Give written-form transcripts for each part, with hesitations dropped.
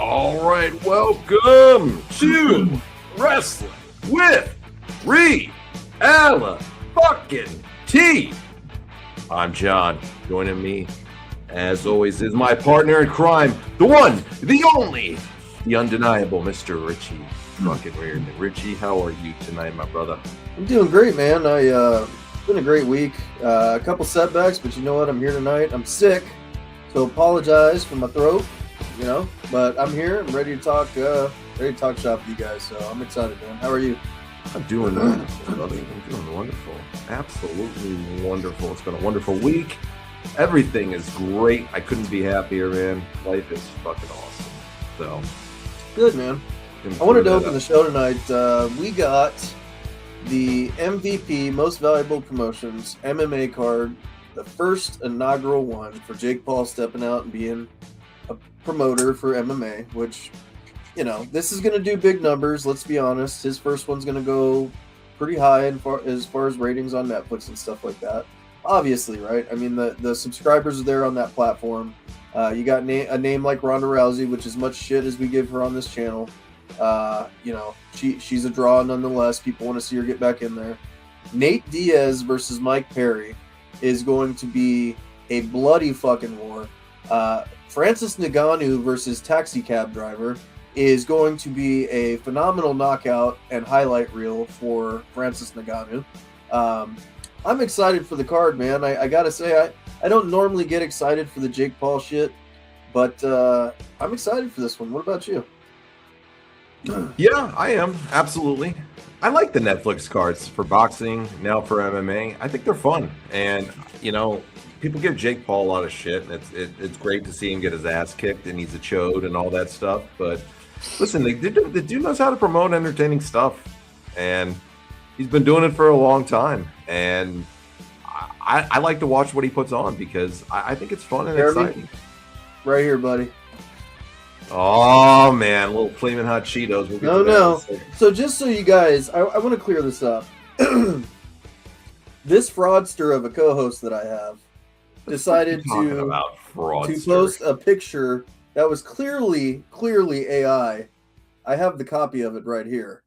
All right, welcome to Wrestling with Reality. I'm John. Joining me, as always, is my partner in crime, the one, the only, the undeniable Mr. Richie fucking Reardon. Richie, how are you tonight, my brother? I'm doing great, man. It's been a great week. A couple setbacks, but you know what? I'm here tonight. I'm sick, so apologize for my throat. But I'm here. I'm ready to talk. Ready to talk shop with you guys. So I'm excited, man. How are you? I'm doing wonderful, brother. I'm doing wonderful. Absolutely wonderful. It's been a wonderful week. Everything is great. I couldn't be happier, man. Life is fucking awesome. So good, man. I wanted to open the show tonight. We got the MVP, Most Valuable Promotions MMA card, the first inaugural one for Jake Paul stepping out and being a promoter for MMA, which, this is going to do big numbers. Let's be honest. His first one's going to go pretty high as far as ratings on Netflix and stuff like that. Obviously, right? I mean, the subscribers are there on that platform. You got a name like Ronda Rousey, which is much shit as we give her on this channel. She's a draw nonetheless. People want to see her get back in there. Nate Diaz versus Mike Perry is going to be a bloody fucking war. Francis Ngannou versus Taxi Cab Driver is going to be a phenomenal knockout and highlight reel for Francis Ngannou. I'm excited for the card, man. I gotta say, I don't normally get excited for the Jake Paul shit, but I'm excited for this one. What about you? Yeah, I am. Absolutely. I like the Netflix cards for boxing, now for MMA. I think they're fun. And, people give Jake Paul a lot of shit, and it's great to see him get his ass kicked, and he's a chode and all that stuff. But listen, the dude knows how to promote entertaining stuff, and he's been doing it for a long time. And I like to watch what he puts on because I think it's fun and exciting. Right here, buddy. Oh man, little flaming hot Cheetos. We'll no. So just so you guys, I want to clear this up. This fraudster of a co-host that I have decided to post a picture that was clearly AI. I have the copy of it right here.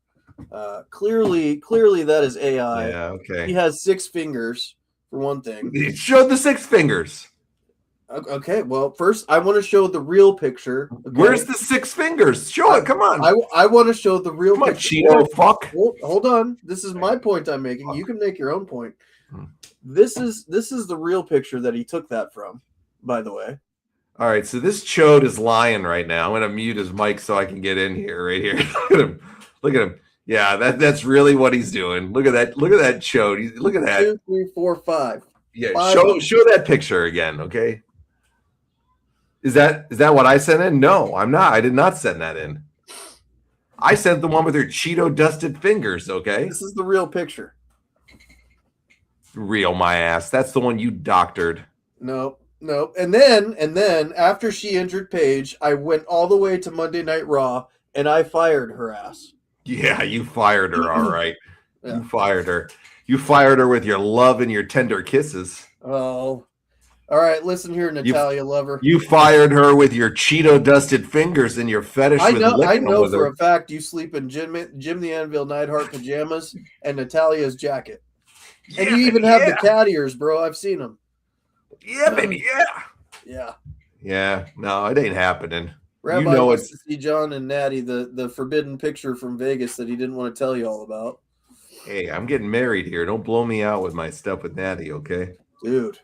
Clearly that is AI. Yeah, okay. He has 6 fingers for one thing. It showed the 6 fingers. Okay, well, first I want to show the real picture. Okay? Where's the 6 fingers? Show it, come on. I want to show the real picture. Come on, Cheeto, fuck. Hold on. This is my point I'm making. Fuck. You can make your own point. This is the real picture that he took that from, by the way. All right, so this chode is lying right now. I'm going to mute his mic so I can get in here, right here. Look at him. Yeah, that's really what he's doing. Look at that chode. Look at that. 2, 3, 4, 5. Yeah, show that picture again, okay? Is that what I sent in? No, I'm not. I did not send that in. I sent the one with her Cheeto dusted fingers, okay? This is the real picture. Real my ass. That's the one you doctored. No. And then after she injured Paige, I went all the way to Monday Night Raw and I fired her ass. Yeah, you fired her, all right. Yeah. You fired her. You fired her with your love and your tender kisses. Oh. All right, listen here, Natalia lover. You fired her with your Cheeto-dusted fingers and your fetish with licking I know with for her. A fact you sleep in Jim the Anvil Neidhart pajamas and Natalia's jacket. Yeah, and you even have the cat ears, bro. I've seen them. Yeah, baby, yeah. Yeah, no, it ain't happening. Rabbi wants to see John and Natty, the forbidden picture from Vegas that he didn't want to tell you all about. Hey, I'm getting married here. Don't blow me out with my stuff with Natty, okay? Dude.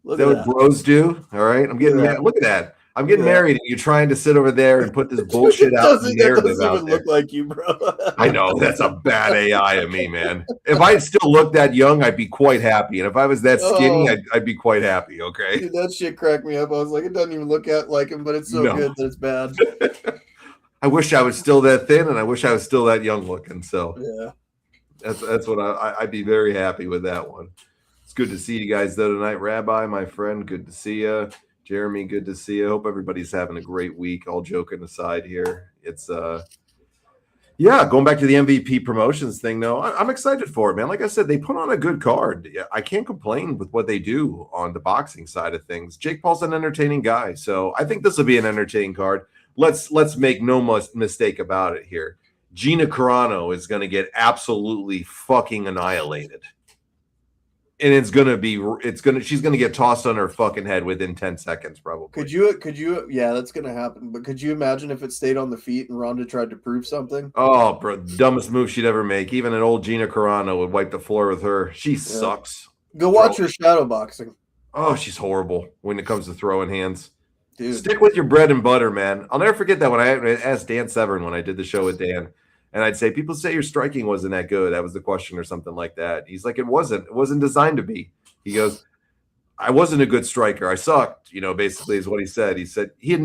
Is that what bros do? All right. I'm getting married. Look at that. I'm getting married, and you're trying to sit over there and put this bullshit out. That doesn't even look like you, bro. I know. That's a bad AI of me, man. If I still looked that young, I'd be quite happy. And if I was that skinny, I'd be quite happy, okay? Dude, that shit cracked me up. I was like, it doesn't even look like him, but it's so good that it's bad. I wish I was still that thin, and I wish I was still that young looking. So yeah, that's what I'd be very happy with that one. It's good to see you guys though tonight. Rabbi, my friend, good to see you. Jeremy, good to see you. Hope everybody's having a great week. All joking aside here. It's going back to the MVP promotions thing though. I'm excited for it, man. Like I said, they put on a good card. I can't complain with what they do on the boxing side of things. Jake Paul's an entertaining guy, so I think this will be an entertaining card. let's make no mistake about it here. Gina Carano is going to get absolutely fucking annihilated. And she's going to get tossed on her fucking head within 10 seconds, probably. Could you, yeah, that's going to happen. But could you imagine if it stayed on the feet and Ronda tried to prove something? Oh, bro, dumbest move she'd ever make. Even an old Gina Carano would wipe the floor with her. She sucks. Go watch her shadow boxing. Oh, she's horrible when it comes to throwing hands. Dude. Stick with your bread and butter, man. I'll never forget that when I asked Dan Severn when I did the show with Dan. And I'd say, people say your striking wasn't that good. That was the question or something like that. He's like, it wasn't. It wasn't designed to be. He goes, I wasn't a good striker. I sucked, basically is what he said. He said he had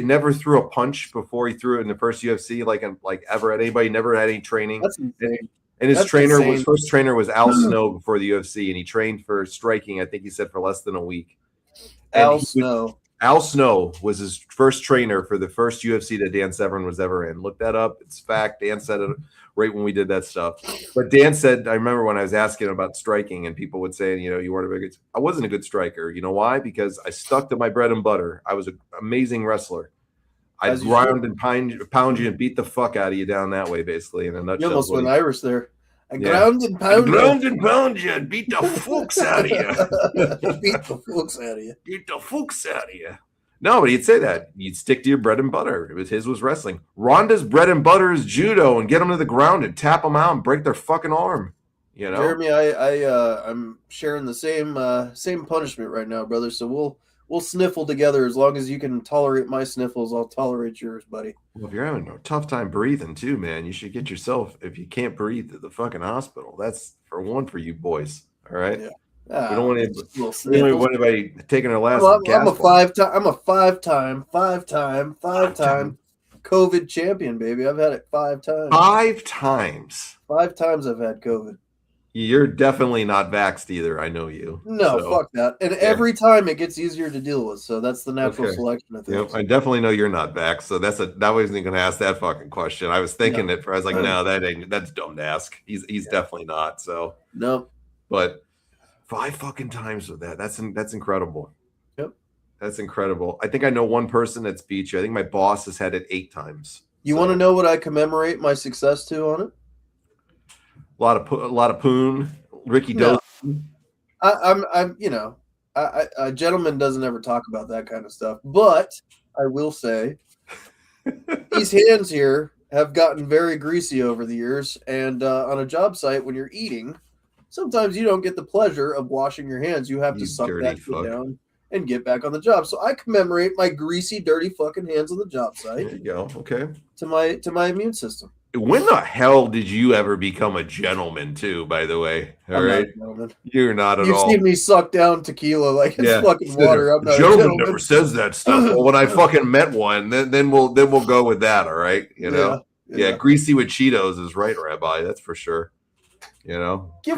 never threw a punch before he threw it in the first UFC, like ever at anybody, never had any training. That's insane. And his first trainer was Al Snow before the UFC, and he trained for striking, I think he said, for less than a week. Al Snow was his first trainer for the first UFC that Dan Severn was ever in. Look that up. It's fact. Dan said it right when we did that stuff. But Dan said, I remember when I was asking about striking and people would say, you weren't a very good. I wasn't a good striker. You know why? Because I stuck to my bread and butter. I was an amazing wrestler. I'd grind and pound you and beat the fuck out of you down that way, basically, in a nutshell. You almost went Irish there. I ground and pound you. Ground and pound you and beat the fucks out of you. Beat the fucks out of you. Beat the fucks out of you. No, but he'd say that. You'd stick to your bread and butter. His was wrestling. Ronda's bread and butter is judo, and get them to the ground and tap them out and break their fucking arm. Jeremy, I'm sharing the same punishment right now, brother. So we'll sniffle together. As long as you can tolerate my sniffles, I'll tolerate yours, buddy. Well, if you're having a tough time breathing too, man, you should get yourself, if you can't breathe, to the fucking hospital. That's for you boys. All right. Yeah. We don't want anybody taking their last. Well, I'm a five-time COVID champion, baby. I've had it 5 times. 5 times. 5 times I've had COVID. You're definitely not vaxxed either. I know you. No, fuck that. And every time it gets easier to deal with. So that's the natural selection of things. Yep, I definitely know you're not vaxxed. So that wasn't going to ask that fucking question. I was thinking I was like, no, that's dumb to ask. He's definitely not. So no, but 5 fucking times with that. That's incredible. Yep, that's incredible. I think I know one person that's beat you. I think my boss has had it 8 times. You want to know what I commemorate my success to on it? A lot of poon, Ricky Doe. I'm a gentleman doesn't ever talk about that kind of stuff. But I will say, these hands here have gotten very greasy over the years. And on a job site, when you're eating, sometimes you don't get the pleasure of washing your hands. You have to suck that shit down and get back on the job. So I commemorate my greasy, dirty fucking hands on the job site. There you go. Okay. To my immune system. When the hell did you ever become a gentleman, too, by the way? All right. You're not at all. You've seen me suck down tequila like it's fucking water. I'm not gentleman never says that stuff. Well, when I fucking met one, then we'll go with that, all right? Yeah, greasy with Cheetos is right, Rabbi. That's for sure. Give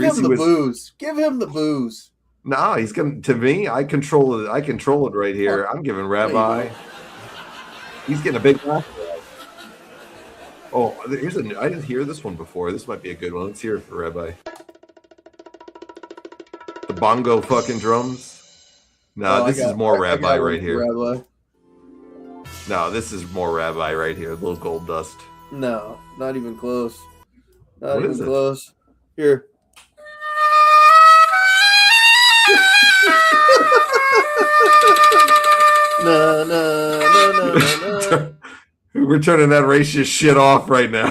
him the booze. Give him the booze. No, he's gonna. To me, I control it. I control it right here. I'm giving Rabbi. He's getting a big laugh. Oh, I didn't hear this one before. This might be a good one. Let's hear it for Rabbi. The bongo fucking drums. No, this is more Rabbi right here. Rabbi. No, this is more Rabbi right here. A little gold dust. No, not even close. Not what even is it? Close. Here. No. We're turning that racist shit off right now.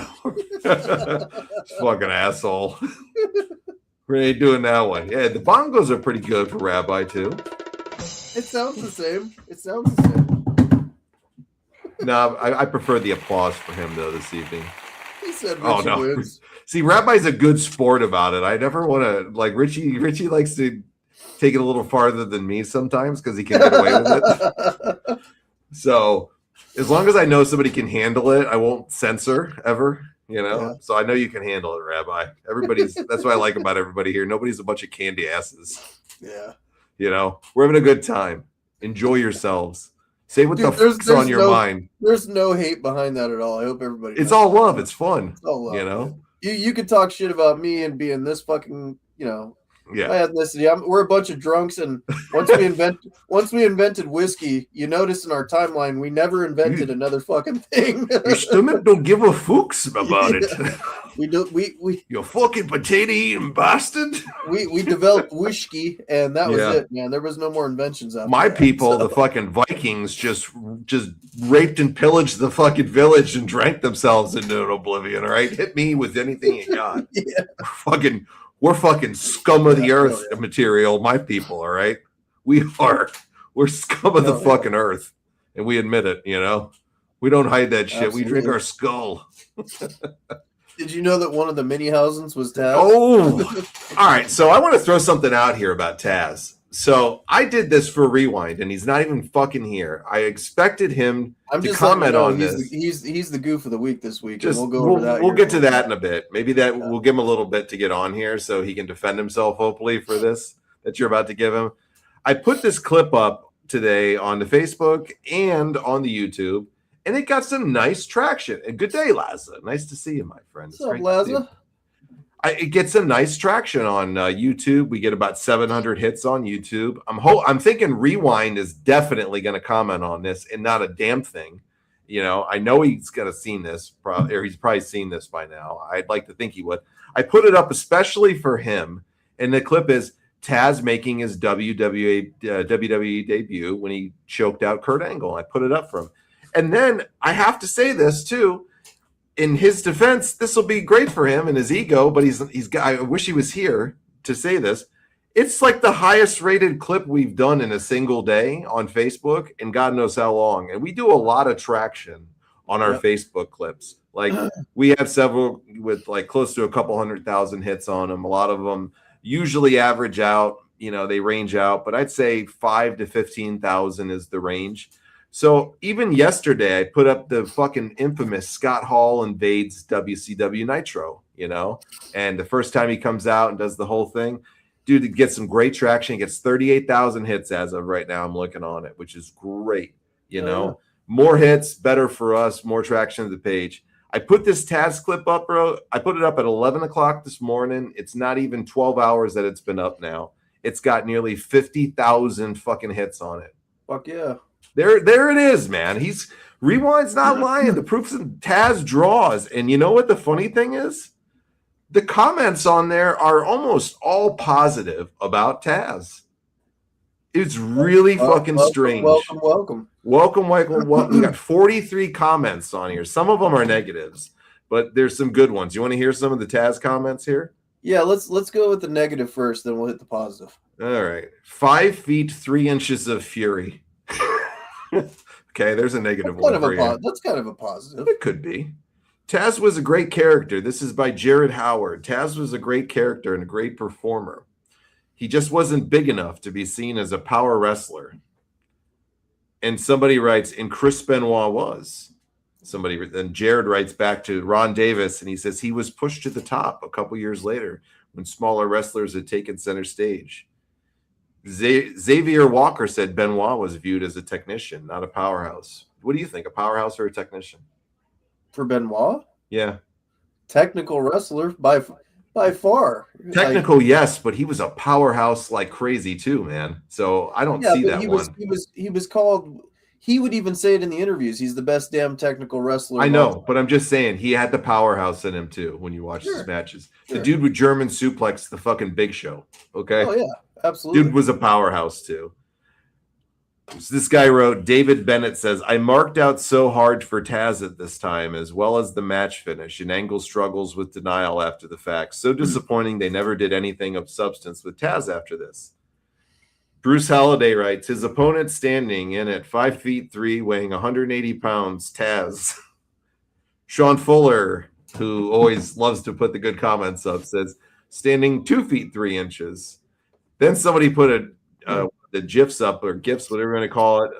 Fucking asshole. We ain't doing that one. Yeah, the bongos are pretty good for Rabbi, too. It sounds the same. No, I prefer the applause for him, though, this evening. He said Richie wins. See, Rabbi's a good sport about it. I never want to, like, Richie likes to take it a little farther than me sometimes because he can get away with it. So as long as I know somebody can handle it, I won't censor ever, Yeah. So I know you can handle it, Rabbi. That's what I like about everybody here. Nobody's a bunch of candy asses. Yeah. We're having a good time. Enjoy yourselves. Say what the fuck's on your mind. There's no hate behind that at all. I hope everybody knows. It's all love. It's fun. It's all love. You could talk shit about me and being this fucking, Yeah. My ethnicity. We're a bunch of drunks, and once we invented whiskey, you notice in our timeline we never invented another fucking thing. Your stomach don't give a fucks about it. We do. We You fucking potato eating bastard. we developed whiskey, and that was Yeah. it, man. There was no more inventions after My that, people, so. the fucking Vikings, just raped and pillaged the fucking village and drank themselves into an oblivion. All right, hit me with anything you got. Yeah. We're fucking scum of the earth material. My people, all right. We're scum of the fucking earth, and we admit it. You know, we don't hide that shit. Absolutely. We drink our skull. Did you know that one of the mini housings was Taz? Oh, all right. So I want to throw something out here about Taz. So I did this for Rewind, and he's not even fucking here. I expected him to comment on this. He's the goof of the week this week. Just, we'll go over that. We'll get to that in a bit. Maybe we'll give him a little bit to get on here so he can defend himself, hopefully, for this that you're about to give him. I put this clip up today on the Facebook and on the YouTube, and it got some nice traction. And good day, Laza. Nice to see you, my friend. What's up, Laza? It gets some nice traction on YouTube. We get about 700 hits on YouTube. I'm thinking Rewind is definitely going to comment on this and not a damn thing. You know, I know he's going to seen this, or he's probably seen this by now. I'd like to think he would. I put it up especially for him, and the clip is Taz making his WWE debut when he choked out Kurt Angle. I put it up for him. And then I have to say this too. In his defense, this will be great for him and his ego, but I wish he was here to say this. It's like the highest rated clip we've done in a single day on Facebook, and God knows how long. And we do a lot of traction on our Facebook clips. Like we have several with like close to a couple 100,000 hits on them. A lot of them usually average out, you know, they range out, but I'd say 5 to 15,000 is the range. So even yesterday, I put up the fucking infamous Scott Hall invades WCW Nitro, you know, and the first time he comes out and does the whole thing, dude, it gets some great traction. It gets 38,000 hits as of right now. I'm looking on it, which is great. You know, more hits, better for us, more traction to the page. I put this Taz clip up, bro. I put it up at 11 o'clock this morning. It's not even 12 hours that it's been up now. It's got nearly 50,000 fucking hits on it. Fuck yeah. There it is, man. Rewind's not lying. The proof's in Taz draws. And you know what the funny thing is? The comments on there are almost all positive about Taz. It's really fucking strange. Welcome. We got 43 comments on here. Some of them are negatives, but there's some good ones. You want to hear some of the Taz comments here? Yeah, let's go with the negative first, then we'll hit the positive. All right. 5 feet 3 inches of fury. Okay, there's a negative one for you. That's kind of a positive. It could be. Taz was a great character. This is by Jared Howard. Taz was a great character and a great performer. He just wasn't big enough to be seen as a power wrestler. And somebody writes, and Chris Benoit was. Then Jared writes back to Ron Davis, and he says he was pushed to the top a couple years later when smaller wrestlers had taken center stage. Xavier Walker said Benoit was viewed as a technician, not a powerhouse. What do you think, a powerhouse or a technician? For Benoit? Yeah. Technical wrestler by far. Technical, yes, but he was a powerhouse like crazy too, man. So I don't see that one. He was called, he would even say it in the interviews, he's the best damn technical wrestler. I know, but I'm just saying he had the powerhouse in him too when you watch his matches. Sure. The dude with German suplex, the fucking Big Show. Okay. Oh yeah. Absolutely. Dude was a powerhouse too. So this guy wrote, David Bennett says, I marked out so hard for Taz at this time, as well as the match finish, and Angle struggles with denial after the fact. So disappointing they never did anything of substance with Taz after this. Bruce Halliday writes, his opponent standing in at 5 feet 3, weighing 180 pounds, Taz. Sean Fuller, who always loves to put the good comments up, says, standing 2 feet 3 inches. Then somebody put the GIFs up, or GIFs, whatever you want to call it,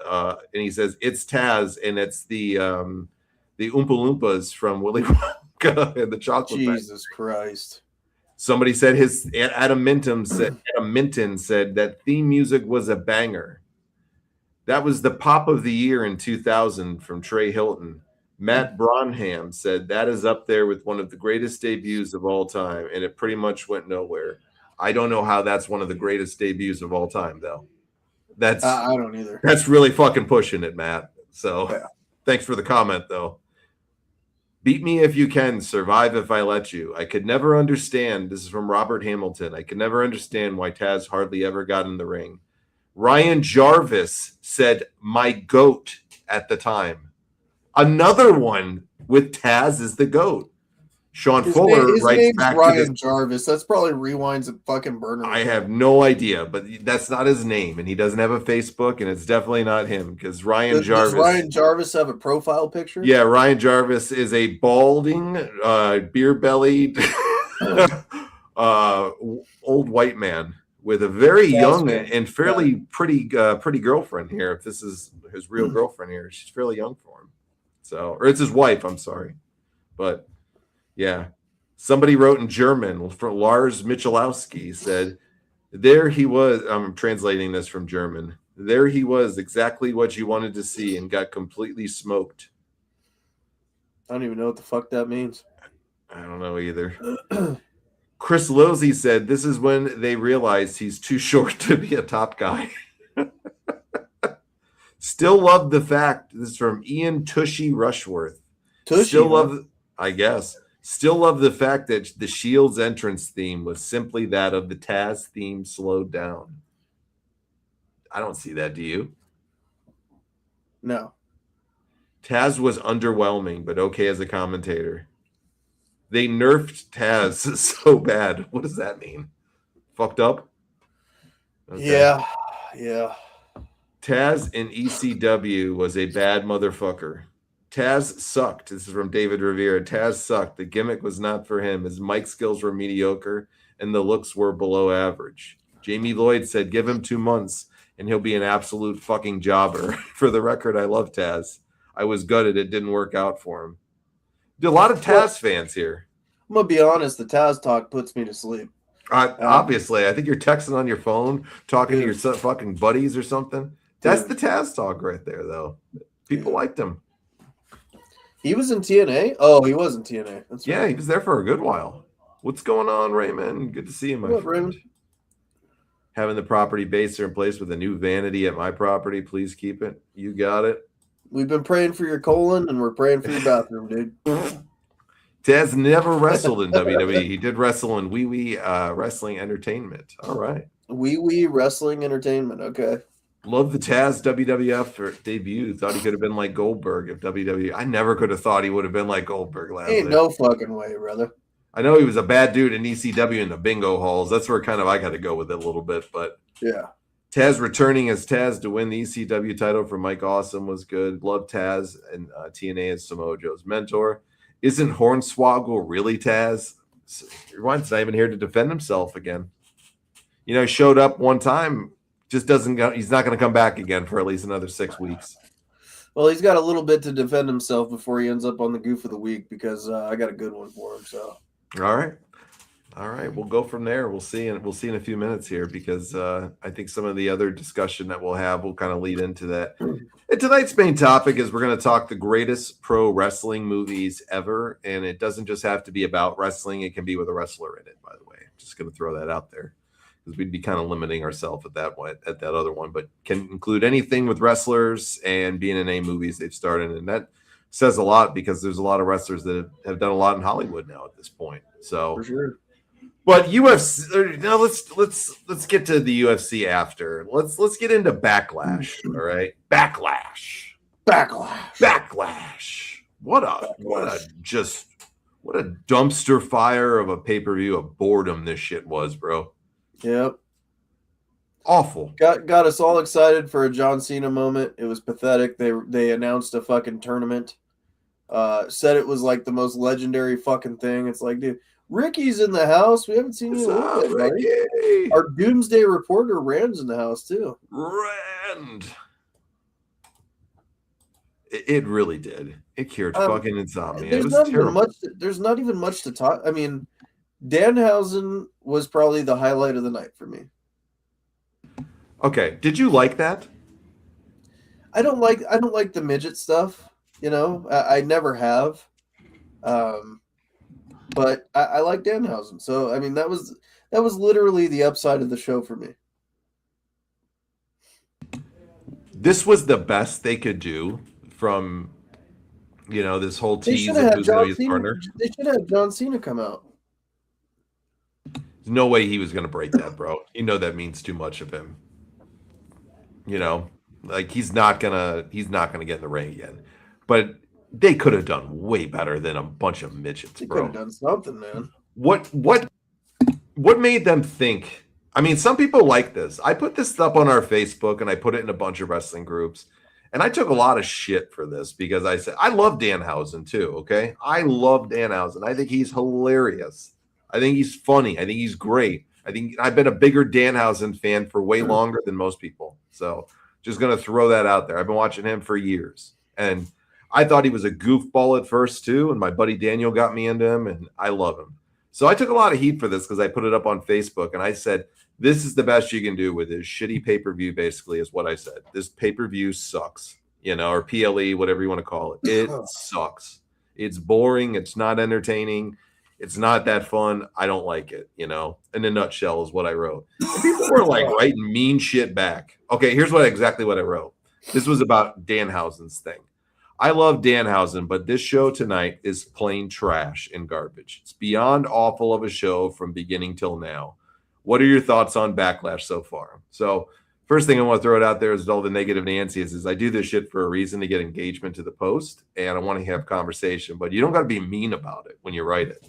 and he says it's Taz, and it's the Oompa Loompas from Willy Wonka and the Chocolate Factory. Jesus Christ! Somebody said Adam Minton said that theme music was a banger. That was the pop of the year in 2000 from Trey Hilton. Matt Bronham said that is up there with one of the greatest debuts of all time, and it pretty much went nowhere. I don't know how that's one of the greatest debuts of all time, though. That's I don't either. That's really fucking pushing it, Matt. So Yeah. Thanks for the comment, though. Beat me if you can, survive if I let you. I could never understand. This is from Robert Hamilton. I could never understand why Taz hardly ever got in the ring. Ryan Jarvis said, my goat at the time. Another one with Taz as the goat. Sean Fuller his writes name's back Ryan to this. Jarvis. That's probably Rewind's a fucking burner. I have no idea, but that's not his name, and he doesn't have a Facebook, and it's definitely not him because Ryan Jarvis. Does Ryan Jarvis have a profile picture? Yeah, Ryan Jarvis is a balding, beer-bellied, old white man with a very young and fairly pretty girlfriend here. If this is his real girlfriend here, she's fairly young for him. So, or it's his wife. I'm sorry, but yeah. Somebody wrote in German for Lars Michalowski said, there he was. I'm translating this from German. There he was, exactly what you wanted to see, and got completely smoked. I don't even know what the fuck that means. I don't know either. Chris Losey said, this is when they realized he's too short to be a top guy. Still love the fact, this is from Ian Tushy Rushworth. Still love, I guess. Still love the fact that the Shield's entrance theme was simply that of the Taz theme slowed down. I don't see that, do you? No. Taz was underwhelming, but okay as a commentator. They nerfed Taz so bad. What does that mean? Fucked up? Okay. Yeah. Taz in ECW was a bad motherfucker. Taz sucked. This is from David Rivera. Taz sucked. The gimmick was not for him. His mic skills were mediocre, and the looks were below average. Jamie Lloyd said, give him 2 months, and he'll be an absolute fucking jobber. For the record, I love Taz. I was gutted it didn't work out for him. A lot of Taz fans here. I'm going to be honest. The Taz talk puts me to sleep. Obviously. I think you're texting on your phone, talking to your fucking buddies or something. That's the Taz talk right there, though. People liked him. He was in TNA? Oh, he was in TNA. That's right. Yeah, he was there for a good while. What's going on, Raymond? Good to see you, my friend. Raymond? Having the property base in place with a new vanity at my property. Please keep it. You got it. We've been praying for your colon, and we're praying for your bathroom, dude. Taz never wrestled in WWE. He did wrestle in Wee Wee Wrestling Entertainment. All right. Wee Wee Wrestling Entertainment. Okay. Love the Taz WWF debut. Thought he could have been like Goldberg if WWE. I never could have thought he would have been like Goldberg last. Ain't no fucking way, brother. I know he was a bad dude in ECW in the bingo halls. That's where kind of I got to go with it a little bit. But yeah, Taz returning as Taz to win the ECW title for Mike Awesome was good. Love Taz and TNA as Samoa Joe's mentor. Isn't Hornswoggle really Taz? Rewind's not even here to defend himself again. You know, he showed up one time. Just doesn't go. He's not going to come back again for at least another 6 weeks. Well, he's got a little bit to defend himself before he ends up on the goof of the week because I got a good one for him. So, all right, we'll go from there. We'll see in a few minutes here because I think some of the other discussion that we'll have will kind of lead into that. And tonight's main topic is we're going to talk the greatest pro wrestling movies ever, and it doesn't just have to be about wrestling; it can be with a wrestler in it. By the way, just going to throw that out there. Because we'd be kind of limiting ourselves at that other one, but can include anything with wrestlers and B&A movies they've started, and that says a lot because there's a lot of wrestlers that have done a lot in Hollywood now at this point. So for sure. But UFC now let's get to the UFC after. Let's get into Backlash. All right, Backlash. What a dumpster fire of a pay-per-view of boredom this shit was, bro. Yep. Awful. Got us all excited for a John Cena moment. It was pathetic. They announced a fucking tournament. Said it was like the most legendary fucking thing. It's like, dude, Ricky's in the house. We haven't seen you in a little bit, Ricky. Our Doomsday reporter Rand's in the house too. Rand. It really did. It cured fucking insomnia. There's not even much to talk. I mean, Danhausen was probably the highlight of the night for me. Okay, did you like that? I don't like the midget stuff. You know, I never have. But I like Danhausen. So I mean, that was That was literally the upside of the show for me. This was the best they could do from, this whole They should tease have of had who's going to be John his Cena. partner. They should have had John Cena come out. There's no way he was going to break that, bro. That means too much of him. Like he's not gonna get in the ring again. But they could have done way better than a bunch of midgets, They bro. could have done something, man. What made them think? I mean, some people like this. I put this up on our Facebook and I put it in a bunch of wrestling groups. And I took a lot of shit for this because I said I love Danhausen too, okay? I love Danhausen. I think he's hilarious. I think he's funny. I think he's great. I think I've been a bigger Danhausen fan for way longer than most people. So just going to throw that out there. I've been watching him for years. And I thought he was a goofball at first too. And my buddy Daniel got me into him and I love him. So I took a lot of heat for this because I put it up on Facebook and I said, this is the best you can do with his shitty pay-per-view, basically, is what I said. This pay-per-view sucks, or PLE, whatever you want to call it. It sucks. It's boring. It's not entertaining. It's not that fun. I don't like it, in a nutshell is what I wrote. And people were like writing mean shit back. Okay, here's exactly what I wrote. This was about Danhausen's thing. I love Danhausen, but this show tonight is plain trash and garbage. It's beyond awful of a show from beginning till now. What are your thoughts on Backlash so far? So first thing I want to throw it out there is all the negative Nancy's is I do this shit for a reason to get engagement to the post, and I want to have conversation, but you don't got to be mean about it when you write it.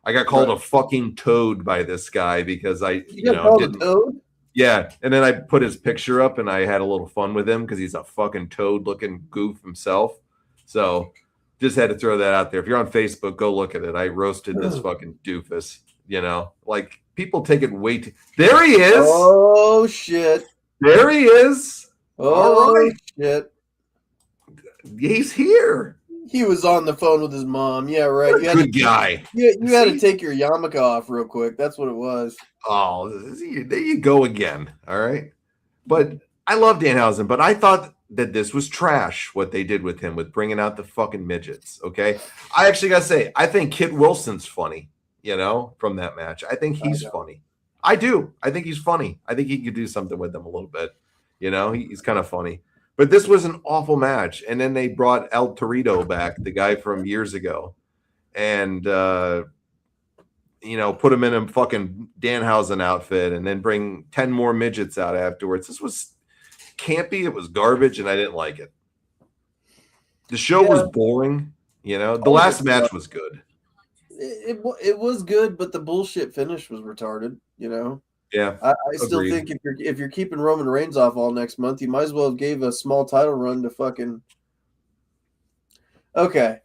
I got called a fucking toad by this guy because I, didn't. Toad? Yeah, and then I put his picture up and I had a little fun with him because he's a fucking toad-looking goof himself. So just had to throw that out there. If you're on Facebook, go look at it. I roasted this fucking doofus, like people take it way too. There he is. Oh, shit. There he is. Oh, right. Shit. He's here. He was on the phone with his mom. Yeah, right. Good guy. You had to take your yarmulke off real quick. That's what it was. Oh, there you go again. All right. But I love Danhausen, but I thought that this was trash, what they did with him, with bringing out the fucking midgets, okay? I actually got to say, I think Kit Wilson's funny, from that match. I think he's funny. I do. I think he's funny. I think he could do something with them a little bit. He's kind of funny. But this was an awful match. And then they brought El Torito back, the guy from years ago, and, put him in a fucking Danhausen outfit and then bring 10 more midgets out afterwards. This was campy. It was garbage, and I didn't like it. The show was boring. The last match was good. It was good, but the bullshit finish was retarded. Yeah, I still think if you're keeping Roman Reigns off all next month, you might as well have gave a small title run to fucking. Okay.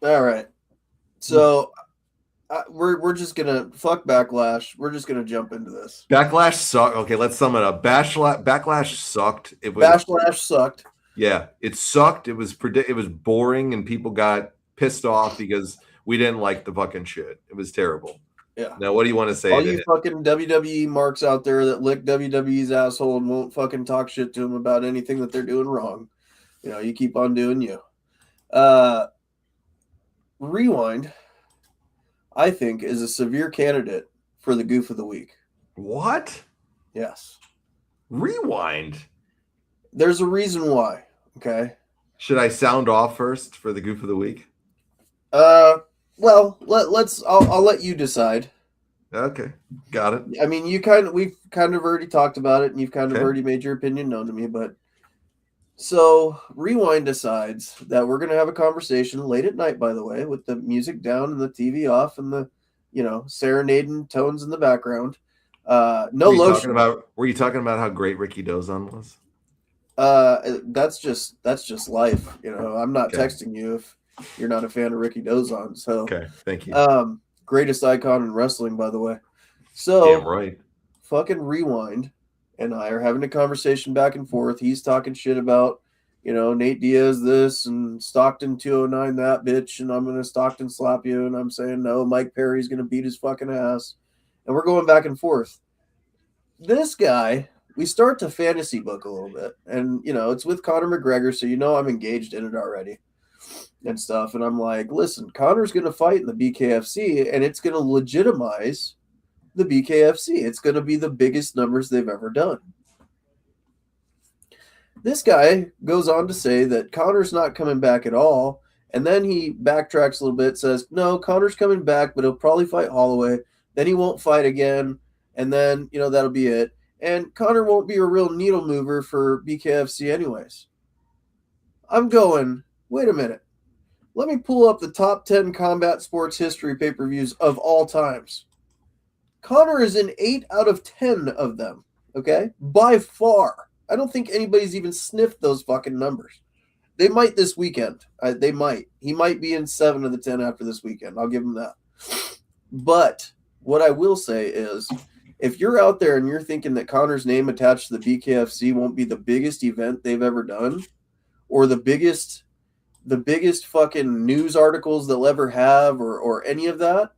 All right. So we're just gonna fuck Backlash. We're just gonna jump into this. Backlash sucked. Okay, let's sum it up. Backlash sucked. Backlash sucked. Yeah, it sucked. It was boring, and people got pissed off because we didn't like the fucking shit. It was terrible. Yeah. Now, what do you want to say? All you fucking WWE marks out there that lick WWE's asshole and won't fucking talk shit to them about anything that they're doing wrong. You keep on doing you. Rewind, I think, is a severe candidate for the goof of the week. What? Yes. Rewind. There's a reason why. Okay. Should I sound off first for the goof of the week? Well, let's. I'll let you decide. Okay, got it. I mean, we've kind of already talked about it, and you've kind of already made your opinion known to me. But so Rewind decides that we're gonna have a conversation late at night. By the way, with the music down and the TV off and the serenading tones in the background. No lotion. Were you talking about how great Ricky Dozon was? That's just life. I'm not texting you if you're not a fan of Ricky Dozon. So okay, thank you. Greatest icon in wrestling, by the way. So damn right. Fucking Rewind and I are having a conversation back and forth. He's talking shit about, Nate Diaz this and Stockton 209 that bitch, and I'm gonna Stockton slap you, and I'm saying no, Mike Perry's gonna beat his fucking ass. And we're going back and forth. This guy, we start to fantasy book a little bit. And it's with Conor McGregor, so I'm engaged in it already. And stuff, and I'm like, listen, Conor's going to fight in the BKFC, and it's going to legitimize the BKFC. It's going to be the biggest numbers they've ever done. This guy goes on to say that Connor's not coming back at all. And then he backtracks a little bit, says, no, Connor's coming back, but he'll probably fight Holloway. Then he won't fight again. And then, that'll be it. And Connor won't be a real needle mover for BKFC anyways. I'm going, wait a minute. Let me pull up the top 10 combat sports history pay-per-views of all times. Connor is in 8 out of 10 of them, okay? By far. I don't think anybody's even sniffed those fucking numbers. They might this weekend. They might. He might be in 7 of the 10 after this weekend. I'll give him that. But what I will say is, if you're out there and you're thinking that Connor's name attached to the BKFC won't be the biggest event they've ever done, or the biggest fucking news articles they'll ever have, or any of that,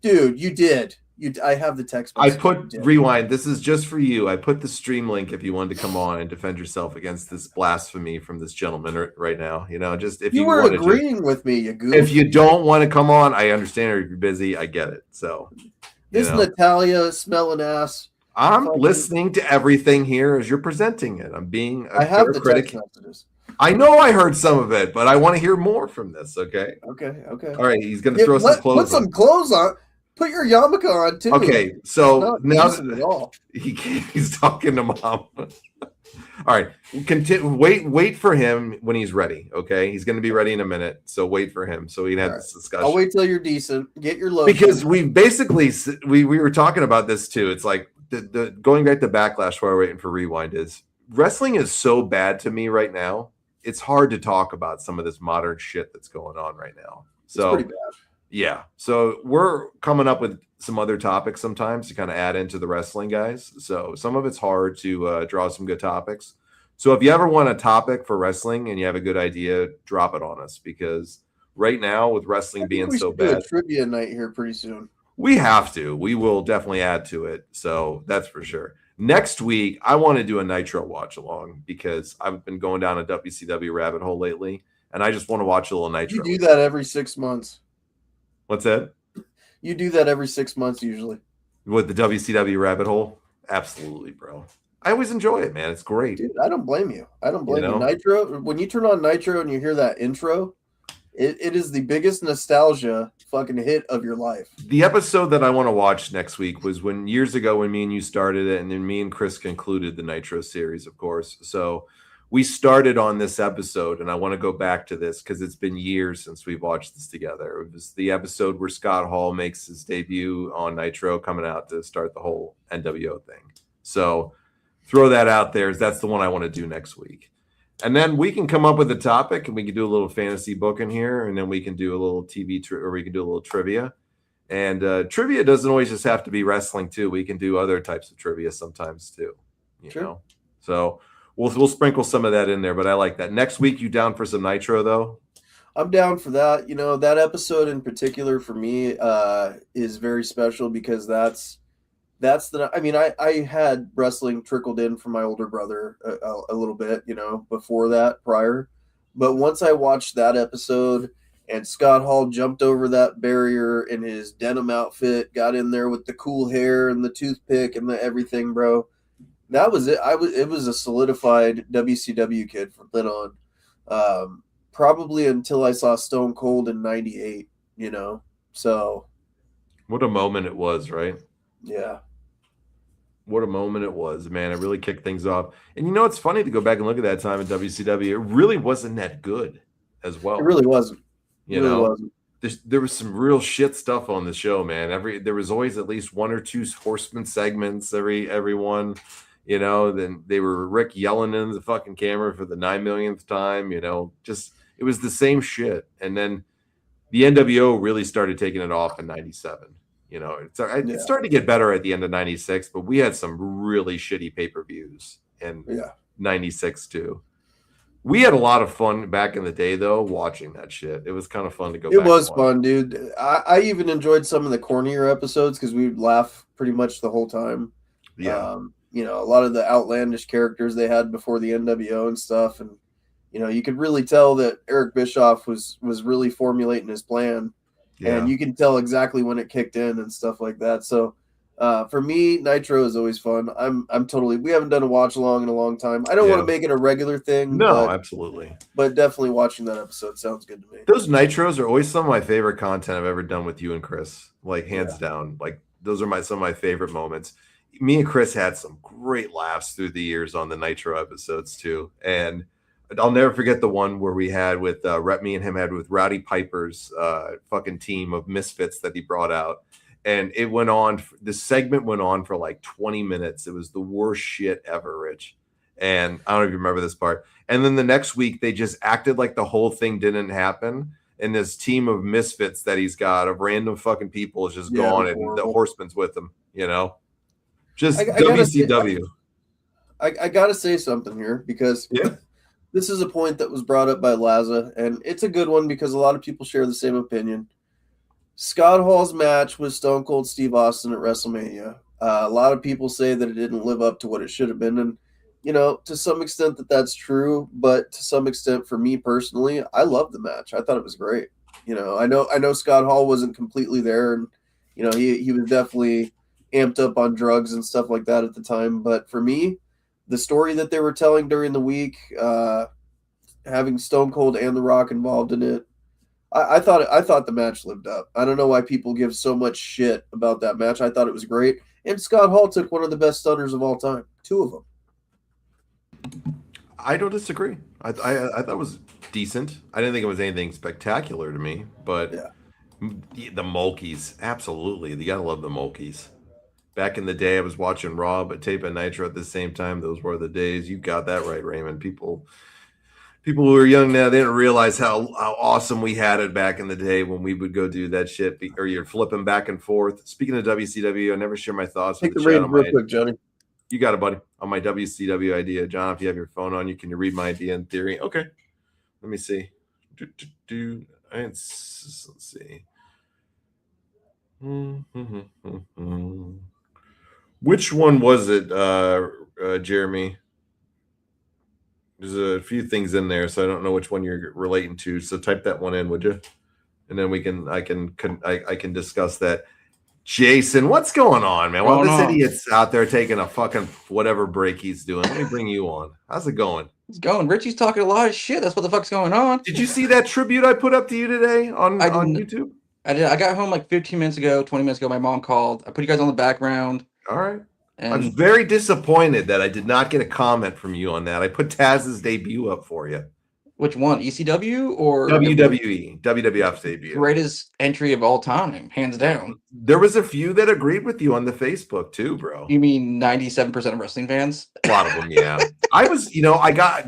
dude, you did. I have the text message. I put rewind. This is just for you. I put the stream link if you wanted to come on and defend yourself against this blasphemy from this gentleman right now. Just if you were agreeing with me, you goof. If you don't want to come on, I understand. Or if you're busy, I get it. So this Natalia smelling ass. I'm listening to everything here as you're presenting it. I'm being a fair critic. Messages. I know I heard some of it, but I want to hear more from this. Okay. Okay. All right. He's going to throw some clothes on. Put some clothes on. Put your yarmulke on too. Okay, so now he's talking to mom. All right, wait for him when he's ready. Okay, he's going to be ready in a minute, so wait for him so we can have this discussion. I'll wait till you're decent. Get your lotion. Because we basically we were talking about this too. It's like the going back to Backlash while we're waiting for Rewind is wrestling is so bad to me right now. It's hard to talk about some of this modern shit that's going on right now. So it's pretty bad. Yeah. So we're coming up with some other topics sometimes to kind of add into the wrestling guys. So some of it's hard to draw some good topics. So if you ever want a topic for wrestling and you have a good idea, drop it on us, because right now with wrestling being so bad, do a trivia night here pretty soon. We have to. We will definitely add to it. So that's for sure. Next week, I want to do a Nitro watch along because I've been going down a WCW rabbit hole lately, and I just want to watch a little Nitro. You do that every 6 months. What's that? You do that every 6 months usually. With the WCW rabbit hole? Absolutely, bro. I always enjoy it, man. It's great. Dude, I don't blame you. You. Nitro, when you turn on Nitro and you hear that intro, it is the biggest nostalgia fucking hit of your life. The episode that I want to watch next week was years ago when me and you started it, and then me and Chris concluded the Nitro series, of course. So we started on this episode, and I want to go back to this because it's been years since we've watched this together. It was the episode where Scott Hall makes his debut on Nitro, coming out to start the whole NWO thing. So throw that out there. That's the one I want to do next week. And then we can come up with a topic, and we can do a little fantasy book in here, and then we can do a little or we can do a little trivia. And trivia doesn't always just have to be wrestling, too. We can do other types of trivia sometimes, too. You know? So we'll sprinkle some of that in there, but I like that. Next week, you down for some Nitro, though? I'm down for that. That episode in particular for me is very special because that's the. I mean, I had wrestling trickled in from my older brother a little bit, before that, prior. But once I watched that episode and Scott Hall jumped over that barrier in his denim outfit, got in there with the cool hair and the toothpick and the everything, bro. That was it. It was a solidified WCW kid from then on. Probably until I saw Stone Cold in '98, So what a moment it was, right? Yeah. What a moment it was, man. It really kicked things off. And it's funny to go back and look at that time at WCW. It really wasn't that good as well. It really wasn't. There was some real shit stuff on the show, man. There was always at least one or two horseman segments every one. Then they were Rick yelling into the fucking camera for the 9 millionth time, just it was the same shit. And then the NWO really started taking it off in 97. It started to get better at the end of 96, but we had some really shitty pay-per-views in 96 too. We had a lot of fun back in the day, though, watching that shit. It was kind of fun to go back. It was fun, dude. I even enjoyed some of the cornier episodes because we would laugh pretty much the whole time. Yeah. A lot of the outlandish characters they had before the NWO and stuff. And, you could really tell that Eric Bischoff was really formulating his plan. Yeah. And you can tell exactly when it kicked in and stuff like that. So For me, Nitro is always fun. I'm totally. We haven't done a watch along in a long time. I don't want to make it a regular thing. No, absolutely. But definitely watching that episode sounds good to me. Those Nitros are always some of my favorite content I've ever done with you and Chris. Like hands down. Like those are some of my favorite moments. Me and Chris had some great laughs through the years on the Nitro episodes too. And I'll never forget the one where we had with me and him had with Rowdy Piper's fucking team of misfits that he brought out. And it went on, the segment went on for like 20 minutes. It was the worst shit ever, Rich. And I don't know if you remember this part. And then the next week, they just acted like the whole thing didn't happen. And this team of misfits that he's got, of random fucking people, is just gone. And the Horseman's with him, you know? Just WCW. I got to say something here because this is a point that was brought up by Laza. And it's a good one because a lot of people share the same opinion. Scott Hall's match with Stone Cold Steve Austin at WrestleMania. A lot of people say that it didn't live up to what it should have been. And, you know, to some extent that's true. But to some extent, for me personally, I loved the match. I thought it was great. You know, I know Scott Hall wasn't completely there. And, you know, he was definitely amped up on drugs and stuff like that at the time. But for me, the story that they were telling during the week, having Stone Cold and The Rock involved in it, I thought the match lived up. I don't know why people give so much shit about that match. I thought it was great. And Scott Hall took one of the best stunners of all time. 2 of them. I don't disagree. I thought it was decent. I didn't think it was anything spectacular to me, but the Mulkeys, absolutely. You got to love the Mulkeys. Back in the day, I was watching Raw, but Tape and Nitro at the same time. Those were the days. You got that right, Raymond. People who are young now, they didn't realize how awesome we had it back in the day when we would go do that shit, or you're flipping back and forth. Speaking of WCW, I never share my thoughts. Take the reins real quick, Johnny. You got it, buddy. On my WCW idea. John, if you have your phone on, can you read my idea in theory? Okay. Let me see. Let's see. Which one was it, Jeremy? There's a few things in there, so I don't know which one you're relating to. So type that one in, would you? And then I can discuss that. Jason, what's going on, man? Well, this idiot's out there taking a fucking whatever break he's doing. Let me bring you on. How's it going? It's going. Richie's talking a lot of shit. That's what the fuck's going on. Did you see that tribute I put up to you today on YouTube? I did. I got home like 15 minutes ago, 20 minutes ago. My mom called. I put you guys on the background. All right. And I was very disappointed that I did not get a comment from you on that. I put Taz's debut up for you. Which one? ECW or WWE? WWF's debut. Greatest entry of all time, hands down. There was a few that agreed with you on the Facebook too, bro. You mean 97% of wrestling fans? A lot of them, yeah.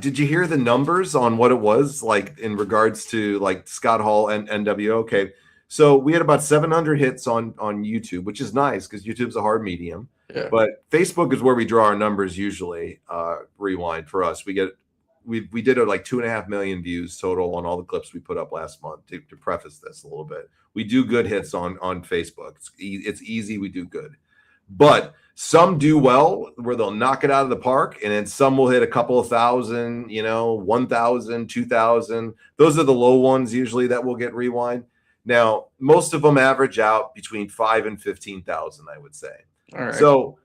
Did you hear the numbers on what it was like in regards to like Scott Hall and NWO? Okay. So we had about 700 hits on YouTube, which is nice because YouTube's a hard medium. Yeah. But Facebook is where we draw our numbers usually. Rewind for us. We did like 2.5 million views total on all the clips we put up last month. To preface this a little bit, we do good hits on Facebook. It's easy. We do good, but some do well where they'll knock it out of the park, and then some will hit a couple of thousand. 1,000, 2,000. Those are the low ones usually that will get rewind. Now, most of them average out between 5,000 and 15,000, I would say. All right. So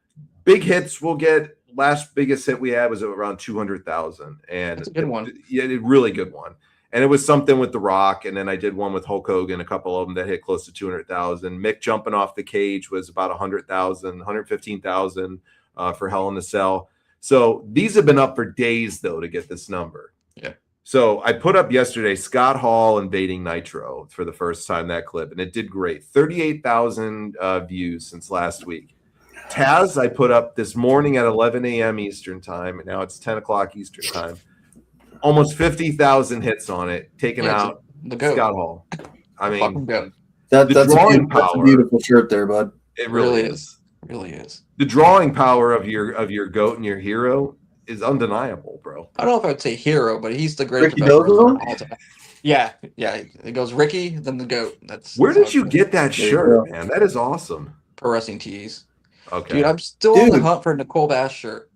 big hits will get. Last biggest hit we had was around 200,000, and that's a good one. Yeah, a really good one. And it was something with The Rock, and then I did one with Hulk Hogan, a couple of them that hit close to 200,000. Mick jumping off the cage was about 100,000, 115,000 for Hell in a Cell. So these have been up for days though to get this number. Yeah. So I put up yesterday Scott Hall invading Nitro for the first time, that clip, and it did great. 38,000 views since last week. Taz, I put up this morning at 11 a.m. Eastern time, and now it's 10 o'clock Eastern time. Almost 50,000 hits on it, taking out Scott Hall. I mean, that's a beautiful shirt there, bud. It really is. It really is. The drawing power of your GOAT and your hero is undeniable, bro. I don't know if I would say hero, but he's the greatest Ricky Dozo? of all time. Yeah. It goes Ricky, then the GOAT. Where did you get that shirt, man? That is awesome. Pro Wrestling Tees. Okay. Dude, I'm still on the hunt for a Nicole Bass shirt.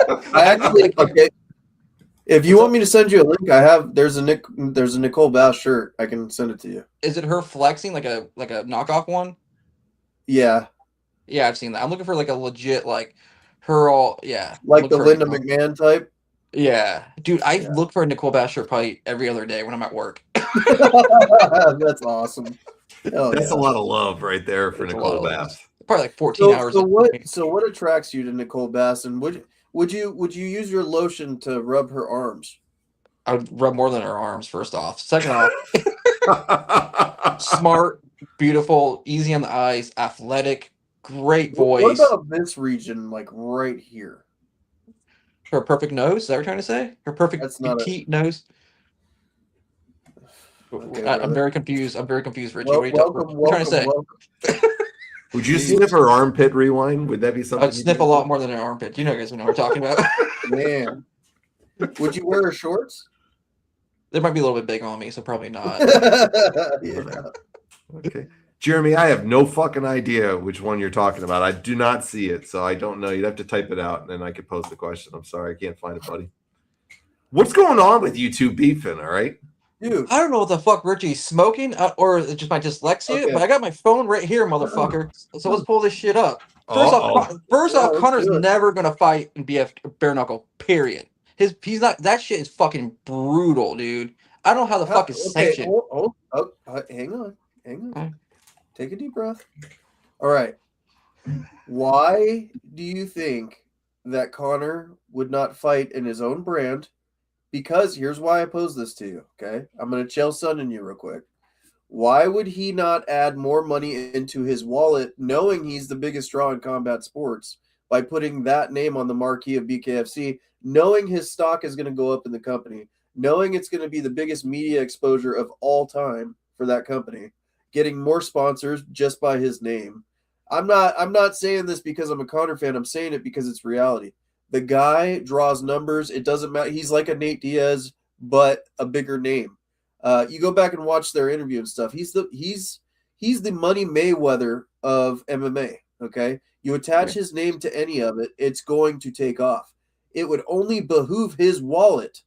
Okay. If you want me to send you a link, there's a Nicole Bass shirt. I can send it to you. Is it her flexing like a knockoff one? Yeah. Yeah, I've seen that. I'm looking for like a legit like her all. Yeah, I'm Like looking the for a Linda Nicole. McMahon type. Yeah, dude, I Yeah. look for a Nicole Bass shirt probably every other day when I'm at work. That's awesome. Hell That's a yeah. lot of love right there for It's a lot Nicole of love. Bass. Probably like 14 So hours so a what day. so what attracts you to Nicole Bass, and would you use your lotion to rub her arms? I would rub more than her arms, first off. Second off, smart, beautiful, easy on the eyes, athletic, great What voice. about this region, like right here? Her perfect nose, is that what you're trying to say? Her perfect That's not a petite nose. okay, I'm brother. very confused. I'm very confused, Richie. Well, What welcome, are you trying to welcome, say? welcome. Would you Jeez, sniff her armpit rewind? Would that be something I'd you'd sniff be a lot into? more than an armpit. You know, guys, we know what we're talking about. man. Would you wear her shorts? They might be a little bit big on me, so probably not. Yeah. Okay. Jeremy, I have no fucking idea which one you're talking about. I do not see it, so I don't know. You'd have to type it out, and then I could post the question. I'm sorry, I can't find it, buddy. What's going on with you two beefing, all right? Dude, I don't know what the fuck Richie's smoking, or it's just my dyslexia, but okay. I got my phone right here, motherfucker. So let's pull this shit up. First off, Uh-oh. first Yeah, off, let's Connor's do it. never gonna fight and be a bare knuckle. Period. He's not. That shit is fucking brutal, dude. I don't know how the fuck is Okay, sanctioned. hang on. Okay. Take a deep breath. All right. Why do you think that Connor would not fight in his own brand? Because here's why I pose this to you, okay? I'm going to chill sun in you real quick. Why would he not add more money into his wallet knowing he's the biggest draw in combat sports by putting that name on the marquee of BKFC, knowing his stock is going to go up in the company, knowing it's going to be the biggest media exposure of all time for that company, getting more sponsors just by his name. I'm not saying this because I'm a Connor fan. I'm saying it because it's reality. The guy draws numbers. It doesn't matter. He's like a Nate Diaz, but a bigger name. You go back and watch their interview and stuff. He's the Money Mayweather of MMA. Okay, you attach his name to any of it, it's going to take off. It would only behoove his wallet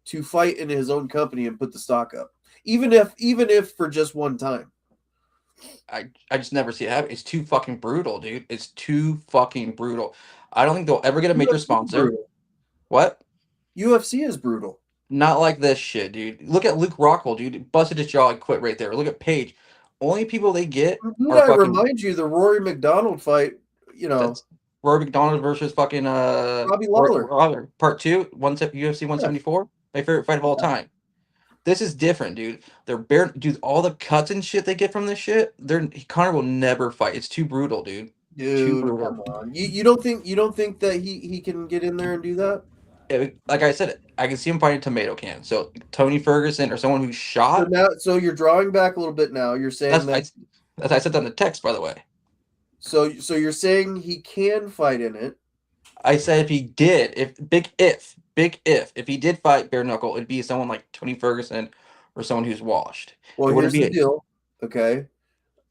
to fight in his own company and put the stock up, even if for just one time. I just never see it happen. It's too fucking brutal, dude. It's too fucking brutal. I don't think they'll ever get a major UFC is sponsor. brutal. What? UFC is brutal. Not like this shit, dude. Look at Luke Rockhold, dude. Busted his jaw and quit right there. Look at Paige. Only people they get Dude, are I fucking. remind you the Rory McDonald fight. That's Rory McDonald versus fucking Robbie Lawler. Lawler. Part 2, UFC 174. My favorite fight of all time. This is different, dude. They're bare, dude. All the cuts and shit they get from this shit, Connor will never fight. It's too brutal, dude. Too Dude, brutal. come on. You don't think that he can get in there and do that? Like I said, I can see him fighting tomato can. So Tony Ferguson or someone who's shot. So you're drawing back a little bit now. You're saying That's I said that in the text, by the way. so you're saying he can fight in it. I said if he did, if he did fight bare knuckle, it'd be someone like Tony Ferguson or someone who's washed. Well, It wouldn't here's be the deal. Okay.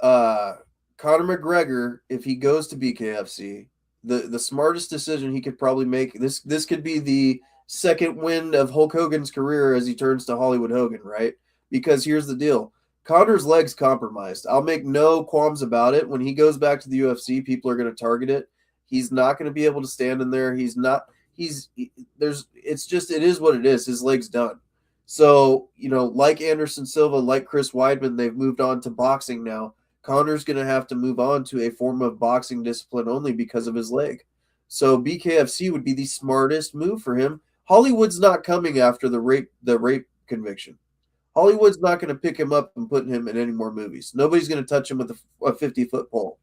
Conor McGregor, if he goes to BKFC, the smartest decision he could probably make, this could be the second win of Hulk Hogan's career as he turns to Hollywood Hogan, right? Because here's the deal. Conor's leg's compromised. I'll make no qualms about it. When he goes back to the UFC, people are going to target it. He's not going to be able to stand in there. It is what it is. His leg's done. So, like Anderson Silva, like Chris Weidman, they've moved on to boxing now. Connor's going to have to move on to a form of boxing discipline only because of his leg. So BKFC would be the smartest move for him. Hollywood's not coming after the rape conviction. Hollywood's not going to pick him up and put him in any more movies. Nobody's going to touch him with a 50-foot pole.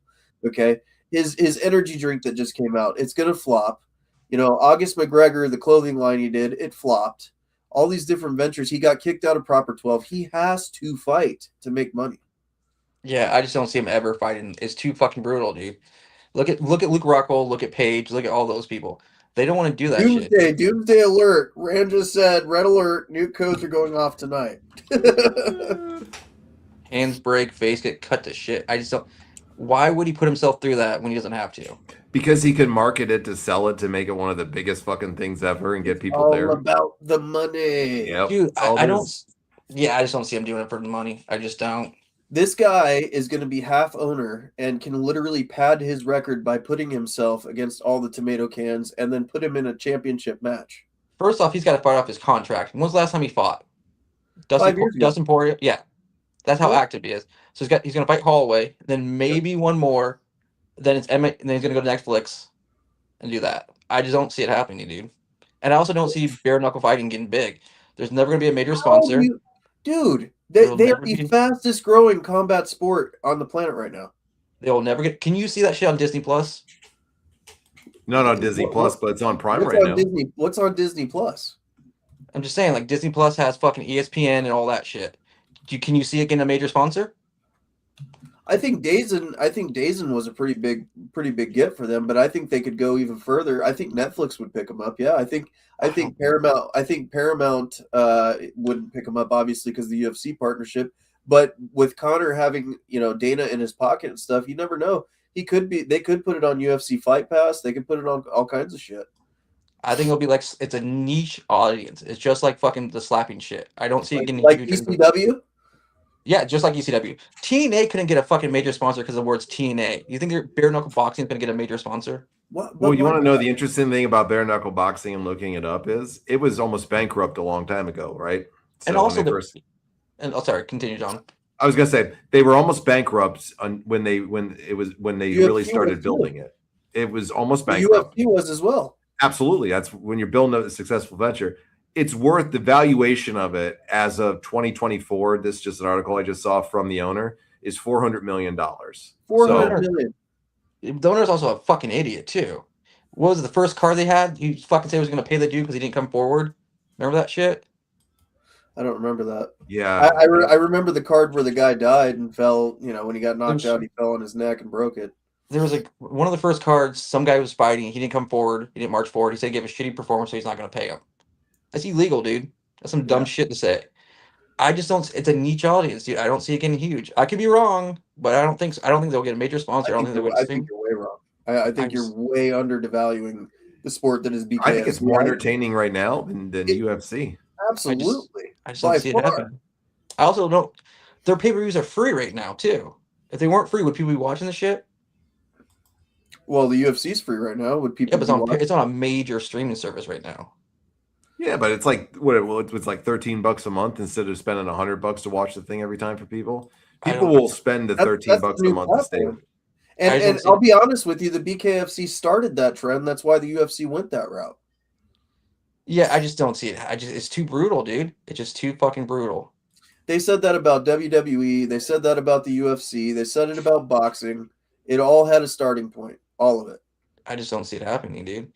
Okay? His energy drink that just came out, it's going to flop. August McGregor, the clothing line he did, it flopped. All these different ventures, he got kicked out of Proper 12. He has to fight to make money. Yeah, I just don't see him ever fighting. It's too fucking brutal, dude. Look at Luke Rockhold, look at Paige, look at all those people. They don't want to do that shit. Doomsday alert. Rand just said, red alert, new codes are going off tonight. Hands break, face get cut to shit. I just don't. Why would he put himself through that when he doesn't have to? Because he could market it to sell it to make it one of the biggest fucking things ever and get people all there. About the money. Yep. Dude, I don't. Yeah, I just don't see him doing it for the money. I just don't. This guy is going to be half owner and can literally pad his record by putting himself against all the tomato cans and then put him in a championship match. First off, he's got to fight off his contract. When was the last time he fought? 5 years ago. Dustin Poirier? Yeah. That's how Yeah. active he is. So he's going to fight Holloway, then maybe one more. Then it's Emmett, and then he's going to go to Netflix and do that. I just don't see it happening, dude. And I also don't see bare knuckle fighting getting big. There's never going to be a major sponsor. Dude, There'll they are never the be- fastest growing combat sport on the planet right now. They will never get. Can you see that shit on Disney Plus? No, Disney Plus, but it's on Prime What's right on now. Disney? What's on Disney Plus? I'm just saying, like Disney Plus has fucking ESPN and all that shit. Can you see it getting a major sponsor? I think Dazen was a pretty big get for them, but I think they could go even further. I think Netflix would pick them up. Yeah, I think Paramount. I think Paramount wouldn't pick them up, obviously, because of the UFC partnership. But with Conor having Dana in his pocket and stuff, you never know. They could put it on UFC Fight Pass. They could put it on all kinds of shit. I think it'll be like it's a niche audience. It's just like fucking the slapping shit. I don't see it getting like huge. ECW. Yeah, just like ECW. TNA couldn't get a fucking major sponsor because of the words TNA. You think their bare knuckle boxing is going to get a major sponsor? Well, you want to know the interesting thing about bare knuckle boxing and looking it up is it was almost bankrupt a long time ago, right? So And also, sorry, continue, John. I was gonna say they were almost bankrupt when they really started building it. It was almost bankrupt. The UFC was as well. Absolutely, that's when you're building a successful venture. It's worth the valuation of it as of 2024. This is just an article I just saw from the owner is $400 million. $400 million. The owner's also a fucking idiot too. What was it, the first car they had? He fucking said he was going to pay the dude because he didn't come forward. Remember that shit? I don't remember that. Yeah, I remember the card where the guy died and fell. When he got knocked out, he fell on his neck and broke it. There was like one of the first cards. Some guy was fighting. He didn't come forward. He didn't march forward. He said he gave a shitty performance, so he's not going to pay him. That's illegal, dude. That's some dumb shit to say. I just don't. It's a niche audience, dude. I don't see it getting huge. I could be wrong, but I don't think so. I don't think they'll get a major sponsor. I think you're way wrong. I think you're way undervaluing the sport that is BKFC. I think it's more entertaining right now than UFC. Absolutely. I just don't see it happen. I also don't. Their pay-per-views are free right now too. If they weren't free, would people be watching the shit? Well, the UFC's free right now. Would people? Yeah, but it's on a major streaming service right now. Yeah, but it's like it's like $13 a month instead of spending $100 to watch the thing every time for people. People will spend the $13 a month to stay. And I'll be honest with you, the BKFC started that trend. That's why the UFC went that route. Yeah, I just don't see it. It's too brutal, dude. It's just too fucking brutal. They said that about WWE. They said that about the UFC. They said it about boxing. It all had a starting point. All of it. I just don't see it happening, dude.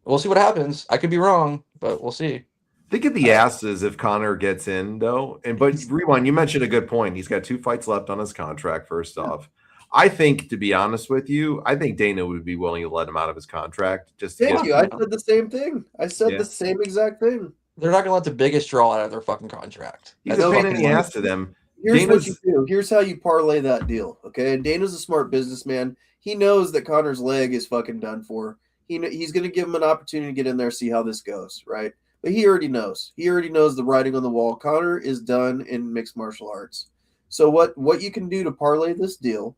We'll see what happens. I could be wrong, but we'll see. Think of the asses if Conor gets in, though. But Rewind, you mentioned a good point. He's got 2 fights left on his contract, first off. I think, to be honest with you, I think Dana would be willing to let him out of his contract. Thank you. I said the same thing. I said the same exact thing. They're not going to let the biggest draw out of their fucking contract. He's a pain in the ass to them. Here's what you do. Here's how you parlay that deal, okay? And Dana's a smart businessman. He knows that Conor's leg is fucking done for. He's going to give him an opportunity to get in there, see how this goes, right? But he already knows. He already knows the writing on the wall. Conor is done in mixed martial arts. So what you can do to parlay this deal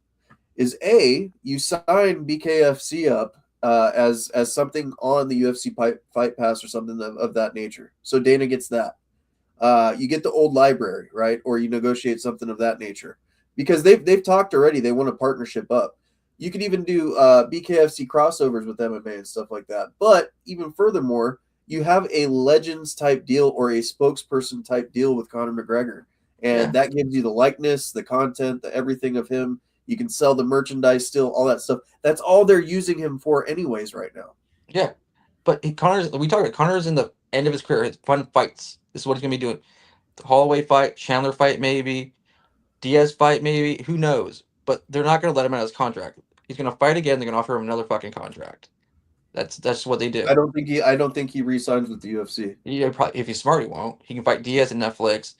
is you sign BKFC up as something on the UFC Fight Pass or something of that nature. So Dana gets that. You get the old library, right? Or you negotiate something of that nature. Because they've talked already. They want a partnership up. You could even do BKFC crossovers with MMA and stuff like that. But even furthermore, you have a Legends type deal or a spokesperson type deal with Conor McGregor. And that gives you the likeness, the content, the everything of him. You can sell the merchandise still, all that stuff. That's all they're using him for anyways right now. Yeah. But Conor's in the end of his career. His fun fights. This is what he's going to be doing. The Holloway fight, Chandler fight maybe, Diaz fight maybe. Who knows? But they're not going to let him out of his contract. He's going to fight again. They're going to offer him another fucking contract. That's what they do. I don't think he re-signs with the UFC. Yeah, probably, if he's smart, he won't. He can fight Diaz and Netflix,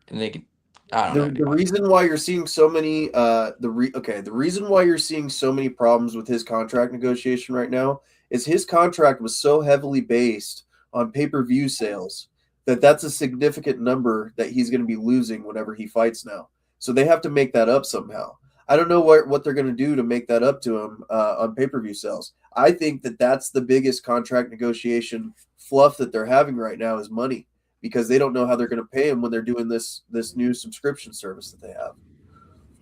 and they can. I don't know. The reason why you're seeing so many the reason why you're seeing so many problems with his contract negotiation right now is his contract was so heavily based on pay-per-view sales that's a significant number that he's going to be losing whenever he fights now. So they have to make that up somehow. I don't know what they're going to do to make that up to him on pay-per-view sales. I think that's the biggest contract negotiation fluff that they're having right now is money, because they don't know how they're going to pay him when they're doing this new subscription service that they have.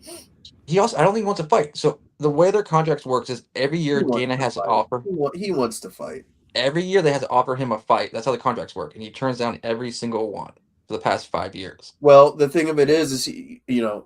I don't think he wants to fight. So the way their contracts works is every year Dana has to offer. He wants to fight. Every year they have to offer him a fight. That's how the contracts work, and he turns down every single one for the past 5 years. Well, the thing of it is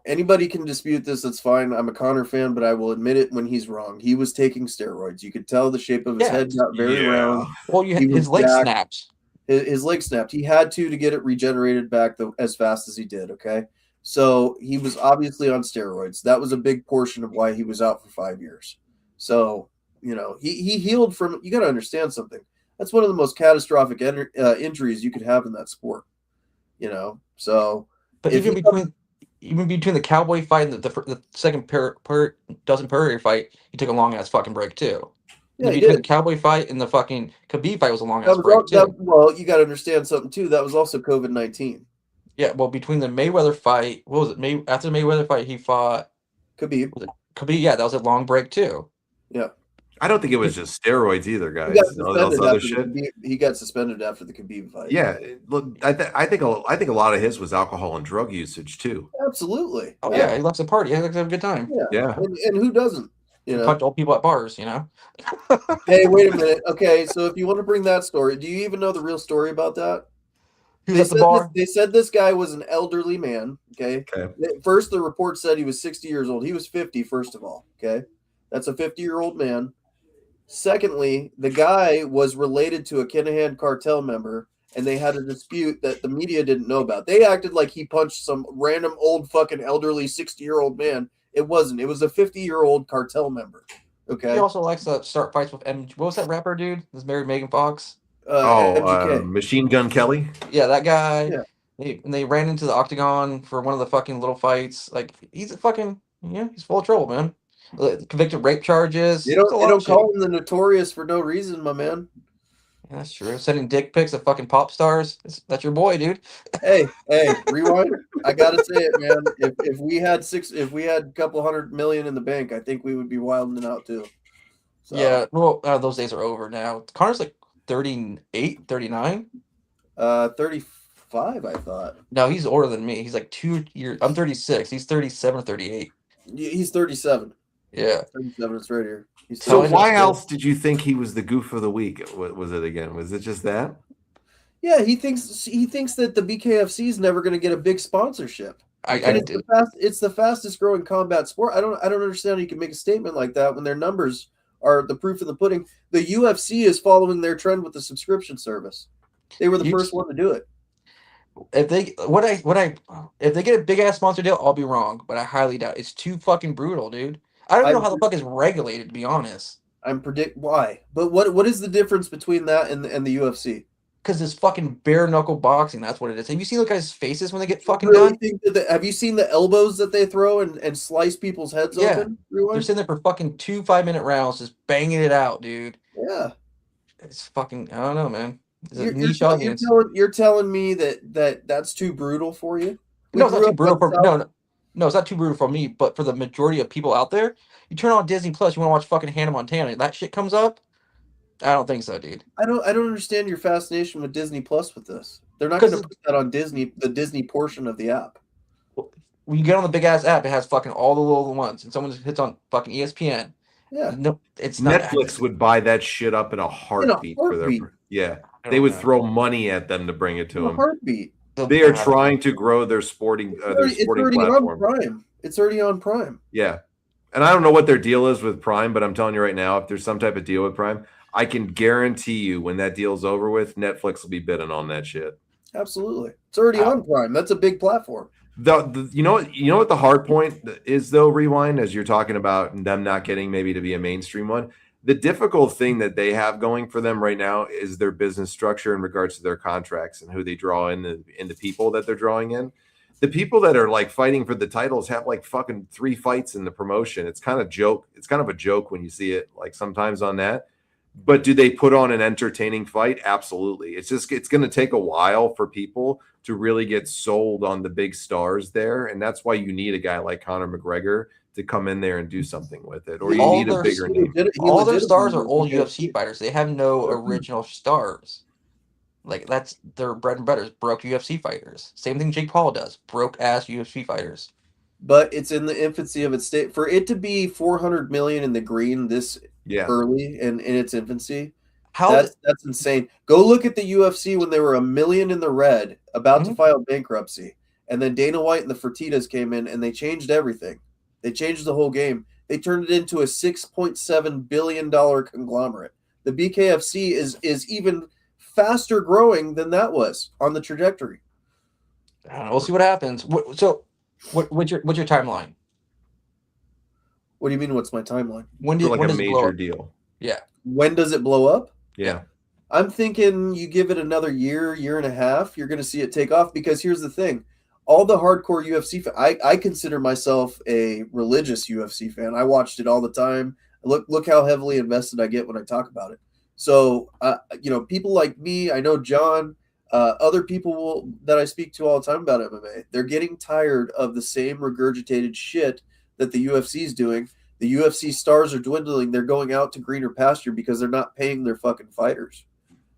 anybody can dispute this. That's fine. I'm a Connor fan, but I will admit it when he's wrong. He was taking steroids. You could tell the shape of his head got very round. Well, his leg snapped. His leg snapped. He had to get it regenerated back as fast as he did. Okay. So he was obviously on steroids. That was a big portion of why he was out for 5 years. So, he healed from, you got to understand something. That's one of the most catastrophic injuries you could have in that sport, So, but even between the Cowboy fight and the second Dustin Poirier fight, he took a long ass fucking break too. Yeah, between the Cowboy fight and the fucking Khabib fight was a long ass break too. Well, you got to understand something too. That was also COVID-19. Yeah, well, between the Mayweather fight, what was it? After the Mayweather fight, he fought Khabib. Khabib, yeah, that was a long break too. Yeah. I don't think it was just steroids either, guys. He got suspended after the Khabib fight. Yeah, look, I think a lot of his was alcohol and drug usage too. Absolutely. Oh yeah, he loves to party. He likes to have a good time. Yeah. And who doesn't? Punch old people at bars. Hey, wait a minute. Okay, so if you want to bring that story, do you even know the real story about that? They said this guy was an elderly man. Okay. First, the report said he was 60 years old. He was 50, first of all. Okay. That's a 50-year-old man. Secondly, the guy was related to a Kinahan cartel member, and they had a dispute that the media didn't know about. They acted like he punched some random old fucking elderly 60-year-old man. It wasn't. It was a 50-year-old cartel member. Okay. He also likes to start fights with what was that rapper dude? This married Megan Fox. Machine Gun Kelly. Yeah, that guy. Yeah. They ran into the octagon for one of the fucking little fights. Like he's a fucking he's full of trouble, man. Convicted rape charges. You don't call him the Notorious for no reason, my man. Yeah, that's true. Sending dick pics of fucking pop stars. That's your boy, dude. Hey, rewind. I gotta say it, man. If we had a couple $100 million in the bank, I think we would be wilding out too. So. Yeah, well, those days are over now. Connor's like 38, 39? 35, I thought. No, he's older than me. He's like 2 years. I'm 36. He's 37 or 38. He's 37. Yeah. 37, it's right here. So why else did you think he was the goof of the week? What was it again? Was it just that? Yeah, he thinks that the BKFC is never going to get a big sponsorship. It's the fastest growing combat sport. I don't understand how you can make a statement like that when their numbers are the proof of the pudding. The UFC is following their trend with the subscription service. They were the first one to do it. If they get a big ass sponsor deal, I'll be wrong, but I highly doubt it. It's too fucking brutal, dude. I don't know how the fuck it's regulated, to be honest. Why, but what is the difference between that and the UFC? Because it's fucking bare knuckle boxing. That's what it is. Have you seen the guys' faces when they get fucking done? Have you seen the elbows that they throw and slice people's heads open? They're sitting there for fucking 2 5-minute rounds, just banging it out, dude. Yeah, it's fucking. I don't know, man. You're telling me that's too brutal for you? No, it's not too brutal no, it's not too brutal for me. But for the majority of people out there, you turn on Disney Plus, you want to watch fucking Hannah Montana. That shit comes up. I don't think so, dude. I don't understand your fascination with Disney Plus with this. They're not going to put that on the Disney portion of the app. When you get on the big ass app, it has fucking all the little ones, and someone just hits on fucking ESPN. Yeah, no, it's not. Netflix would buy that shit up in a heartbeat. For their they would throw money at them to bring it to them. Heartbeat. They are trying to grow their sporting platform. It's already on Prime. Yeah, and I don't know what their deal is with Prime, but I'm telling you right now, if there's some type of deal with Prime, I can guarantee you when that deal's over with, Netflix will be bidding on that shit. Absolutely, it's already on Prime. That's a big platform. You know what the hard point is though, Rewind, as you're talking about them not getting maybe to be a mainstream one. The difficult thing that they have going for them right now is their business structure in regards to their contracts and who they draw in the people that they're drawing in. The people that are like fighting for the titles have like fucking 3 fights in the promotion. It's kind of a joke when you see it like sometimes on that. But do they put on an entertaining fight? Absolutely. It's going to take a while for people to really get sold on the big stars there, and that's why you need a guy like Conor McGregor to come in there and do something with it, or you All need a their bigger name. all their stars are old UFC fighters. They have no original stars. Like that's their bread and butter. Broke UFC fighters. Same thing Jake Paul does. Broke ass UFC fighters. But it's in the infancy of its state. For it to be 400 million in the green this early and in its infancy, that's insane. Go look at the UFC when they were $1 million in the red, about to file bankruptcy, and then Dana White and the Fertittas came in and they changed everything. They changed the whole game. They turned it into a $6.7 billion conglomerate. The BKFC is even faster growing than that was on the trajectory. I don't know. We'll see what happens. What's your timeline? What do you mean? What's my timeline? When does a major deal? Yeah. When does it blow up? Yeah. I'm thinking you give it another year and a half, you're going to see it take off, because here's the thing. All the hardcore UFC I consider myself a religious UFC fan. I watched it all the time. Look how heavily invested I get when I talk about it. So, people like me, I know John, other people that I speak to all the time about MMA, they're getting tired of the same regurgitated shit that the UFC is doing. The UFC stars are dwindling. They're going out to greener pasture because they're not paying their fucking fighters.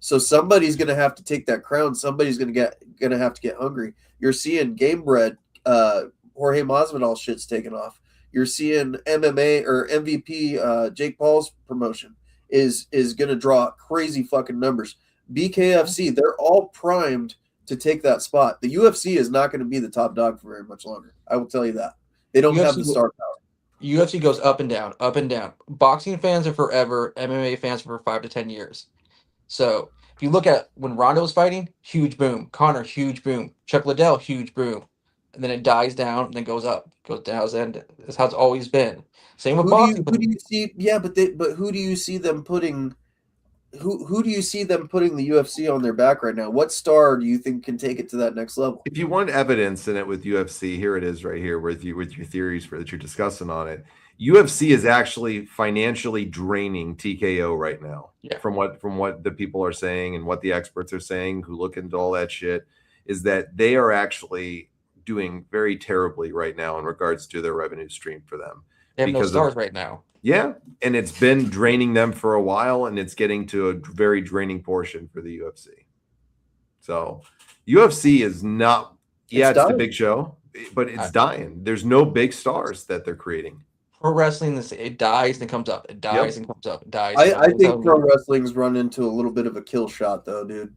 So somebody's going to have to take that crown. Somebody's going to have to get hungry. You're seeing Game Bread, Jorge Masvidal shit's taken off. You're seeing MMA or MVP Jake Paul's promotion is going to draw crazy fucking numbers. BKFC, they're all primed to take that spot. The UFC is not going to be the top dog for very much longer. I will tell you that. They don't have the star power. UFC goes up and down, up and down. Boxing fans are forever. MMA fans are for 5 to 10 years. So if you look at when Ronda was fighting, huge boom. Conor, huge boom. Chuck Liddell, huge boom. And then it dies down and then goes up, goes down, and that's how it's always been. Same with boxing. Who do you see? Yeah, but who do you see them putting? Who do you see them putting the UFC on their back right now? What star do you think can take it to that next level? If you want evidence in it with UFC, here it is right here with your theories that you're discussing on it. UFC is actually financially draining TKO right now. Yeah. From what the people are saying and what the experts are saying who look into all that shit, is that they are actually doing very terribly right now in regards to their revenue stream for them. They have no stars right now. Yeah, and it's been draining them for a while, and it's getting to a very draining portion for the UFC. So UFC is not, it's the big show, but it's dying. There's no big stars that they're creating. Pro wrestling, it dies and comes up. It dies and comes up. It dies. I think pro wrestling's run into a little bit of a kill shot, though, dude.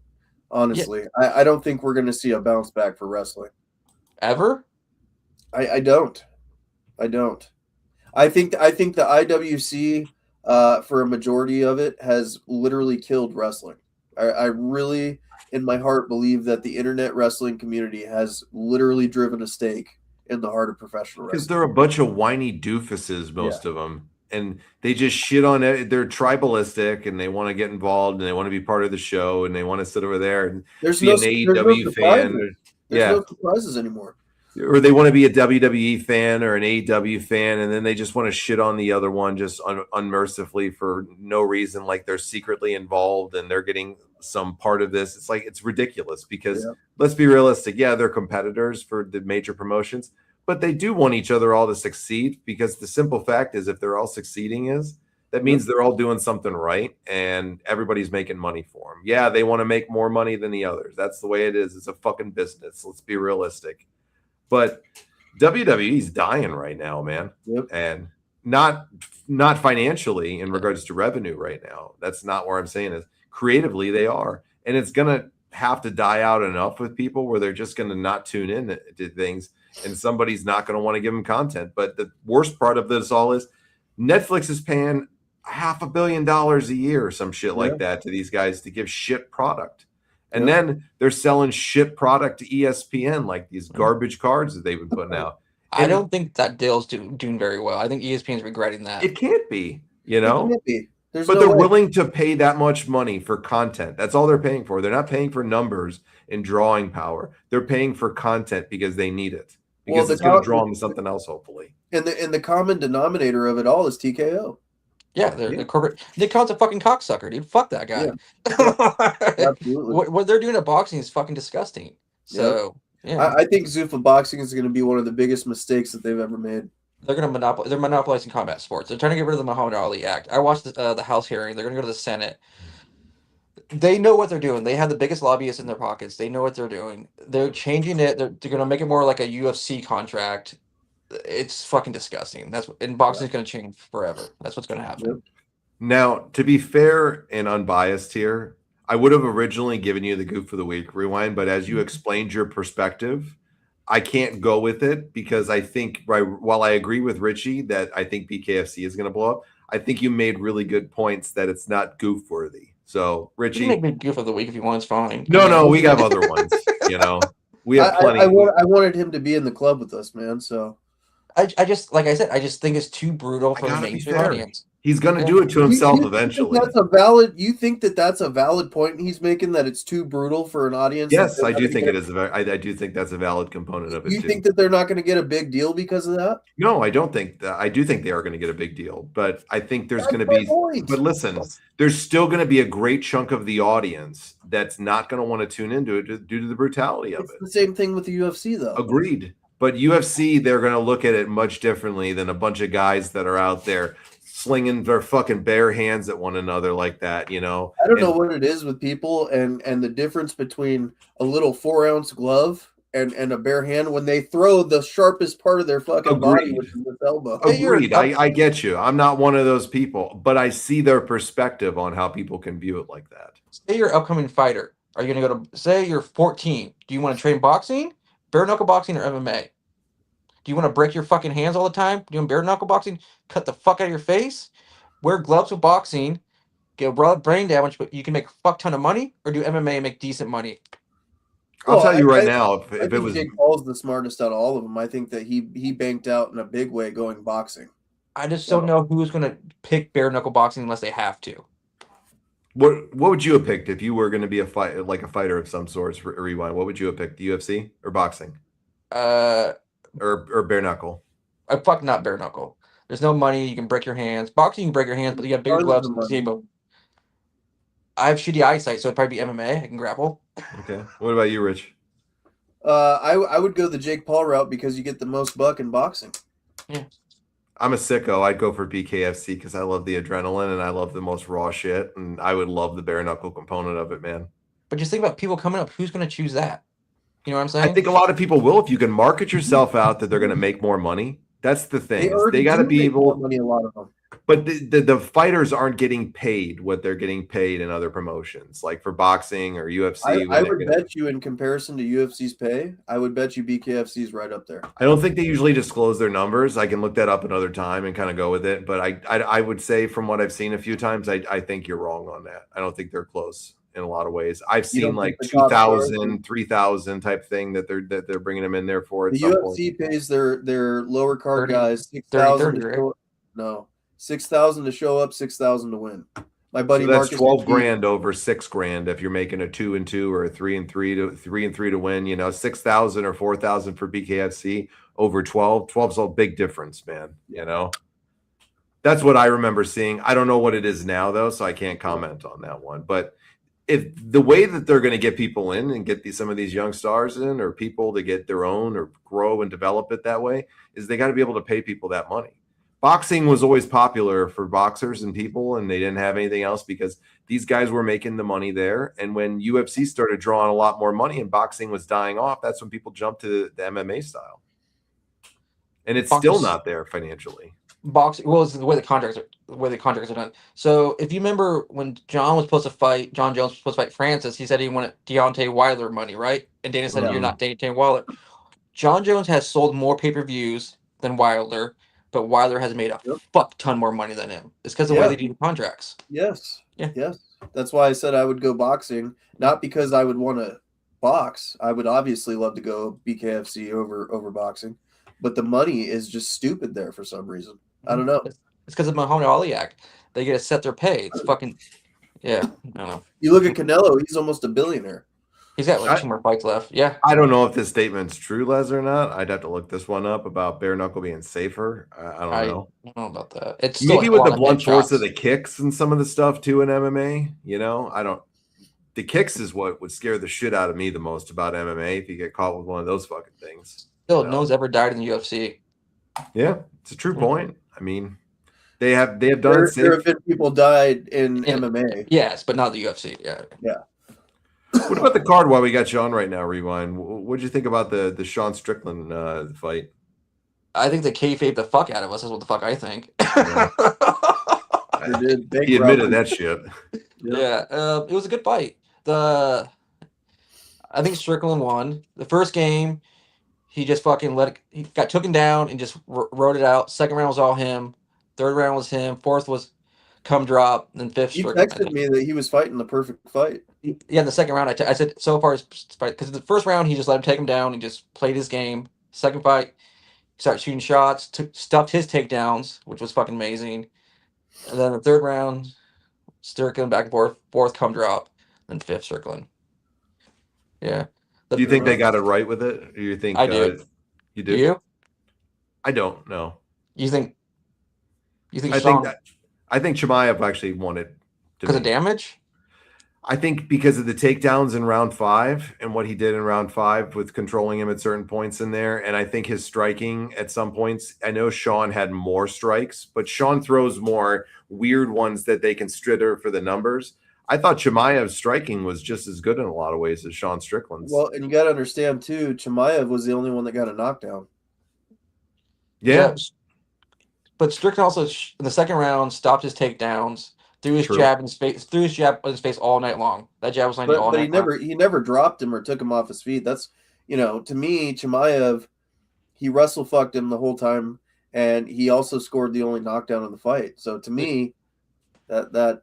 Honestly, yeah. I don't think we're going to see a bounce back for wrestling. Ever? I don't. I think the IWC, for a majority of it, has literally killed wrestling. I really, in my heart, believe that the internet wrestling community has literally driven a stake in the heart of professional wrestling. Because they're a bunch of whiny doofuses, most of them. And they just shit on it. They're tribalistic, and they want to get involved, and they want to be part of the show, and they want to sit over there and be an AEW fan. There's no surprises anymore. Or they want to be a WWE fan or an AEW fan, and then they just want to shit on the other one just unmercifully for no reason, like they're secretly involved and they're getting some part of this. It's like, it's ridiculous because let's be realistic. Yeah, they're competitors for the major promotions, but they do want each other all to succeed, because the simple fact is, if they're all succeeding, that means they're all doing something right and everybody's making money for them. Yeah, they want to make more money than the others. That's the way it is. It's a fucking business. Let's be realistic. But WWE's dying right now, man. And not financially in regards to revenue right now. That's not where I'm saying is. Creatively, they are. And it's going to have to die out enough with people where they're just going to not tune in to things, and somebody's not going to want to give them content. But the worst part of this all is Netflix is paying $500 million a year or some shit like that to these guys to give shit product. And then they're selling shit product to ESPN, like these garbage cards that they've been putting out. And I don't think that deal's doing very well. I think ESPN's regretting that. It can't be, you know? It can't be. But they're willing to pay that much money for content. That's all they're paying for. They're not paying for numbers and drawing power. They're paying for content because they need it. Because it's going to draw them to something else, hopefully. And the common denominator of it all is TKO. Yeah, they're corporate. Nick Khan's a fucking cocksucker, dude. Fuck that guy. Absolutely. What they're doing at boxing is fucking disgusting. So yeah, I think Zuffa boxing is going to be one of the biggest mistakes that they've ever made. they're monopolizing combat sports. They're trying to get rid of the Muhammad Ali Act. I watched the House hearing. They're gonna go to the Senate. They know what they're doing. They have the biggest lobbyists in their pockets. They know what they're doing. They're changing it. They're gonna make it more like a UFC contract. It's fucking disgusting. And boxing is gonna change forever. That's what's gonna happen. Yep. Now, to be fair and unbiased here, I would have originally given you the Goof of the Week rewind, but as you explained your perspective, I can't go with it because I think, while I agree with Richie that I think BKFC is going to blow up, I think you made really good points that it's not goof worthy. So, You Richie, can make me Goof of the Week if you want. It's fine. no, we have other ones. We have plenty. I wanted him to be in the club with us, man. So I just, like I said, I just think it's too brutal for the mainstream audience. He's going to do it to himself eventually. You think that's a valid point he's making, that it's too brutal for an audience? Yes, I do think it is. I do think that's a valid component of it. You think that they're not going to get a big deal because of that? No, I don't think that. I do think they are going to get a big deal, but I think there's going to be. But listen, there's still going to be a great chunk of the audience that's not going to want to tune into it due to the brutality of it. The same thing with the UFC, though. Agreed. But UFC, they're going to look at it much differently than a bunch of guys that are out there slinging their fucking bare hands at one another like that, I don't know what it is with people and the difference between a little 4-ounce glove and a bare hand when they throw the sharpest part of their fucking body, which is the elbow. Agreed. I get you. I'm not one of those people, but I see their perspective on how people can view it like that. Say you're an upcoming fighter. Are you going to go to, say you're 14. Do you want to train boxing, bare knuckle boxing, or MMA? Do you want to break your fucking hands all the time? Doing bare knuckle boxing, cut the fuck out of your face, wear gloves with boxing, get brain damage, but you can make a fuck ton of money, or do MMA and make decent money? I'll tell you right now, if it was Jake Paul's the smartest out of all of them. I think that he banked out in a big way going boxing. I just don't know who's going to pick bare knuckle boxing unless they have to. What would you have picked if you were going to be a fighter of some sort? Rewind. What would you have picked? The UFC or boxing? Or bare knuckle? Fuck not bare knuckle. There's no money. You can break your hands. Boxing, you can break your hands, but you have bigger gloves and table. I have shitty eyesight, so it'd probably be MMA. I can grapple. Okay. What about you, Rich? I would go the Jake Paul route because you get the most buck in boxing. Yeah. I'm a sicko. I'd go for BKFC because I love the adrenaline and I love the most raw shit, and I would love the bare knuckle component of it, man. But just think about people coming up. Who's going to choose that? You know what I'm saying? I think a lot of people will if you can market yourself out that they're going to make more money. That's the thing. They got to be able. Money, a lot of them. But the fighters aren't getting paid what they're getting paid in other promotions, like for boxing or UFC. I would bet you, in comparison to UFC's pay, I would bet you BKFC's right up there. I don't think they usually disclose their numbers. I can look that up another time and kind of go with it. But I would say, from what I've seen a few times, I think you're wrong on that. I don't think they're close in a lot of ways. I've seen like 2,000, 3,000 type thing that they're bringing them in there for. The UFC pays their lower card 30, guys 6,000. No. 6,000 to show up, 6,000 to win. My buddy, so that's Marcus 12 grand over 6 grand if you're making a 2-2 or a 3-3 to win. 6,000 or 4,000 for BKFC over 12. 12's a big difference, man. That's what I remember seeing. I don't know what it is now though, so I can't comment on that one. But if the way that they're going to get people in and get some of these young stars in, or people to get their own or grow and develop it that way, is they got to be able to pay people that money. Boxing was always popular for boxers and people, and they didn't have anything else because these guys were making the money there. And when UFC started drawing a lot more money and boxing was dying off, that's when people jumped to the MMA style. And it's still not there financially. Boxing, well, it's the way the contracts are done. So if you remember when John Jones was supposed to fight Francis, he said he wanted Deontay Wilder money, right? And Dana said, "You're not Deontay Wilder." John Jones has sold more pay-per-views than Wilder, but Wilder has made a fuck ton more money than him. It's because of the way they do the contracts. Yes. Yeah. Yes. That's why I said I would go boxing, not because I would want to box. I would obviously love to go BKFC over boxing, but the money is just stupid there for some reason. I don't know. It's because of the Muhammad Ali Act. They get to set their pay. It's fucking, I don't know. You look at Canelo; he's almost a billionaire. He's got like 2 more fights left. Yeah. I don't know if this statement's true, Les, or not. I'd have to look this one up about bare knuckle being safer. I don't know. I don't know about that. It's still Maybe like with a the lot of blunt force of headshots. the kicks and some of the stuff too in MMA. I don't. The kicks is what would scare the shit out of me the most about MMA. If you get caught with one of those fucking things. Still, no one's ever died in the UFC. Yeah, it's a true point. I mean, they have done it There safe. have been people died in MMA. Yes, but not the UFC. Yeah. Yeah. What about the card while we got you on right now, Rewind? What did you think about the Sean Strickland fight? I think they kayfabe the fuck out of us. That's what the fuck I think. Yeah. He admitted that shit. Yeah, it was a good fight. I think Strickland won. The first game, he just fucking he got taken down and just wrote it out. Second round was all him. Third round was him. Fourth was come drop. And then fifth, He Strickland. texted me that he was fighting the perfect fight. Yeah, in the second round, I said so far his fight, because the first round he just let him take him down. He just played his game. Second fight, he started shooting shots, stuffed his takedowns, which was fucking amazing. And then the third round, Strickland back and forth. Fourth, come drop. Then fifth, Strickland. Yeah. Do you think they got it right with it? Or you think I do. You do? Do you? I don't know. You think I think Chimaev actually won it because of damage? I think because of the takedowns in round 5 and what he did in round 5 with controlling him at certain points in there. And I think his striking at some points, I know Sean had more strikes, but Sean throws more weird ones that they can stritter for the numbers. I thought Chimaev's striking was just as good in a lot of ways as Sean Strickland's. Well, and you got to understand too, Chimaev was the only one that got a knockdown. Yeah. But Strickland also in the second round stopped his takedowns, threw his jab in his face all night long. That jab was landing all night. But he never dropped him or took him off his feet. That's to me, Chimaev, he wrestle fucked him the whole time, and he also scored the only knockdown in the fight. So to me, that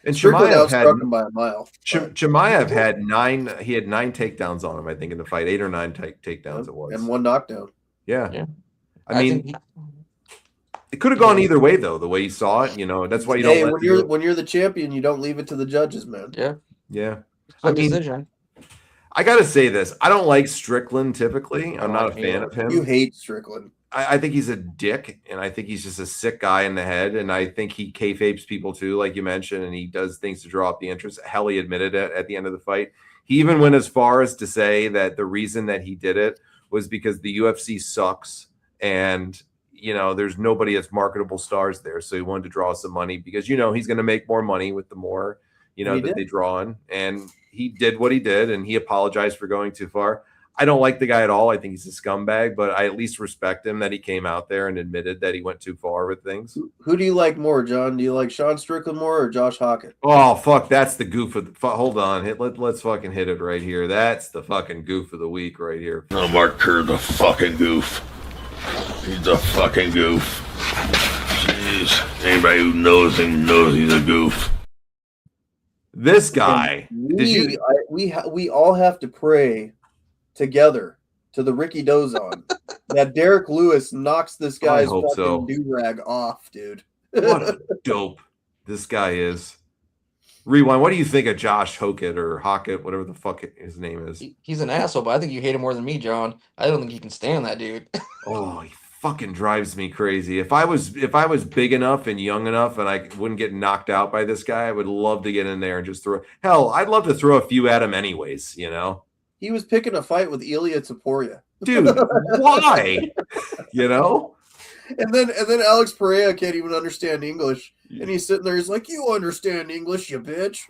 and Strickland Chimaev outstruck him by a mile. Chimaev had 9 takedowns on him, I think, in the fight. 8 or 9 takedowns it was. And 1 knockdown. Yeah. I mean, it could have gone either way, though, the way you saw it. That's why you don't when you're the champion, you don't leave it to the judges, man. Yeah. I mean, I got to say this. I don't like Strickland typically. I'm not a fan of him. You hate Strickland. I think he's a dick, and I think he's just a sick guy in the head, and I think he kayfabes people too, like you mentioned, and he does things to draw up the interest. Hell, he admitted it at the end of the fight. He even went as far as to say that the reason that he did it was because the UFC sucks, and there's nobody that's marketable stars there, so he wanted to draw some money because he's going to make more money with the more that they draw on, and he did what he did, and he apologized for going too far. I don't like the guy at all. I think he's a scumbag, but I at least respect him that he came out there and admitted that he went too far with things. Who do you like more, John? Do you like Sean Strickland more or Josh Hockett? Oh, fuck. That's the goof of the... Hold on. Let's fucking hit it right here. That's the fucking goof of the week right here. No, Mark Kerr's a fucking goof. He's a fucking goof. Jeez. Anybody who knows him knows he's a goof. This guy... We all have to pray together to the Ricky Dozon that Derek Lewis knocks this guy's fucking do-rag off, dude. What a dope this guy is. Rewind, what do you think of Josh Hockett or Hockett, whatever the fuck his name is? He's an asshole, but I think you hate him more than me, John. I don't think you can stand that dude. Oh, he fucking drives me crazy. If I was big enough and young enough and I wouldn't get knocked out by this guy, I would love to get in there and just throw... Hell, I'd love to throw a few at him anyways, He was picking a fight with Ilya Taporia. Dude, why? And then Alex Pereira can't even understand English. And he's sitting there, he's like, "You understand English, you bitch."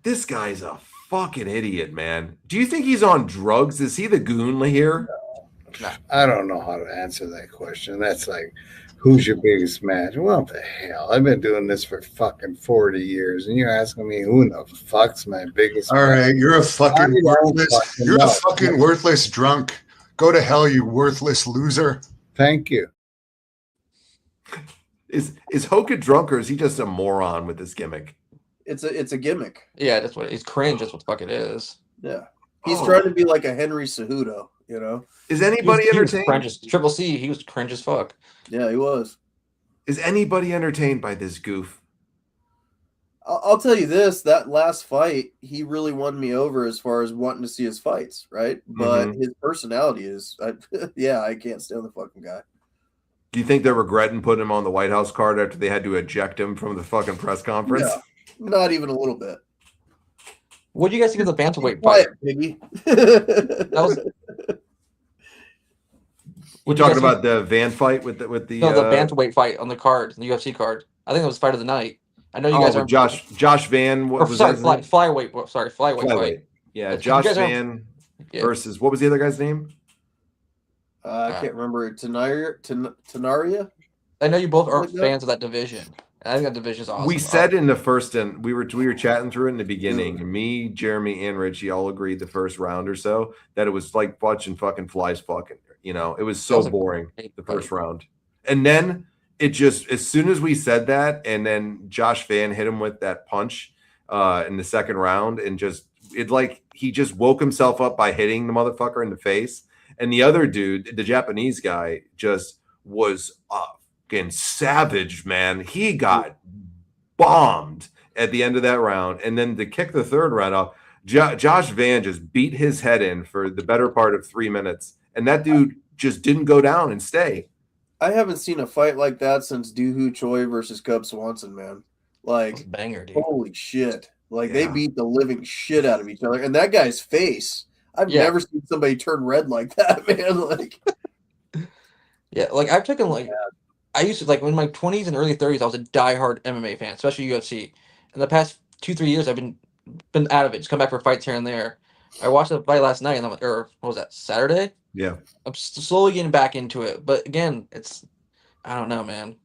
This guy's a fucking idiot, man. Do you think he's on drugs? Is he the goon here? No. I don't know how to answer that question. That's like, who's your biggest match? What the hell? I've been doing this for fucking 40 years, and you're asking me who the fuck's my biggest match? All right, you're a fucking worthless. You're a fucking worthless drunk. Go to hell, you worthless loser. Thank you. Is Hoka drunk, or is he just a moron with this gimmick? It's a gimmick. Yeah, that's what it's cringe. That's what the fuck it is. Yeah, he's trying to be like a Henry Cejudo. Is anybody entertained? Triple C, he was cringe as fuck. Yeah, he was. Is anybody entertained by this goof? I'll tell you this: that last fight, he really won me over as far as wanting to see his fights, right? But his personality is, I can't stand the fucking guy. Do you think they're regretting putting him on the White House card after they had to eject him from the fucking press conference? No, not even a little bit. What do you guys think of the bantamweight fight? Piggy. We're talking about the Van fight with the the bantamweight fight on the card, the UFC card. I think it was fight of the night. I know you guys are Josh Van. What was that? Flyweight. Sorry, flyweight fight. Yeah, Josh Van versus what was the other guy's name? I can't remember. Tenaria. I know you both are fans of that division. I think that division is awesome. We said in the first, and we were chatting through it in the beginning. Me, Jeremy, and Richie all agreed the first round or so that it was like watching fucking flies fucking. You know, it was so boring the first round, and then it just as soon as we said that, and then Josh Van hit him with that punch in the second round, and he just woke himself up by hitting the motherfucker in the face, and the other dude, the Japanese guy, just was fucking savage, man. He got bombed at the end of that round, and then to kick the third round off, Josh Van just beat his head in for the better part of 3 minutes, and that dude just didn't go down and stay. I haven't seen a fight like that since Doohoo Choi versus Cub Swanson, man. Like, banger, dude. Holy shit. Like, they beat the living shit out of each other. And that guy's face, I've never seen somebody turn red like that, man. Like, like, I've taken, like, I used to, like, in my 20s and early 30s, I was a diehard MMA fan, especially UFC. In the past 2-3 years, I've been out of it. Just come back for fights here and there. I watched the fight last night, or what was that, Saturday? Yeah. I'm slowly getting back into it. But again, I don't know, man.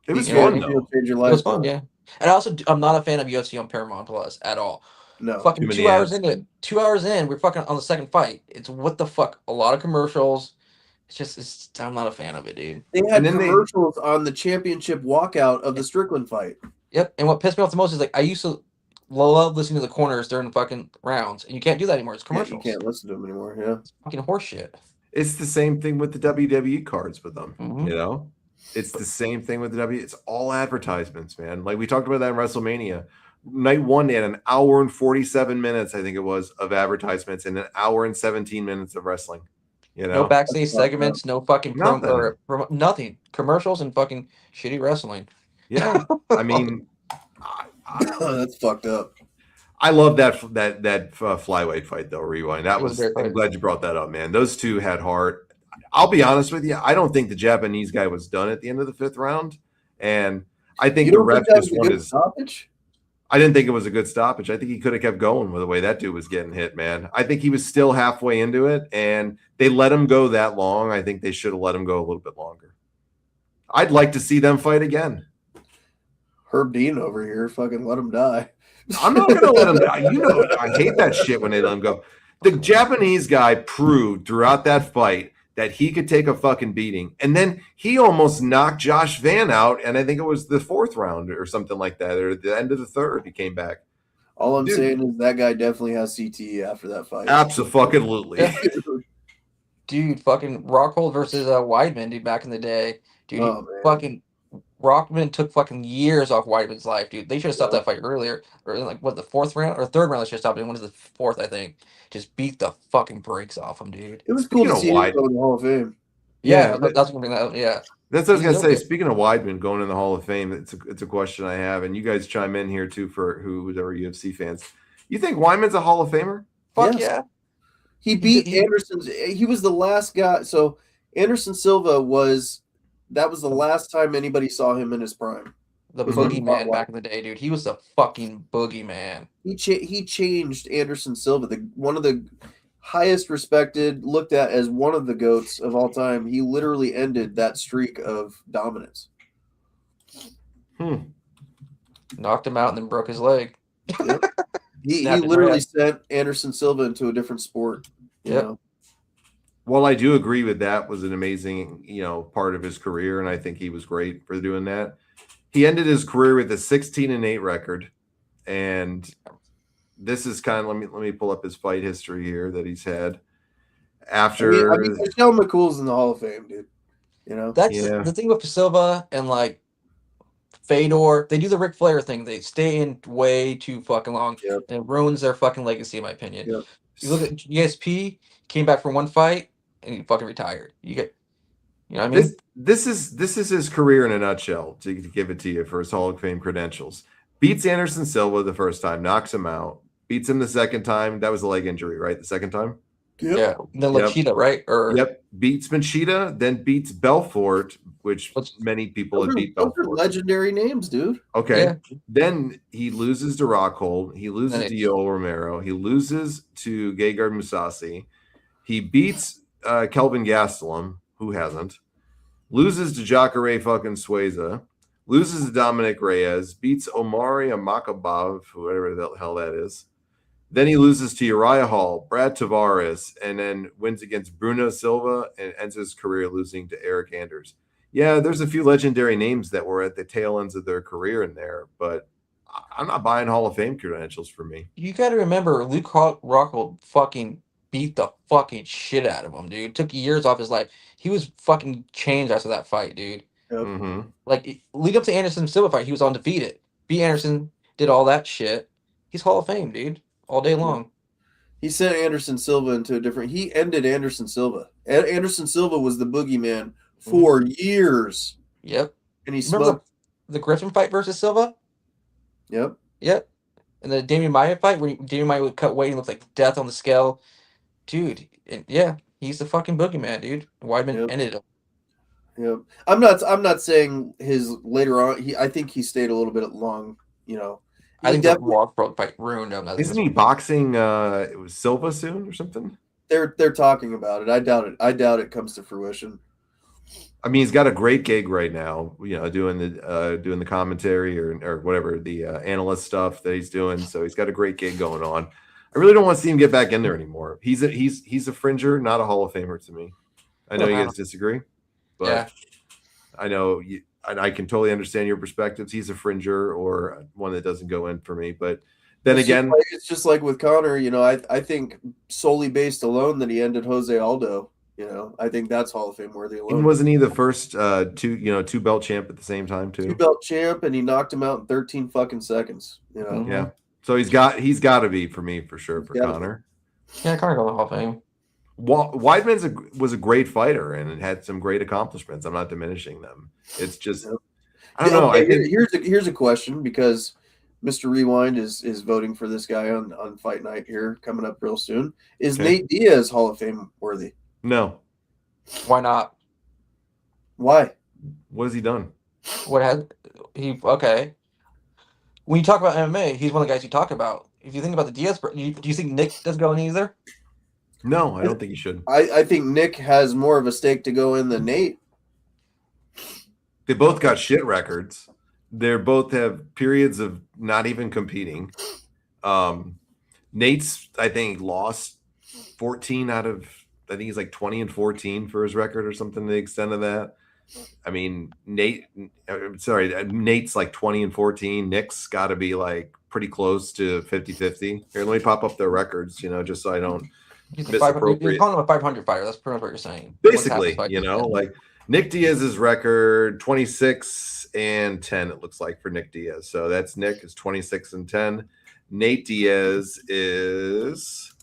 It was fun, though. It was fun, yeah. And I'm not a fan of UFC on Paramount Plus at all. No. Fucking 2 hours into it. 2 hours in, we're fucking on the second fight. It's what the fuck? A lot of commercials. I'm not a fan of it, dude. They had commercials on the championship walkout of the Strickland fight. Yep. And what pissed me off the most is, like, I used to love listening to the corners during the fucking rounds, and you can't do that anymore. It's commercials. You can't listen to them anymore. Yeah, it's fucking horseshit. It's the same thing with the WWE cards with them. You know, it's the same thing with the It's all advertisements, man. Like we talked about that in WrestleMania. Night one, they had an hour and 47 minutes, I think it was, of advertisements, and an hour and 17 minutes of wrestling. You know, no backstage segments, no fucking nothing. Commercials and fucking shitty wrestling. Yeah, I mean. That's fucked up. I love that flyweight fight though. Rewind. I'm glad you brought that up, man. Those two had heart. I'll be honest with you. I don't think the Japanese guy was done at the end of the fifth round, and I think the ref just won his stoppage. I didn't think it was a good stoppage. I think he could have kept going with the way that dude was getting hit, man. I think he was still halfway into it, and they let him go that long. I think they should have let him go a little bit longer. I'd like to see them fight again. Herb Dean over here, fucking let him die. I'm not going to let him die. You know, I hate that shit when they let him go. The Japanese guy proved throughout that fight that he could take a fucking beating. And then he almost knocked Josh Van out, and I think it was the fourth round or something like that, or the end of the third, he came back. All I'm saying is that guy definitely has CTE after that fight. Absolutely. Dude, fucking Rockhold versus Weidman, dude, back in the day. Dude, fucking Rockman took fucking years off Weidman's life, dude. They should have stopped that fight earlier. Or like, what, the fourth round? Or third round, they should have stopped it. When is the fourth, I think? Just beat the fucking brakes off him, dude. It was cool to see him go in the Hall of Fame. Yeah, that's going to bring that up, yeah. That's what I was going to say. Speaking of Weidman going in the Hall of Fame, it's a question I have. And you guys chime in here, too, for whoever UFC fans. You think Weidman's a Hall of Famer? Fuck yeah. He beat Anderson. He was the last guy. So Anderson Silva that was the last time anybody saw him in his prime. The boogeyman back in the day, dude. He was the fucking boogeyman. He changed Anderson Silva, one of the highest respected, looked at as one of the GOATs of all time. He literally ended that streak of dominance. Knocked him out and then broke his leg. Yep. He literally sent Anderson Silva into a different sport. Yeah. Well, I do agree with that. Was an amazing, part of his career, and I think he was great for doing that. He ended his career with a 16-8 record, and this is kind of let me pull up his fight history here that he's had. After Michelle McCool's in the Hall of Fame, dude. That's the thing with Silva, and like Fedor. They do the Ric Flair thing. They stay in way too fucking long, Yep. and it ruins their fucking legacy, in my opinion. Yep. You look at ESP, came back from one fight, and he fucking retired. You know what I mean? This is his career in a nutshell. To give it to you for his Hall of Fame credentials. Beats Anderson Silva the first time, knocks him out. Beats him the second time. That was a leg injury, right? The second time. Yep. Yeah. Then Lachita, right? Yep. Beats Machida, then beats Belfort, which many people had beat Belfort. Those are legendary names, dude. Okay. Yeah. Then he loses to Rockhold. He loses to Yoel Romero. He loses to Gegard Mousasi. He beats Kelvin Gastelum, who hasn't. Loses to Jacare fucking Sueza. Loses to Dominic Reyes. Beats Omari Amakabov, whoever the hell that is. Then he loses to Uriah Hall, Brad Tavares, and then wins against Bruno Silva and ends his career losing to Eric Anders. Yeah, there's a few legendary names that were at the tail ends of their career in there, but I'm not buying Hall of Fame credentials for me. You got to remember, Luke Rockhold fucking beat the fucking shit out of him, dude. Took years off his life. He was fucking changed after that fight, dude. Yep. Mm-hmm. Like, lead up to Anderson Silva fight, he was undefeated. Beat Anderson, did all that shit. He's Hall of Fame, dude. All day long. He sent Anderson Silva into a different. He ended Anderson Silva. Anderson Silva was the boogeyman for years. Yep. And he Remember smoked. the Griffin fight versus Silva? Yep. Yep. And the Damian Maia fight where Damian Maia would cut weight and looked like death on the scale. Dude, yeah, he's the fucking boogeyman, dude. Weidman ended him. Yep. I'm not saying his later on. I think he stayed a little bit long. You know. I think that Rockhold fight ruined him. Isn't he boxing? It was Silva soon or something. They're talking about it. I doubt it. I doubt it comes to fruition. I mean, he's got a great gig right now. You know, doing the commentary or whatever the analyst stuff that he's doing. So he's got a great gig going on. I really don't want to see him get back in there anymore. He's a fringer, not a Hall of Famer to me. I know you guys disagree, but I know you. And I can totally understand your perspectives. He's a fringer or one that doesn't go in for me. But then again, it's just like with Conor. You know, I think solely based alone that he ended Jose Aldo. You know, I think that's Hall of Fame worthy alone. And wasn't he the first two belt champ at the same time too? 2-belt champ, and he knocked him out in 13 fucking seconds. You know, yeah. So he's got to be for me for sure for Conor. Yeah, Conor got the Hall of Fame. Weidman was a great fighter and had some great accomplishments. I'm not diminishing them. It's just I don't know. Okay, I think here's a question because Mr. Rewind is voting for this guy on Fight Night here coming up real soon. Is Nate Diaz Hall of Fame worthy? No. Why not? Why? What has he done? Okay. When you talk about MMA, he's one of the guys you talk about. If you think about the Diaz, do you think Nick does go in either? No, I don't think he should. I think Nick has more of a stake to go in than Nate. They both got shit records. They both have periods of not even competing. Nate's, I think, lost 14 out of, I think he's like 20-14 for his record or something to the extent of that. I mean, Nate's like 20-14. Nick's got to be like pretty close to 50-50. Here, let me pop up their records, just so I don't misappropriate. You're calling him a 500 fighter. That's pretty much what you're saying. Basically, like Nick Diaz's record 26-10. It looks like for Nick Diaz. So that's Nick is 26-10. Nate Diaz is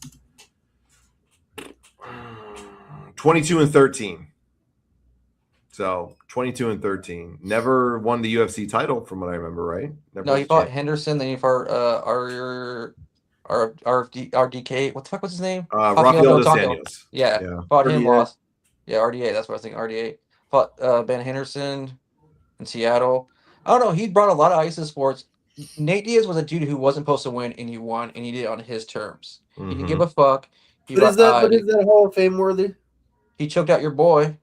22-13. So 22-13. Never won the UFC title, from what I remember, right? No, he fought Henderson. Then he fought RDK. What the fuck was his name? Rafael dos Anjos. Yeah, fought him. Lost. Yeah, RDA. That's what I was thinking. RDA fought Ben Henderson in Seattle. I don't know. He brought a lot of ice to sports. Nate Diaz was a dude who wasn't supposed to win, and he won, and he did it on his terms. He didn't give a fuck. But is that Hall of Fame worthy? He choked out your boy.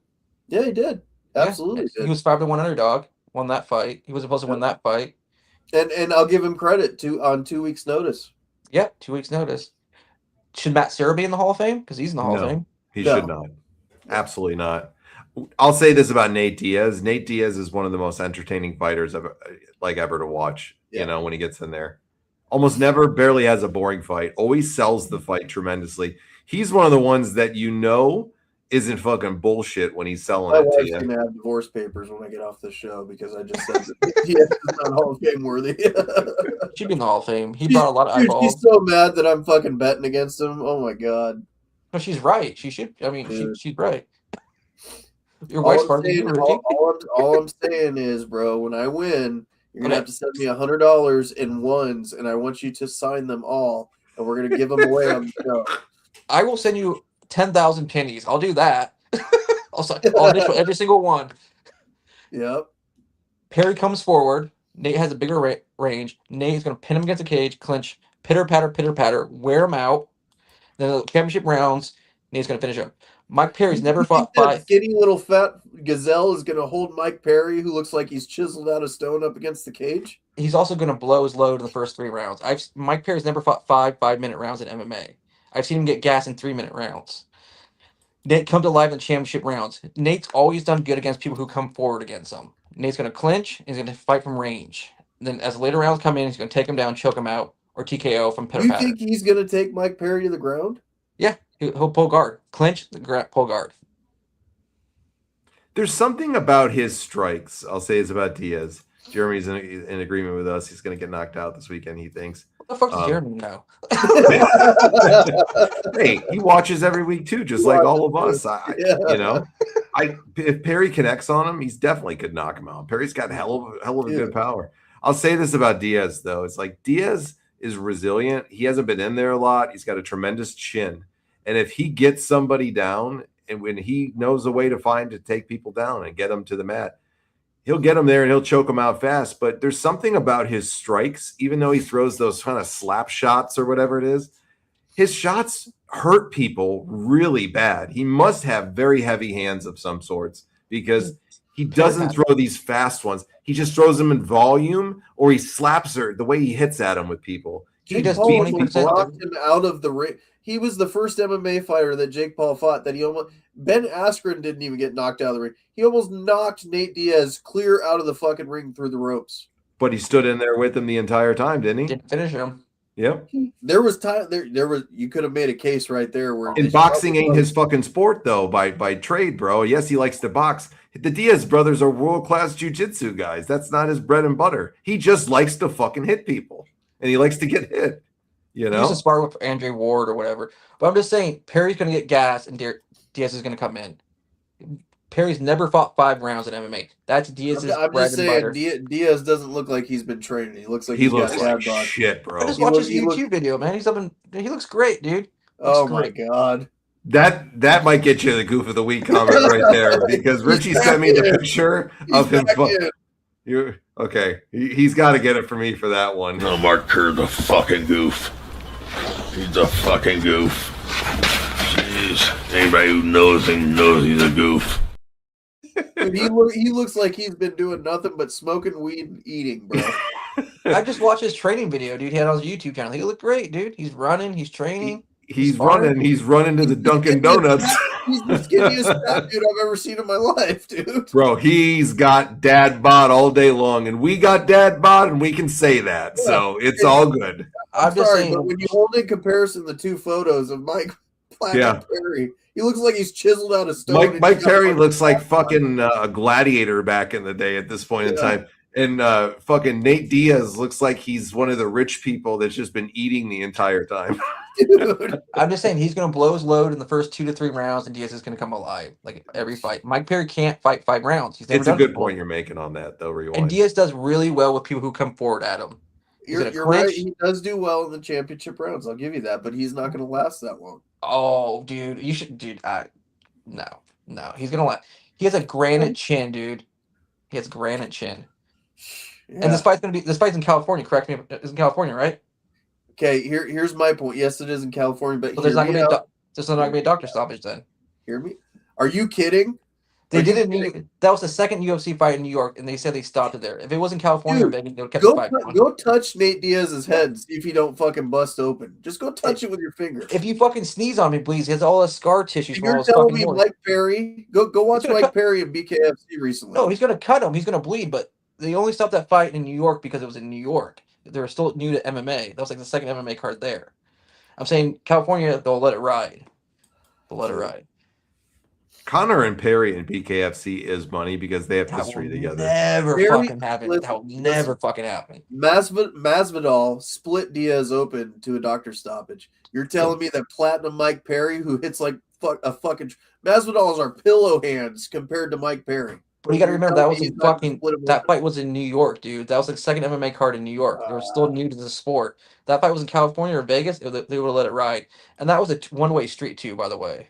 Yeah, he did. Absolutely. Yeah. He was 5-1 underdog. Won that fight. He was supposed to win that fight. And I'll give him credit on 2 weeks' notice. Yeah, 2 weeks' notice. Should Matt Serra be in the Hall of Fame? Because he's in the Hall of Fame. He should not. Absolutely not. I'll say this about Nate Diaz. Nate Diaz is one of the most entertaining fighters ever to watch. Yeah. When he gets in there, barely has a boring fight. Always sells the fight tremendously. He's one of the ones that isn't fucking bullshit when he's selling My it to wife's you. gonna have divorce papers when I get off the show because I just said that Diaz is not Hall of Fame worthy. She'd be in the Hall of Fame. He brought a lot of Dude, eyeballs. she's so mad that I'm fucking betting against him. Oh my god. No, she's right. She should. I mean, Dude. she's right. Your All wife's I'm, smarter than saying, you, Ricky. all I'm saying is, bro, when I win, you're gonna have to send me $100 in ones, and I want you to sign them all, and we're gonna give them away on the show. I will send you 10,000 pennies. I'll do that. I'll initial every single one. Yep. Perry comes forward. Nate has a bigger range. Nate's going to pin him against the cage, clinch, pitter patter, wear him out. Then the championship rounds, Nate's going to finish him. Mike Perry's never fought that five. skinny little fat gazelle is going to hold Mike Perry, who looks like he's chiseled out of stone, up against the cage. He's also going to blow his load in the first 3 rounds. Mike Perry's never fought 5-minute rounds in MMA. I've seen him get gas in 3-minute rounds. Nate comes alive in championship rounds. Nate's always done good against people who come forward against him. Nate's going to clinch. And he's going to fight from range. Then as later rounds come in, he's going to take him down, choke him out, or TKO from pitter You patter. think he's going to take Mike Perry to the ground? Yeah, he'll pull guard. Clinch, pull guard. There's something about his strikes. I'll say it's about Diaz. Jeremy's in agreement with us. He's going to get knocked out this weekend, he thinks. What the fuck does Jeremy know? Hey, he watches every week too, just like all of us. If Perry connects on him, he's definitely could knock him out. Perry's got hell of a good power. I'll say this about Diaz though: it's like Diaz is resilient. He hasn't been in there a lot. He's got a tremendous chin, and if he gets somebody down, and when he knows a way to take people down and get them to the mat, he'll get them there and he'll choke them out fast. But there's something about his strikes, even though he throws those kind of slap shots or whatever it is, his shots hurt people really bad. He must have very heavy hands of some sorts because he doesn't throw these fast ones. He just throws them in volume, or he slaps her the way he hits at them with people. He does Paul 20%. knocked him out of the ring. He was the first MMA fighter that Jake Paul fought that he almost. Ben Askren didn't even get knocked out of the ring. He almost knocked Nate Diaz clear out of the fucking ring through the ropes. But he stood in there with him the entire time, didn't he? Didn't finish him. Yep. There was time. There was. You could have made a case right there where. And boxing ain't his fucking sport though, by trade, bro. Yes, he likes to box. The Diaz brothers are world-class jiu-jitsu guys. That's not his bread and butter. He just likes to fucking hit people, and he likes to get hit. You know, he used to spar with Andre Ward or whatever. But I'm just saying, Perry's going to get gas, and Diaz is going to come in. Perry's never fought 5 rounds in MMA. That's Diaz's I'm bread just and saying, butter. Diaz doesn't look like he's been training. He looks like he looks got like dad bod. shit, bro. I just watched his YouTube video, man. He looks great, dude. Oh my god. That might get you the goof of the week comment right there, because Richie sent me the picture of him. Okay, he's got to get it for me for that one. No, Mark Kerr's a fucking goof. He's a fucking goof. Jeez, anybody who knows him knows he's a goof. Dude, he looks like he's been doing nothing but smoking weed and eating, bro. I just watched his training video, dude. He had on his YouTube channel. He looked great, dude. He's running. He's training. He's running to the Dunkin' Donuts. He's the skinniest fat dude I've ever seen in my life, dude. Bro, he's got dad bod all day long, and we got dad bod, and we can say that, so it's all good. I'm sorry, but when you hold in comparison the two photos of Mike Platt Perry, he looks like he's chiseled out of stone. Mike Perry looks like fucking a gladiator back in the day at this point in time. And fucking Nate Diaz looks like he's one of the rich people that's just been eating the entire time. Dude. I'm just saying he's going to blow his load in the first 2 to 3 rounds, and Diaz is going to come alive like every fight. Mike Perry can't fight 5 rounds. He's never It's a done good before. point you're making on that, though. Rewind. And Diaz does really well with people who come forward at him. You're right. He does do well in the championship rounds. I'll give you that, but he's not going to last that long. Oh, dude, you should, dude. No, he's gonna let. He has a granite chin, dude. He has granite chin. Yeah. And this fight's in California. Correct me, it's in California, right? Okay, here's my point. Yes, it is in California, but so there's not gonna be a doctor stoppage then. Hear me? Are you kidding? They did it. That was the second UFC fight in New York, and they said they stopped it there. If it was in California, they would have kept the fight. Go touch Nate Diaz's head, see if he don't fucking bust open. Just go touch it with your finger. If you fucking sneeze on me, please, he has all the scar tissue. You're telling me Mike Perry? Go watch Mike Perry in BKFC recently. No, he's gonna cut him. He's gonna bleed. But they only stopped that fight in New York because it was in New York. They were still new to MMA. That was like the second MMA card there. I'm saying California, they'll let it ride. They'll let it ride. Connor and Perry and BKFC is money because they have That will history together. never Perry- fucking happen. listen, That will never fucking happen. Masvidal split Diaz open to a doctor stoppage. You're telling me that Platinum Mike Perry, who hits like a fucking Masvidal is our pillow hands compared to Mike Perry. But you got to remember that was He's in not gonna fucking split him that open. fight was in New York, dude. That was the second MMA card in New York. They were still new to the sport. That fight was in California or Vegas. They would have let it ride, and that was a one-way street too, by the way.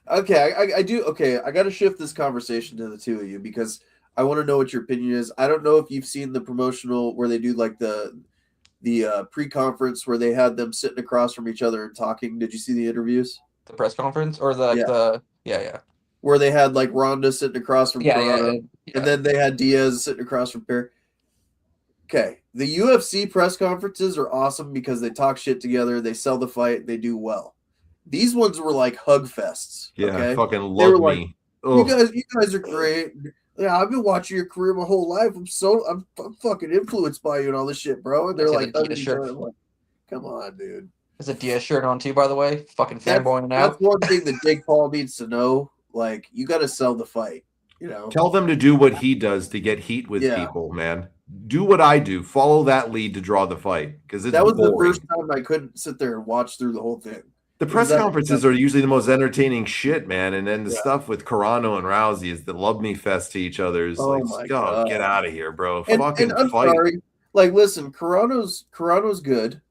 Okay, I do. Okay, I got to shift this conversation to the two of you because I want to know what your opinion is. I don't know if you've seen the promotional where they do like the pre-conference where they had them sitting across from each other and talking. Did you see the interviews? The press conference or yeah. Where they had like Ronda sitting across from Corona, Yeah. and then they had Diaz sitting across from Perry. Okay, the UFC press conferences are awesome because they talk shit together, they sell the fight, they do well. These ones were like hug fests. Yeah, okay? fucking They were love like, me. You guys are great. Yeah, I've been watching your career my whole life. I'm fucking influenced by you and all this shit, bro. And they're Is it like, a hugging Adidas each shirt? other. I'm like, come on, dude. There's a Diaz shirt on too, by the way. Fucking fanboying That's out. one thing that Jake Paul needs to know. Like, you got to sell the fight. You know, Tell them to do what he does to get heat with people, man. Do what I do. Follow that lead to draw the fight because that was boring. the first time I couldn't sit there and watch through the whole thing. The press conferences are usually the most entertaining shit, man. And then the stuff with Carano and Rousey is the love me fest to each other. Is God. Get out of here, bro. Fucking I'm fight. sorry. Like, listen, Carano's good,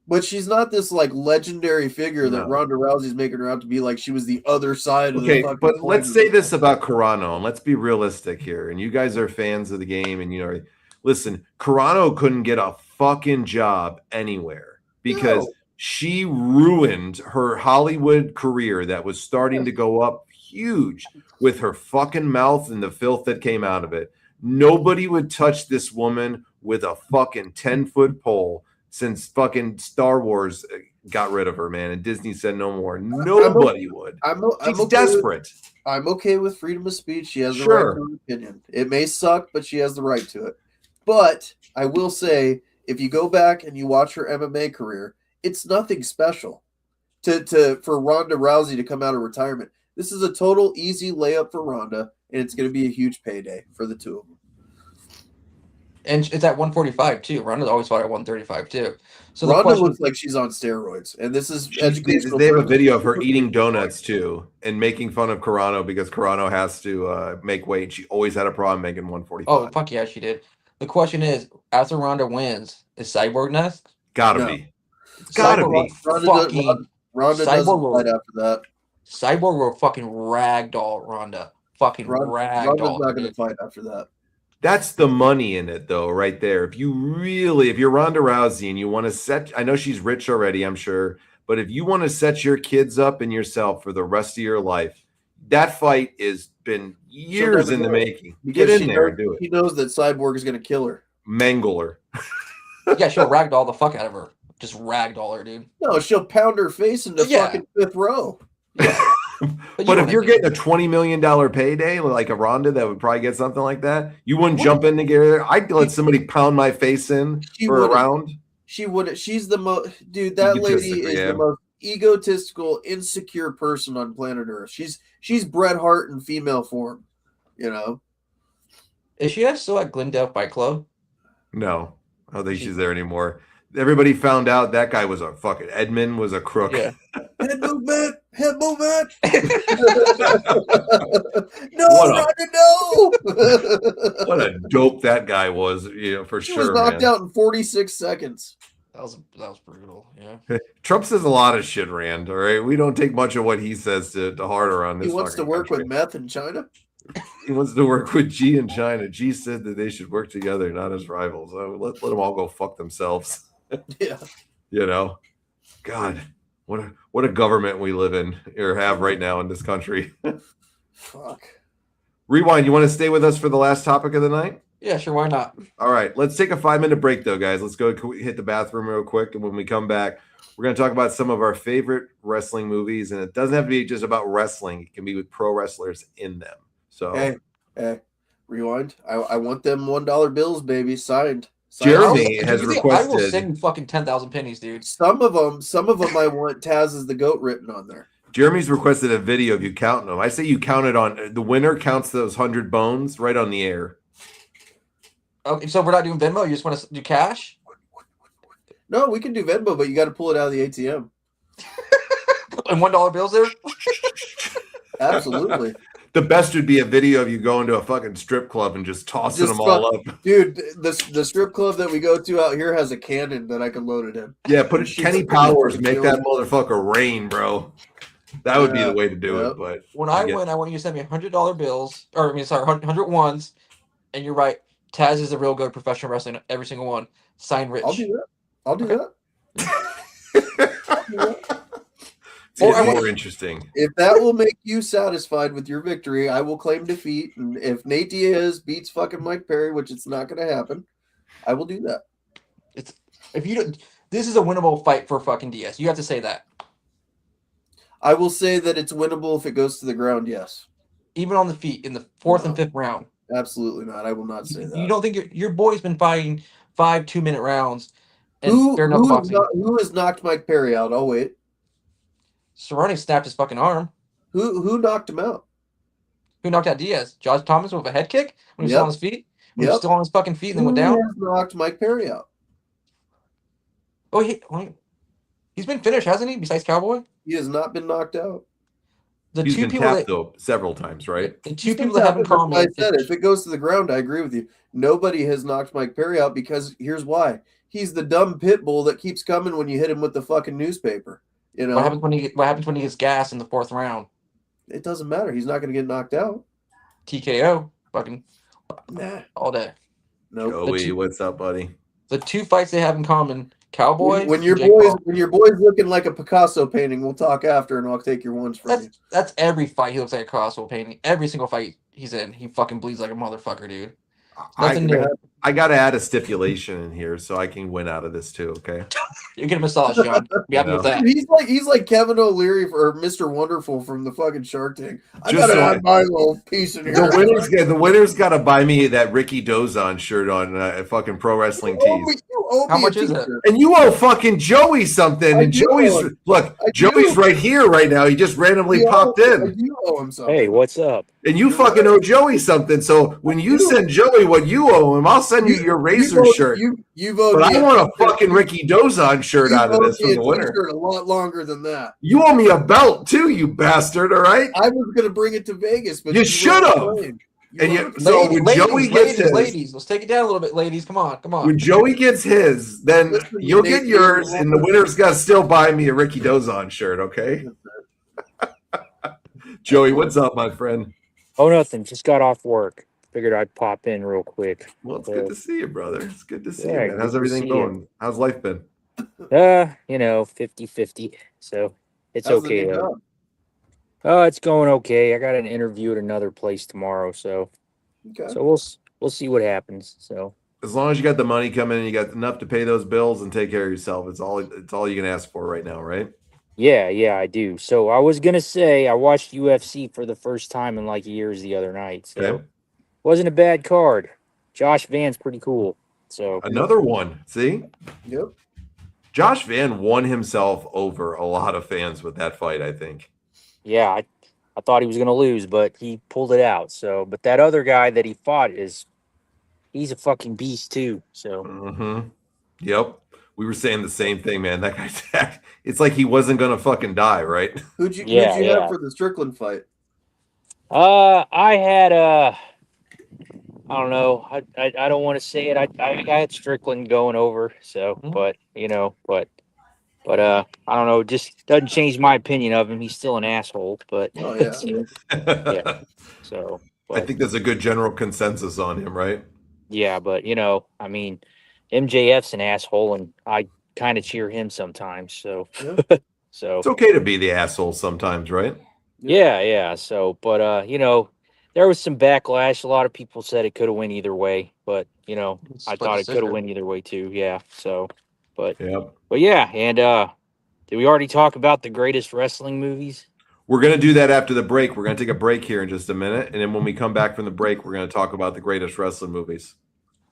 but she's not this like legendary figure that Ronda Rousey's making her out to be. Like she was the other side of the fucking but coin. let's say this about Carano, and let's be realistic here. And you guys are fans of the game, and listen, Carano couldn't get a fucking job anywhere because she ruined her Hollywood career that was starting to go up huge with her fucking mouth and the filth that came out of it. Nobody would touch this woman with a fucking 10-foot pole since fucking Star Wars got rid of her, man, and Disney said no more. Nobody would. She's desperate. I'm okay with freedom of speech. She has the right to her opinion. It may suck, but she has the right to it. But I will say, if you go back and you watch her MMA career, it's nothing special for Ronda Rousey to come out of retirement. This is a total easy layup for Ronda, and it's going to be a huge payday for the two of them. And it's at 145 too. Ronda's always fought at 135 too. So Ronda looks like she's on steroids, and this is educational. They have a video of her eating donuts too and making fun of Carano because Carano has to make weight. She always had a problem making 145. Oh fuck yeah, she did. The question is, after Ronda wins, is Cyborg next? Gotta be. Gotta be. Ronda doesn't fight after that. Cyborg will fucking ragdoll Ronda. Fucking ragdoll. Ronda's not going to fight after that. That's the money in it, though, right there. If you're Ronda Rousey and you want to set, I know she's rich already, I'm sure, but if you want to set your kids up and yourself for the rest of your life, that fight has been years in the making. Get in there and do it. He knows that Cyborg is going to kill her. Mangle her. Yeah, she'll ragdoll the fuck out of her. Just ragdoll her, dude. No, she'll pound her face into fucking fifth row. Yeah. But if you're getting a $20 million payday, like a Ronda that would probably get something like that, you wouldn't jump in to get her. I'd let somebody pound my face in for a round. She wouldn't. She's the most, dude. That lady is the most egotistical, insecure person on planet Earth. She's Bret Hart in female form. You know. Is she still at Glendale Fight Club? No, I don't think she's there anymore. Everybody found out that guy was a fucking Edmund was a crook. Yeah. Head movement. No, Ronda, no. What a dope that guy was, for He sure. was knocked out in 46 seconds. That was brutal. Yeah. Trump says a lot of shit, Rand. All right, we don't take much of what he says to heart around this. He wants to work with meth in China. He wants to work with G in China. G said that they should work together, not as rivals. So let them all go fuck themselves. Yeah. God, what a government we live in or have right now in this country. Fuck. Rewind. You want to stay with us for the last topic of the night? Yeah, sure. Why not? All right. Let's take a 5-minute break, though, guys. Let's go hit the bathroom real quick. And when we come back, we're going to talk about some of our favorite wrestling movies. And it doesn't have to be just about wrestling. It can be with pro wrestlers in them. So, hey, rewind. I want them $1 bills, baby, signed. Jeremy has requested. I will send fucking 10,000 pennies, dude. Some of them I want Taz as the GOAT written on there. Jeremy's requested a video of you counting them. I say you count it on the winner counts those 100 bones right on the air. Okay, so we're not doing Venmo. You just want to do cash? No, we can do Venmo, but you got to pull it out of the ATM. And $1 bills there? Absolutely. The best would be a video of you going to a fucking strip club and just tossing them all up. Dude, the strip club that we go to out here has a cannon that I can load it in. Yeah, put Kenny Powers, make that motherfucker rain, bro. That would be the way to do it. But when I win, I want you to send me $100 bills, or I mean, sorry, 100 ones. And you're right. Taz is a real good professional wrestler. Every single one. Sign Rich. I'll do that. It's more interesting. If that will make you satisfied with your victory, I will claim defeat. And if Nate Diaz beats fucking Mike Perry, which it's not going to happen, I will do that. This is a winnable fight for fucking Diaz. You have to say that. I will say that it's winnable if it goes to the ground. Yes. Even on the feet in the fourth and fifth round. Absolutely not. I will not say that. You don't think your boy's been fighting 5 2-minute rounds? And who has knocked Mike Perry out? Oh wait, Cerrone snapped his fucking arm. Who knocked him out? Who knocked out Diaz? Josh Thomas with a head kick when he was still on his feet. When he was still on his fucking feet and then went down. Who knocked Mike Perry out? Oh, he's been finished, hasn't he? Besides Cowboy, he has not been knocked out. He's been tapped though several times, right? The two people that have in common. I said if it goes to the ground, I agree with you. Nobody has knocked Mike Perry out because here's why: he's the dumb pit bull that keeps coming when you hit him with the fucking newspaper. You know what happens when he gets gas in the fourth round? It doesn't matter. He's not going to get knocked out. TKO, fucking all day. No, Joey, what's up, buddy? The two fights they have in common. Cowboy. When your boy's looking like a Picasso painting, we'll talk after, and I'll take your ones from you. That's every fight he looks like a Picasso painting. Every single fight he's in, he fucking bleeds like a motherfucker, dude. Nothing new. I gotta add a stipulation in here so I can win out of this too. Okay, you get a massage, John. Be happy with that. He's like Kevin O'Leary or Mr. Wonderful from the fucking Shark Tank. I gotta have my little piece in here. The winner's gotta buy me that Ricky Dozon shirt on fucking Pro Wrestling Tees. How much is it? And you owe fucking Joey something. And Joey's Joey's right here right now. He just randomly popped in. I do owe him something. Hey, what's up? And you fucking owe Joey something. So when you send Joey what you owe him, I'll send you your Razor shirt. But I want a fucking Ricky Dozon shirt out of this from the winner. A lot longer than that. You owe me a belt too, you bastard. All right. I was gonna bring it to Vegas, but you should have. Joey gets his, ladies, let's take it down a little bit, ladies. Come on. When Joey gets his, then you'll get yours, and the winner's got to still buy me a Ricky Dozon shirt, okay? Joey, what's up, my friend? Oh, nothing. Just got off work. Figured I'd pop in real quick. Well, it's good to see you, brother. It's good to see you, man. How's everything going? How's life been? 50-50. So it's okay though. Oh, it's going okay. I got an interview at another place tomorrow, so we'll see what happens. So as long as you got the money coming and you got enough to pay those bills and take care of yourself, it's all you can ask for right now, right? Yeah, I do. So I was gonna say I watched UFC for the first time in like years the other night. So wasn't a bad card. Josh Van's pretty cool. So another one. See? Yep. Josh Van won himself over a lot of fans with that fight, I think. Yeah, I thought he was going to lose, but he pulled it out. So, but that other guy that he fought he's a fucking beast too. So, Yep, we were saying the same thing, man. That guy, it's like he wasn't going to fucking die, right? Who'd you have for the Strickland fight? I had I don't know. I don't want to say it. I had Strickland going over. So, but I don't know. It just doesn't change my opinion of him. He's still an asshole, but yeah. So I think there's a good general consensus on him, right? Yeah, but I mean, MJF's an asshole, and I kind of cheer him sometimes. So, so it's okay to be the asshole sometimes, right? Yeah. So, but there was some backlash. A lot of people said it could have went either way, but I thought it could have went either way too. Yeah. So. But yeah, and did we already talk about the greatest wrestling movies? We're going to do that after the break. We're going to take a break here in just a minute, and then when we come back from the break, we're going to talk about the greatest wrestling movies.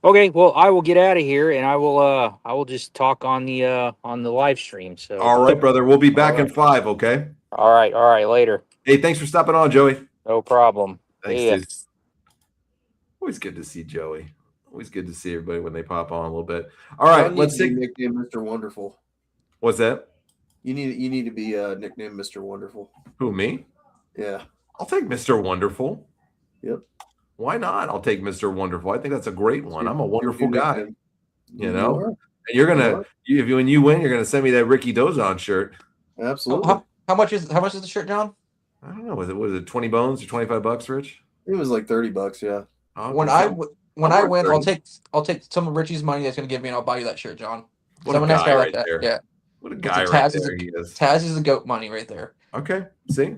Okay, well, I will get out of here, and I will just talk on the live stream. So all right, brother, we'll be back in 5. Okay. All right, later. Hey, thanks for stopping on, Joey. No problem. Thanks, dude. Always good to see Joey. Always good to see everybody when they pop on a little bit. All right, let's see. Nickname Mr. Wonderful. What's that? You need to be nicknamed Mr. Wonderful. Who, me? Yeah. I'll take Mr. Wonderful. Yep. Why not? I'll take Mr. Wonderful. I think that's a great one. I'm a wonderful guy. You know? And you're gonna when you win, you're gonna send me that Ricky Dozon shirt. Absolutely. How much is the shirt, John? I don't know. Was it 20 bones or $25, Rich? It was like $30, yeah. When I win, 30. I'll take some of Richie's money that's gonna give me, and I'll buy you that shirt, John. What a guy right there. Yeah. What a guy right there he is. Taz is the goat money right there. Okay. See?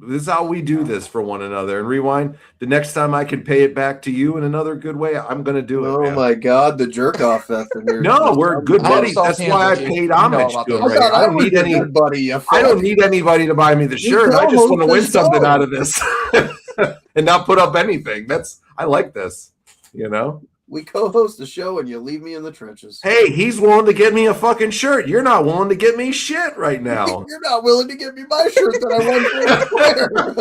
This is how we do this for one another. And Rewind, the next time I can pay it back to you in another good way, I'm going to do it. Oh, man. My God. The jerk off fest in here. No, we're good buddies. That's why I paid homage to him. Right? I don't need anybody. I don't need anybody to buy me the shirt. I just want to win something out of this and not put up anything. I like this, you know? We co-host the show and you leave me in the trenches. Hey, he's willing to get me a fucking shirt. You're not willing to get me shit right now. You're not willing to get me my shirt that I won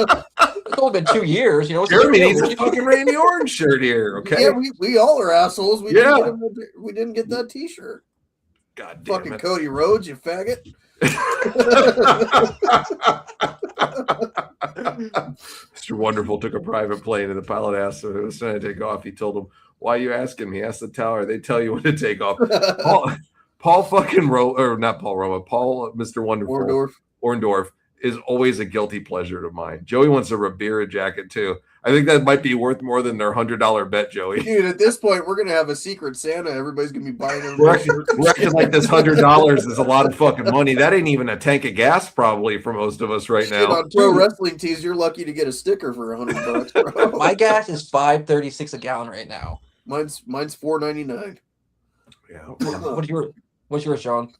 for. It's only been 2 years. You know, Jeremy needs a fucking Randy Orton shirt here. Okay. Yeah, we all are assholes. We didn't get that T-shirt. God damn fucking it. Cody Rhodes, you faggot. Mr. Wonderful took a private plane and the pilot asked him if it was trying to take off. He told him, "Why are you asking me?" He asked the tower. They tell you when to take off. Paul fucking not Paul Roma. Paul Mr. Wonderful Orndorff is always a guilty pleasure to mine. Joey wants a Ribera jacket too. I think that might be worth more than their $100 bet, Joey. Dude, at this point, we're gonna have a secret Santa. Everybody's gonna be buying them. We're acting like this $100 is a lot of fucking money. That ain't even a tank of gas, probably, for most of us right now. On pro wrestling tees, you're lucky to get a sticker for $100, bro. My gas is $5.36 a gallon right now. Mine's $4.99. Yeah. What's yours, John?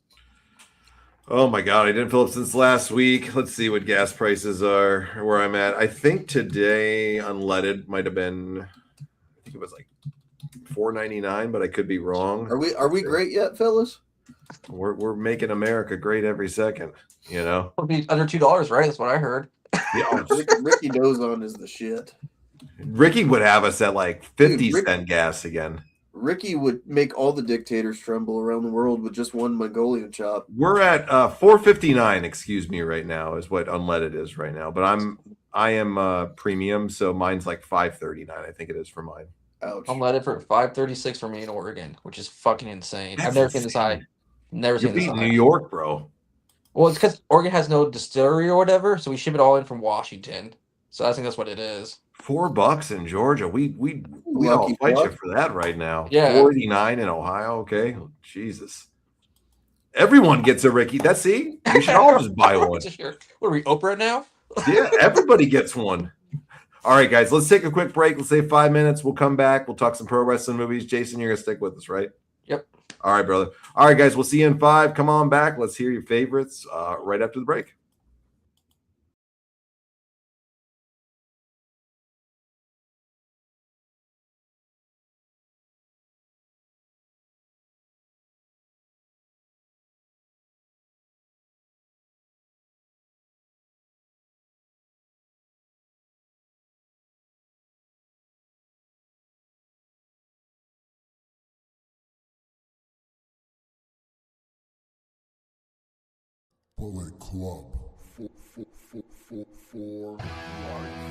Oh my God, I didn't fill up since last week. Let's see what gas prices are, where I'm at. I think today unleaded might have been, I think it was like $4.99, but I could be wrong. Are we great yet, fellas? We're making America great every second, you know? It'll be under $2, right? That's what I heard. Yeah. Ricky Dozon is the shit. Ricky would have us at like 50-cent gas again. Ricky would make all the dictators tremble around the world with just one Mongolian chop. We're at $4.59, excuse me, right now is what unleaded is right now. But I am premium, so mine's like $5.39. I think it is for mine. Ouch. Unleaded for $5.36 for me in Oregon, which is fucking insane. That's I've never insane. seen this high. Never seen this high. New York, bro. Well, it's because Oregon has no distillery or whatever, so we ship it all in from Washington. So I think that's what it is. $4 in Georgia. We all fight you for that right now. Yeah. $4.89 in Ohio. Okay. Jesus. Everyone gets a Ricky. That's we should all just buy one. What are we, Oprah now? Yeah, everybody gets one. All right, guys, let's take a quick break. Let's say 5 minutes. We'll come back. We'll talk some pro wrestling movies. Jason, you're gonna stick with us, right? Yep. All right, brother. All right, guys, we'll see you in 5. Come on back. Let's hear your favorites right after the break. Bullet Club for life.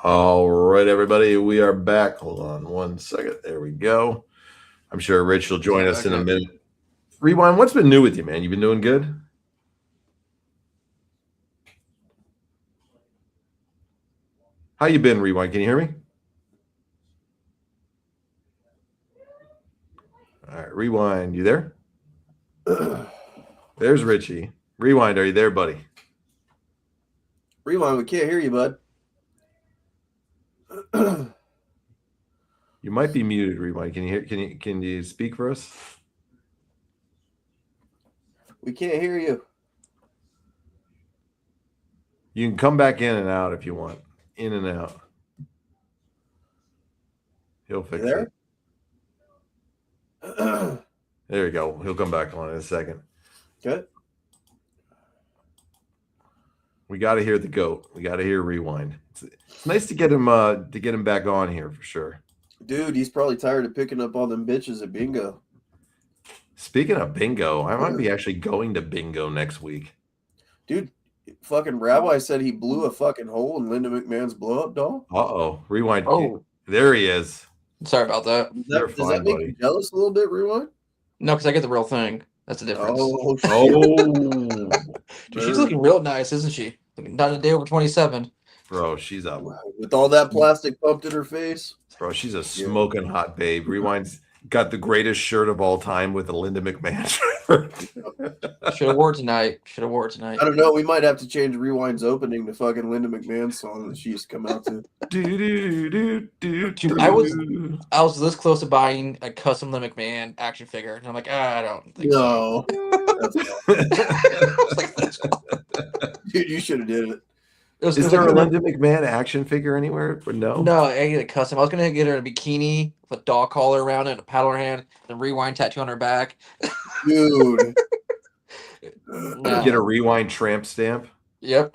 All right, everybody, we are back. Hold on one second. There we go. I'm sure Rich will join us in a minute. Rewind, what's been new with you, man? You been doing good? How you been, Rewind? Can you hear me? All right, Rewind, you there? There's Richie. Rewind, are you there, buddy? Rewind, we can't hear you, bud. You might be muted, Rewind. Can you hear? Can you speak for us? We can't hear you. You can come back in and out if you want. In and out. He'll fix it. There you go. He'll come back on in a second. Good. We got to hear the GOAT. We got to hear Rewind. It's nice to get him back on here for sure. Dude, he's probably tired of picking up all them bitches at bingo. Speaking of bingo, I might be actually going to bingo next week. Dude, fucking Rabbi said he blew a fucking hole in Linda McMahon's blow-up doll. Uh-oh. Rewind. Oh. There he is. Sorry about that. Does that make you jealous a little bit, Rewind? No, because I get the real thing. That's the difference. Oh, Dude, she's looking real nice, isn't she? Not a day over 27. Bro, she's up. With all that plastic pumped in her face. Bro, she's a smoking hot babe. Rewind's got the greatest shirt of all time with the Linda McMahon shirt. Should have wore it tonight. I don't know. We might have to change Rewind's opening to fucking Linda McMahon's song that she used to come out to. I was this close to buying a custom Linda McMahon action figure, and I'm like, I don't think so. Dude, you should have did it. Is there a Linda McMahon action figure anywhere? No. No, I get a custom. I was gonna get her a bikini with a dog collar around it, and a paddle in her hand, and a Rewind tattoo on her back. Dude. No. Get a Rewind tramp stamp. Yep.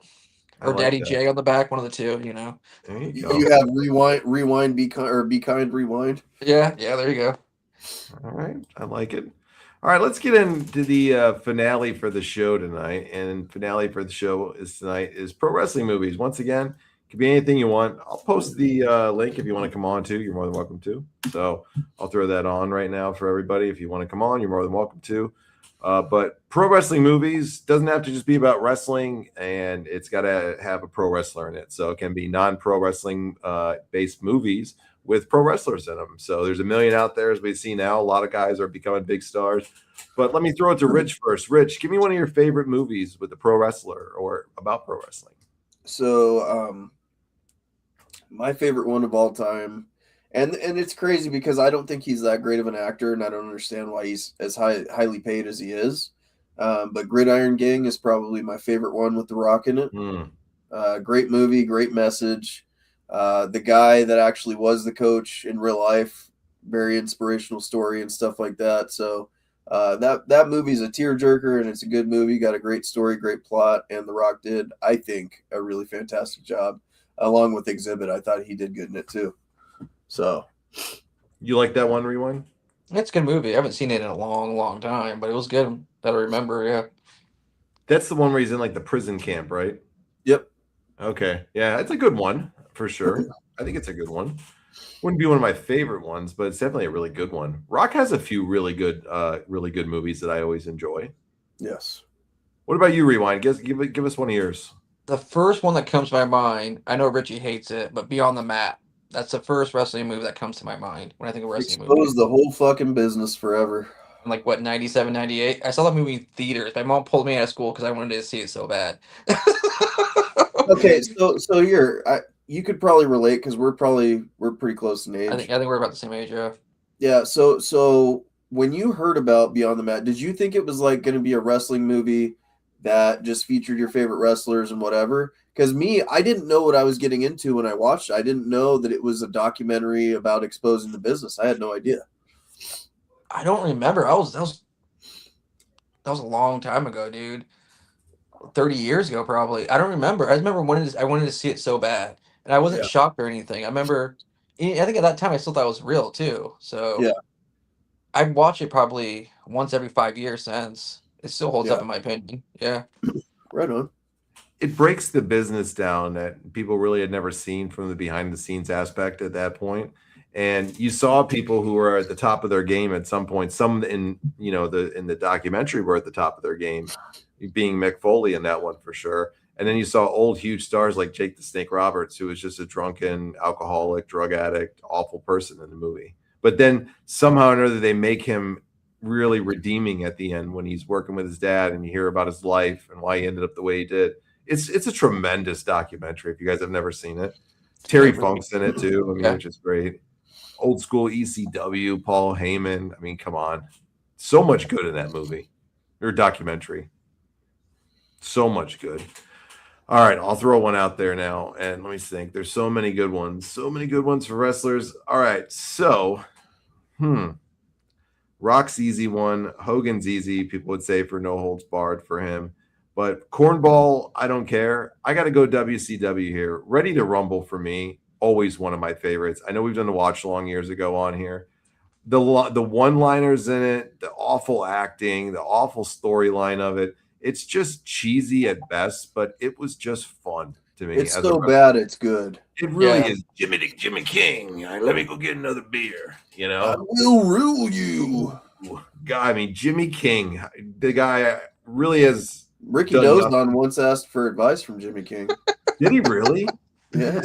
Or Daddy J on the back, one of the two, you know. There you go. You have rewind, be kind, rewind. Yeah, there you go. All right, I like it. All right, let's get into the finale for the show tonight. And finale for the show tonight is pro wrestling movies. Once again, it could be anything you want. I'll post the link if you want to come on too. You're more than welcome to. So I'll throw that on right now for everybody. If you want to come on, you're more than welcome to. But pro wrestling movies doesn't have to just be about wrestling, and it's got to have a pro wrestler in it. So it can be non-pro wrestling based movies with pro wrestlers in them. So there's a million out there, as we see now. A lot of guys are becoming big stars. But let me throw it to Rich first. Rich, give me one of your favorite movies with a pro wrestler or about pro wrestling. So my favorite one of all time, and it's crazy because I don't think he's that great of an actor, and I don't understand why he's as highly paid as he is. But Gridiron Gang is probably my favorite one with The Rock in it. Great movie, great message. The guy that actually was the coach in real life, very inspirational story and stuff like that. So that movie's a tearjerker, and it's a good movie. Got a great story, great plot, and The Rock did, I think, a really fantastic job. Along with Exhibit, I thought he did good in it too. So, you like that one, Rewind? It's a good movie. I haven't seen it in a long, long time, but it was good that I remember. Yeah, that's the one where he's in like the prison camp, right? Yep. Okay, yeah, it's a good one for sure. I think it's a good one. Wouldn't be one of my favorite ones, but it's definitely a really good one. Rock has a few really good movies that I always enjoy. Yes. What about you, Rewind? Give us one of yours. The first one that comes to my mind, I know Richie hates it, but Beyond the Mat. That's the first wrestling movie that comes to my mind when I think of wrestling movies. Exposed the whole fucking business forever. I'm like, what, 97, 98? I saw that movie in theaters. My mom pulled me out of school because I wanted to see it so bad. Okay, so you could probably relate because we're pretty close in age. I think we're about the same age, yeah. Yeah, so when you heard about Beyond the Mat, did you think it was like going to be a wrestling movie that just featured your favorite wrestlers and whatever? Because I didn't know what I was getting into when I watched it. I didn't know that it was a documentary about exposing the business. I had no idea. I don't remember. That was a long time ago, dude. 30 years ago, probably. I don't remember. I remember I wanted to see it so bad, and I wasn't shocked or anything. I remember. I think at that time I still thought it was real too. So yeah, I'd watch it probably once every 5 years since. It still holds up in my opinion. Yeah. Right on. It breaks the business down that people really had never seen from the behind the scenes aspect at that point. And you saw people who were at the top of their game at some point. Some in the documentary were at the top of their game, being Mick Foley in that one for sure. And then you saw old huge stars like Jake the Snake Roberts, who was just a drunken, alcoholic, drug addict, awful person in the movie. But then somehow or another they make him really redeeming at the end when he's working with his dad, and you hear about his life and why he ended up the way he did. It's a tremendous documentary. If you guys have never seen it, Terry Funk's in it too. I mean, which is great. Old school ECW, Paul Heyman. I mean, come on, so much good in that movie or documentary. So much good. All right, I'll throw one out there now, and let me think. There's so many good ones. So many good ones for wrestlers. All right, so, Rock's easy one. Hogan's easy. People would say for no holds barred for him. But Cornball, I don't care. I got to go WCW here. Ready to Rumble for me, always one of my favorites. I know we've done the watch long years ago on here. The one-liners in it, the awful acting, the awful storyline of it. It's just cheesy at best, but it was just fun to me. It's so bad, it's good. It really is. Jimmy King. Let me go get another beer. You know, I will rule you. God, I mean, Jimmy King, the guy really has. Ricky Dozon once asked for advice from Jimmy King. Did he really? Yeah,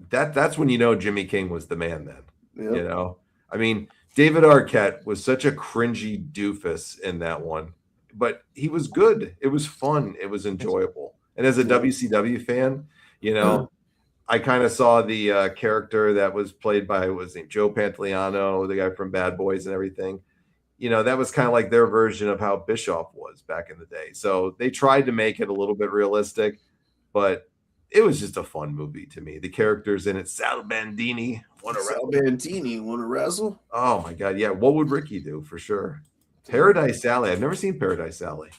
that's when you know Jimmy King was the man. Then yep. You know, I mean, David Arquette was such a cringy doofus in that one, but he was good. It was fun. It was enjoyable. And as a WCW fan, you know, I kind of saw the character that was played by Joe Pantoliano, the guy from Bad Boys and everything. You know, that was kind of like their version of how Bischoff was back in the day. So they tried to make it a little bit realistic, but it was just a fun movie to me. The characters in it, Sal Bandini, want to wrestle? Oh my God, yeah. What would Ricky do for sure? Paradise Alley. I've never seen Paradise Alley.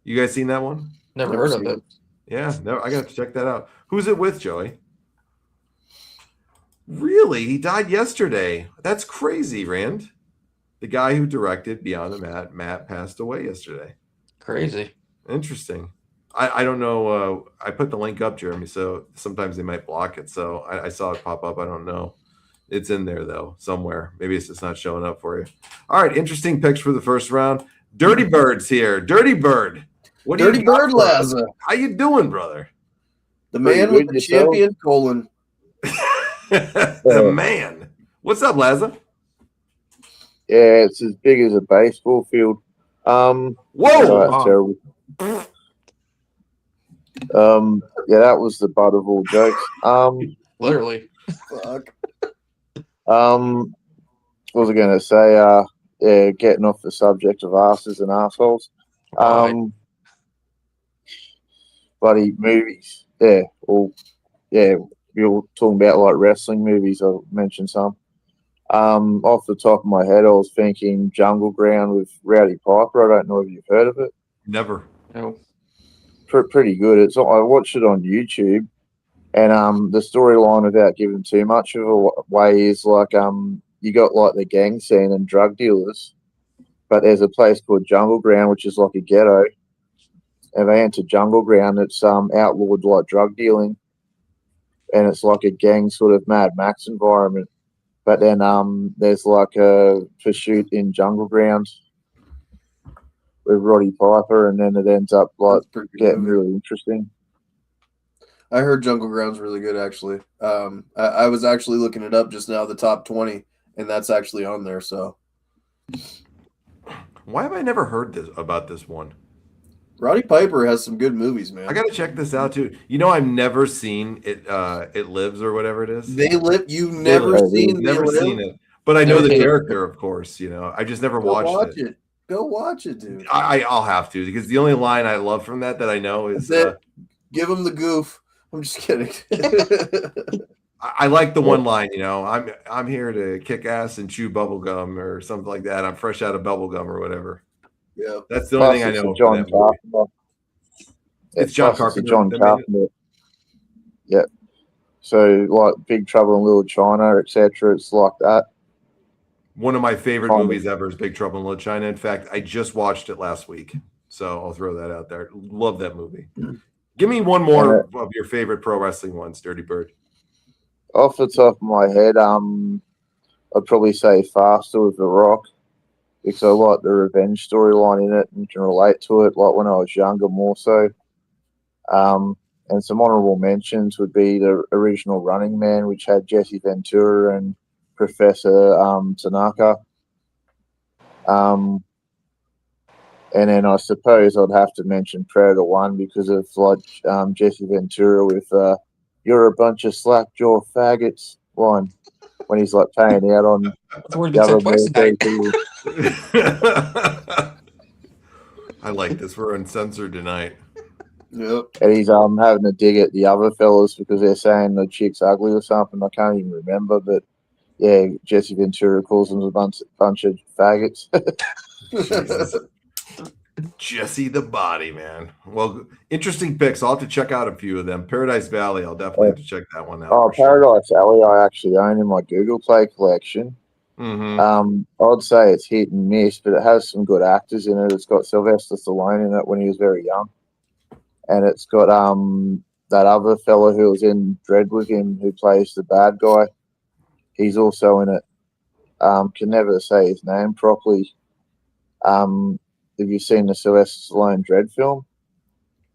You guys seen that one? Never heard of it. Yeah, no, I got to check that out. Who's it with, Joey? Really? He died yesterday. That's crazy, Rand. The guy who directed Beyond the Mat passed away yesterday. Crazy. Interesting. I don't know. I put the link up, Jeremy, so sometimes they might block it. So I saw it pop up. I don't know. It's in there, though, somewhere. Maybe it's just not showing up for you. All right, interesting picks for the first round. Dirty Bird's here. Dirty Bird. What Dirty Bird Laza. How you doing, brother? The man with the champion colon. The man. What's up, Laza? Yeah, it's as big as a baseball field. Whoa! That's terrible. Yeah, that was the butt of all jokes. Literally. Fuck. What was I going to say? Yeah, getting off the subject of asses and assholes. Bloody movies. Yeah, well, yeah, you're talking about like wrestling movies. I'll mention some. Off the top of my head, I was thinking Jungle Ground with Rowdy Piper. I don't know if you've heard of it. Never. No. Pretty good. I watched it on YouTube, and the storyline, without giving too much of away, is like you got like the gang scene and drug dealers, but there's a place called Jungle Ground, which is like a ghetto, and they enter Jungle Ground. It's outlawed like drug dealing, and it's like a gang sort of Mad Max environment. But then there's like a pursuit in Jungle Ground with Roddy Piper, and then it ends up like getting really interesting. I heard Jungle Ground's really good, actually. I was actually looking it up just now, the top 20, and that's actually on there. So, why have I never heard about this one? Roddy Piper has some good movies, man. I got to check this out too. You know, I've never seen it. It Lives or whatever it is. They Live. You've never seen it, but I know the character, of course. You know, I just never watched it. Go watch it, dude. I'll have to, because the only line I love from that I know is give him the goof. I'm just kidding. I like the one line, you know, I'm here to kick ass and chew bubble gum or something like that. I'm fresh out of bubble gum or whatever. Yeah, that's the only thing I know. John Carpenter. It's John Carpenter. John Carpenter. Yeah. So like Big Trouble in Little China, etc. It's like that. One of my favorite movies ever is Big Trouble in Little China. In fact, I just watched it last week, so I'll throw that out there. Love that movie. Give me one more of your favorite pro wrestling ones, Dirty Bird. Off the top of my head, I'd probably say Faster with The Rock, because I like the revenge storyline in it and can relate to it, like when I was younger more so. And some honorable mentions would be the original Running Man, which had Jesse Ventura and Professor Tanaka. And then I suppose I'd have to mention Predator 1 because of like Jesse Ventura with "You're a bunch of slack-jaw faggots" line when he's like paying out on the other. I like this. We're uncensored tonight. Yep. And he's having a dig at the other fellas because they're saying the chick's ugly or something. I can't even remember, but yeah, Jesse Ventura calls them a bunch of faggots. Jesse the Body, man. Well, interesting picks. I'll have to check out a few of them. Paradise Valley, I'll definitely have to check that one out. Oh, Paradise Alley, I actually own in my Google Play collection. I'd say it's hit and miss, but it has some good actors in it. It's got Sylvester Stallone in it when he was very young, and it's got that other fellow who was in Dread with him who plays the bad guy. He's also in it. Can never say his name properly. Have you seen the Sylvester Stallone Dread film?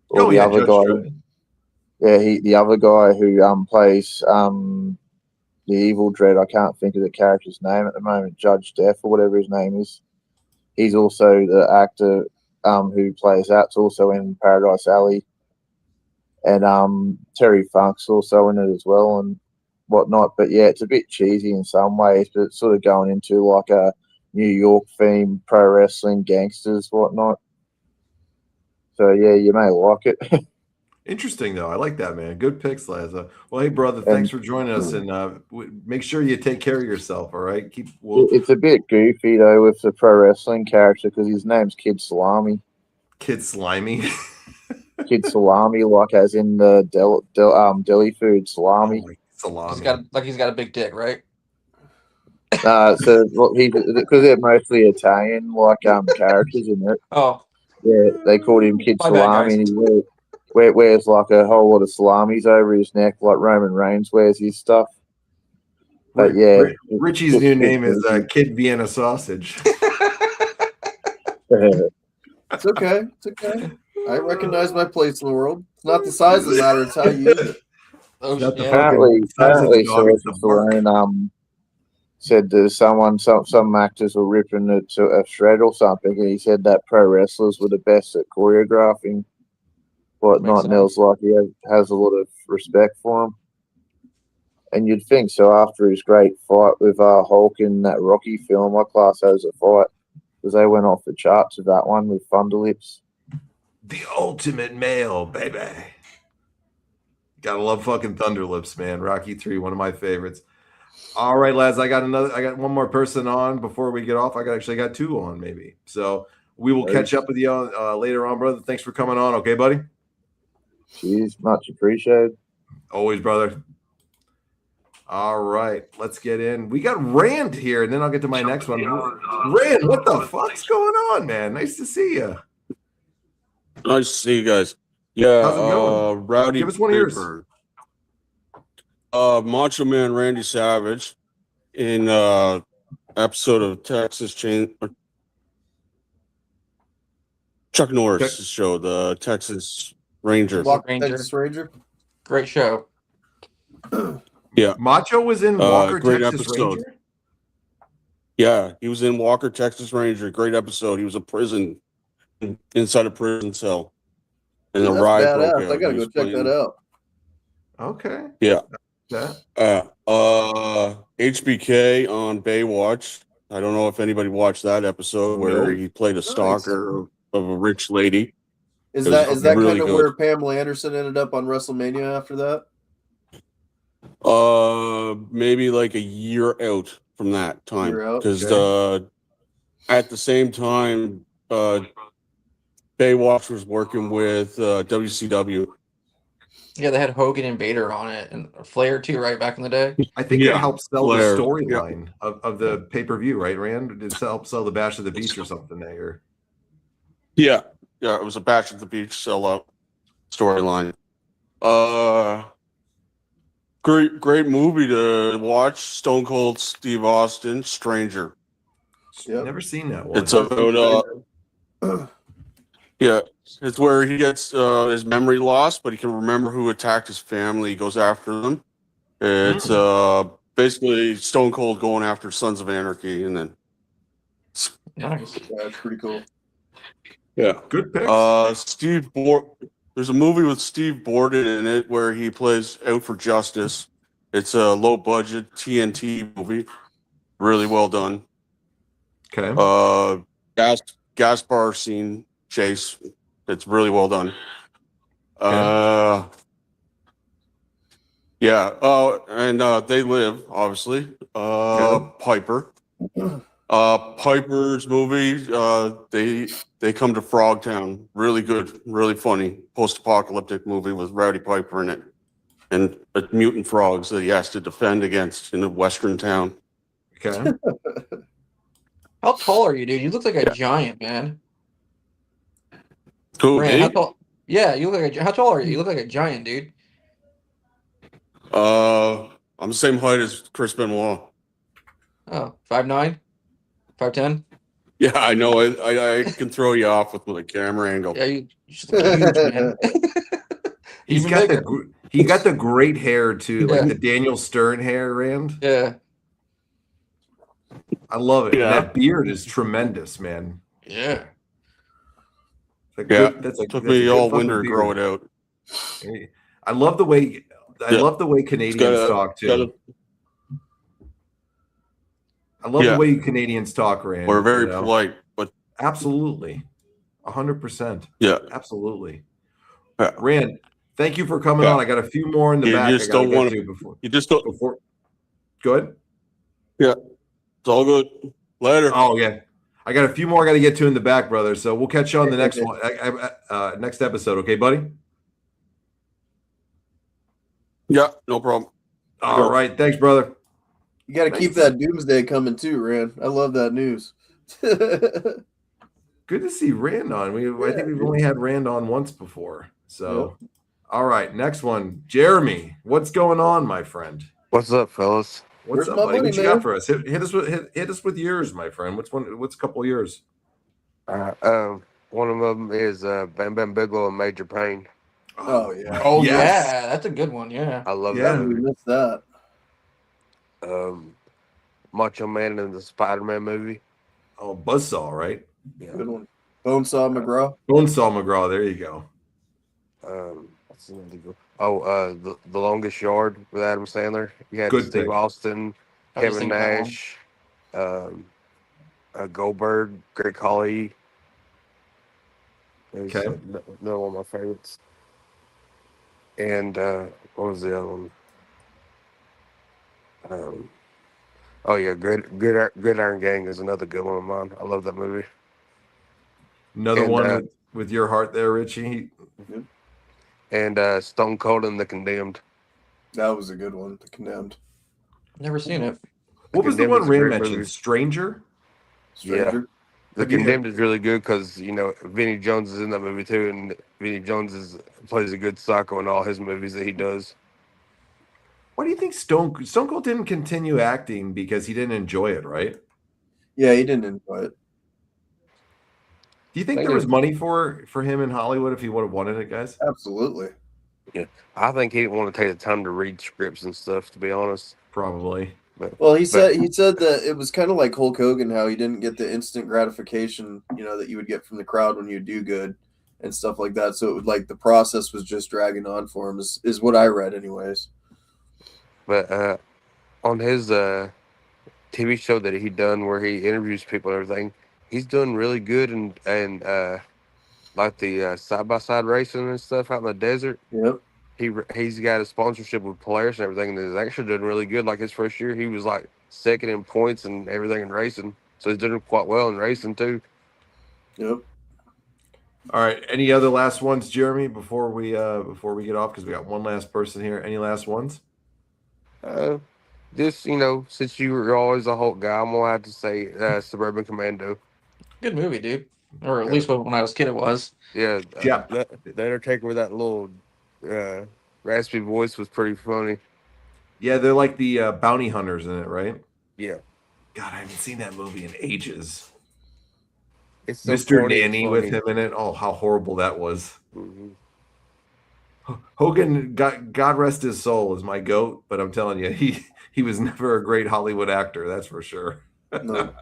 Or the other guy? Dredd. Yeah, the other guy who plays the evil Dread. I can't think of the character's name at the moment. Judge Death or whatever his name is. He's also the actor who plays that's also in Paradise Alley, and Terry Funk's also in it as well and whatnot. But yeah, it's a bit cheesy in some ways, but it's sort of going into like a New York theme, pro wrestling, gangsters, whatnot. So yeah, you may like it. Interesting though. I like that, man. Good picks, Laza. Well, hey brother, thanks for joining us, and make sure you take care of yourself. All right, It's a bit goofy though with the pro wrestling character because his name's Kid Salami. Kid Slimy. Kid Salami, like as in the deli food salami. Oh, salami. He's got a big dick, right? So because they're mostly Italian, like characters in it. Oh, yeah, they called him Kid Salami, and he wears like a whole lot of salamis over his neck, like Roman Reigns wears his stuff. But yeah, Richie's new name is Kid Vienna Sausage. It's okay. It's okay. I recognize my place in the world. It's not the size that matters; it's how you use it. Apparently, Sylvester Stallone said that some actors were ripping it to a shred or something, and he said that pro wrestlers were the best at choreographing whatnot. And else, like he has a lot of respect for him. And you'd think so after his great fight with Hulk in that Rocky film. I class that as a fight because they went off the charts with that one with Thunder Lips. The ultimate male, baby. Gotta love fucking Thunder Lips, man. Rocky 3, one of my favorites. All right, lads. I got one more person on before we get off. I got two on, maybe. So we will catch up with you later on, brother. Thanks for coming on. Okay, buddy? Cheers. Much appreciated. Always, brother. All right, let's get in. We got Rand here, and then I'll get to my next one. Rand, what the fuck's going on, man? Nice to see you. Nice to see you guys. Yeah, how's it going? Rowdy. Give us one of yours. Macho Man Randy Savage in episode of Texas Chain. Chuck Norris show, the Texas Ranger. Texas Ranger. Great show. Yeah. Macho was in Walker, great Texas episode. Ranger? Yeah, he was in Walker, Texas Ranger. Great episode. He was inside a prison cell. And the ride broke out. I gotta go check that out. Okay. Yeah. That. HBK on Baywatch. I don't know if anybody watched that episode where he played a stalker of a rich lady. Is that really kind of where Pamela Anderson ended up on WrestleMania after that? Maybe like a year out from that time, because at the same time, Baywatch was working with WCW. Yeah, they had Hogan and Vader on it, and Flair too, right back in the day. I think it helped sell the storyline of the pay-per-view, right, Rand? Did it help sell the Bash of the Beach or something there? Yeah, it was a Bash at the Beach sellout storyline. Great movie to watch. Stone Cold Steve Austin, Stranger. Yep. Never seen that one. It's about it's where he gets his memory lost, but he can remember who attacked his family. He goes after them. It's basically Stone Cold going after Sons of Anarchy, and then nice. That's pretty cool. Yeah, good pick. There's a movie with Steve Borden in it where he plays Out for Justice. It's a low budget TNT movie, really well done. Okay. Gas bar scene chase. It's really well done. Okay. And They Live, obviously. Piper. Piper's movie. They come to Frogtown. Really good, really funny post-apocalyptic movie with Rowdy Piper in it, and mutant frogs that he has to defend against in a western town. Okay. How tall are you, dude? You look like a giant, man. Who, Rand, how me? tall? Yeah, you look like how tall are you? You look like a giant, dude. I'm the same height as Chris Benoit. Oh, 5'9", 5'10"? Yeah, I know. I can throw you off with my camera angle. Yeah, you just look huge, man. He's Even got bigger. he got the great hair too, Yeah. like the Daniel Stern hair, Rand. Yeah. I love it. Yeah. And that beard is tremendous, man. Yeah. That's Yeah, that's a, took that's a me good all fucking winter to beard. grow it out. I love the way Canadians talk too. I love the way Canadians talk, Rand. We're very polite, but absolutely, 100%. Yeah, absolutely. Yeah. Rand, thank you for coming on. I got a few more in the back. Just don't want to before. You just don't. Before. Go ahead. Yeah, it's all good. Later. Oh yeah, I got a few more I got to get to in the back, brother. So we'll catch you on the next one, next episode. Okay, buddy. Yeah, no problem. All right, thanks, brother. You got to keep that doomsday coming too, Rand. I love that news. Good to see Rand on. I think we've only had Rand on once before. So, all right, next one, Jeremy. What's going on, my friend? What's up, fellas? What's up, buddy? What you got for us? Hit us with yours, my friend. What's a couple of yours? One of them is Bam Bam Bigelow and Major Payne. Oh yeah. Oh yeah, that's a good one. Yeah, I love that. that movie. We missed that. Macho Man in the Spider-Man movie. Oh, Buzzsaw, right? Yeah. Good one. Bonesaw McGraw. Bonesaw McGraw. There you go. What's another good? Oh, the Longest Yard with Adam Sandler. You had Good Steve pick. Austin, Kevin Nash, Goldberg, Greg Khali. Okay. Another one of my favorites. And what was the other one? Oh yeah, Gridiron Gang is another good one of mine. I love that movie. Another one with your heart there, Richie. And Stone Cold and the Condemned. That was a good one. The Condemned. Never seen it. What was the one Rand mentioned? Stranger? Yeah. The Condemned is really good because, Vinnie Jones is in that movie too, and Vinnie Jones plays a good psycho in all his movies that he does. Why do you think Stone Cold didn't continue acting? Because he didn't enjoy it, right? Yeah, he didn't enjoy it. Do you think there was money for him in Hollywood if he would have wanted it, guys? Absolutely. Yeah. I think he didn't want to take the time to read scripts and stuff, to be honest. Probably. Well, he said that it was kind of like Hulk Hogan, how he didn't get the instant gratification, that you would get from the crowd when you do good and stuff like that. So it would the process was just dragging on for him is what I read anyways. But on his TV show that he done where he interviews people and everything, he's doing really good and like the side-by-side racing and stuff out in the desert. Yep. He's got a sponsorship with Polaris and everything, and he's actually doing really good. Like his first year, he was second in points and everything in racing. So he's doing quite well in racing too. Yep. All right. Any other last ones, Jeremy, before we get off? Because we got one last person here. Any last ones? Just since you were always a Hulk guy, I'm gonna have to say Suburban Commando. Good movie, dude. Or at least when I was a kid, it was. Yeah. The Undertaker with that little raspy voice was pretty funny. Yeah, they're like the bounty hunters in it, right? Yeah. God, I haven't seen that movie in ages. It's so Mr. Nanny with him in it. Oh, how horrible that was. Mm-hmm. Hogan, God rest his soul, is my goat, but I'm telling you, he was never a great Hollywood actor, that's for sure. No.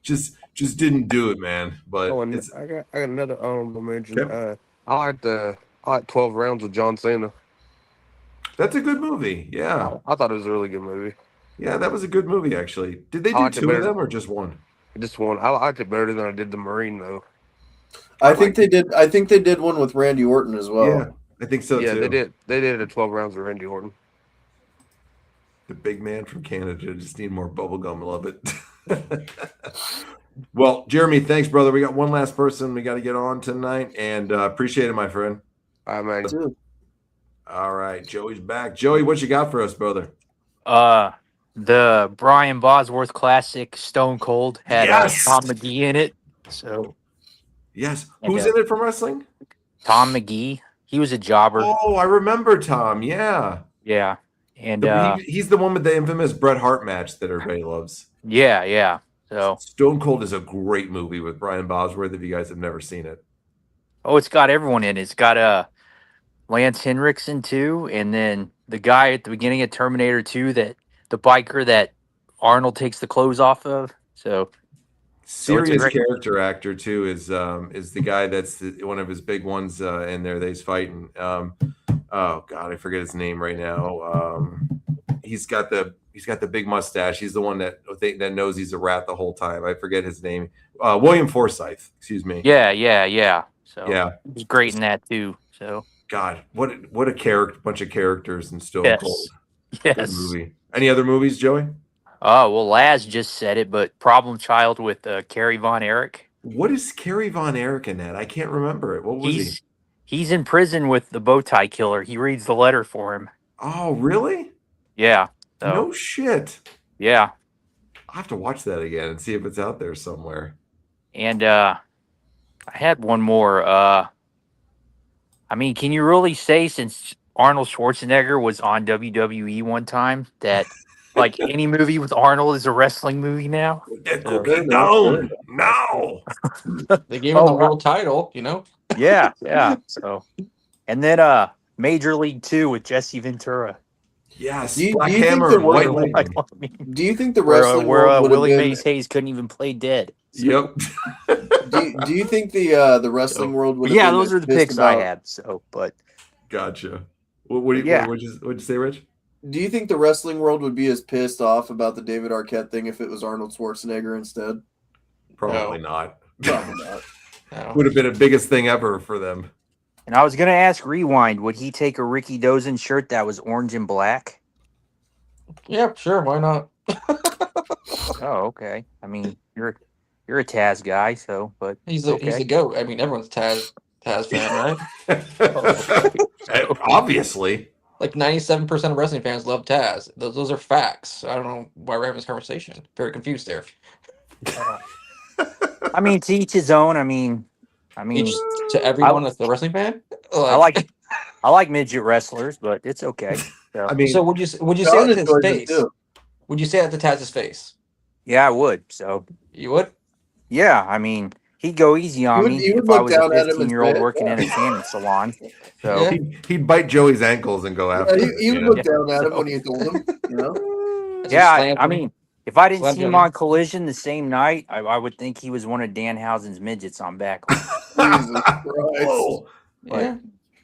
just didn't do it, man. But I got another honorable mention. Okay. I like 12 Rounds with John Cena. That's a good movie. Yeah. I thought it was a really good movie. Yeah, that was a good movie, actually. Did they do two of them or just one? Just one. I liked it better than I did the Marine, though. I think they did one with Randy Orton as well. Yeah, I think so yeah, too. they did a 12 Rounds with Randy Orton. The big man from Canada just need more bubble gum. Love it. Well, Jeremy, thanks, brother. We got one last person we got to get on tonight, and appreciate it, my friend. All right, man. All right, Joey's back. Joey, what you got for us, brother? The Brian Bosworth classic Stone Cold had Yes! Tom McGee in it. So yes, and, who's in it from wrestling? Tom McGee. He was a jobber. Oh, I remember Tom. Yeah, Yeah, and he's the one with the infamous Bret Hart match that everybody loves. yeah. So Stone Cold is a great movie with Brian Bosworth. If you guys have never seen it, it's got everyone in it. It's got Lance Henriksen too, and then the guy at the beginning of Terminator 2, that the biker that Arnold takes the clothes off of. So serious character actor too is the guy that's one of his big ones in there that he's fighting. Oh God, I forget his name right now. He's got the big mustache. He's the one that knows he's a rat the whole time. I forget his name. William Forsythe. Excuse me. Yeah. So yeah, he was great in that too. So God, what a bunch of characters in Stone Cold. Yes. Good movie. Any other movies, Joey? Oh, well, Laz just said it, but Problem Child with Carrie Von Erich. What is Carrie Von Erich in that? I can't remember it. What was he? He's in prison with the bow tie killer. He reads the letter for him. Oh, really? Yeah. So, no shit. Yeah. I'll have to watch that again and see if it's out there somewhere. And I had one more. I mean, can you really say, since Arnold Schwarzenegger was on WWE one time, that like any movie with Arnold is a wrestling movie now? No. They gave him the world title, you know? Yeah. So, and then Major League 2 with Jesse Ventura. Yes, Do you Black think Hammer the and White world- Lightning. Do you think the wrestling where world would Willie have been? Mays Hayes couldn't even play dead? Yep. Do you think the wrestling world would? Have Yeah, been those are the pissed picks I about- had. So, but Gotcha. What'd you say, Rich? Do you think the wrestling world would be as pissed off about the David Arquette thing if it was Arnold Schwarzenegger instead? Probably not. Probably not. No. Would have been the biggest thing ever for them. and I was gonna ask Rewind, would he take a Ricky Dozen shirt that was orange and black? Yeah, sure. Why not? Oh, okay. I mean, you're a Taz guy, so but He's the GOAT. I mean, everyone's Taz fan, right? Obviously. Like 97% of wrestling fans love Taz. Those are facts. I don't know why we're having this conversation. Very confused there. I mean, to each his own. I mean, Each to everyone that's a wrestling fan. I like midget wrestlers, but it's okay. So, I mean, So would you say John that to his enjoys it face? too. Would you say that to Taz's face? yeah, I would. So You would? yeah, I mean, he'd go easy on would- me you would if I look was a down at him and 15-year-old say, working in a "Yeah." tanning salon. So Yeah. he'd bite Joey's ankles and go after him. He would you look know? down at him when you told him. You know. Just yeah, slam I him. mean, if I didn't Slam see him Johnny. on Collision the same night, I would think he was one of Danhausen's midgets on Backlash. Jesus Christ. Whoa. Yeah.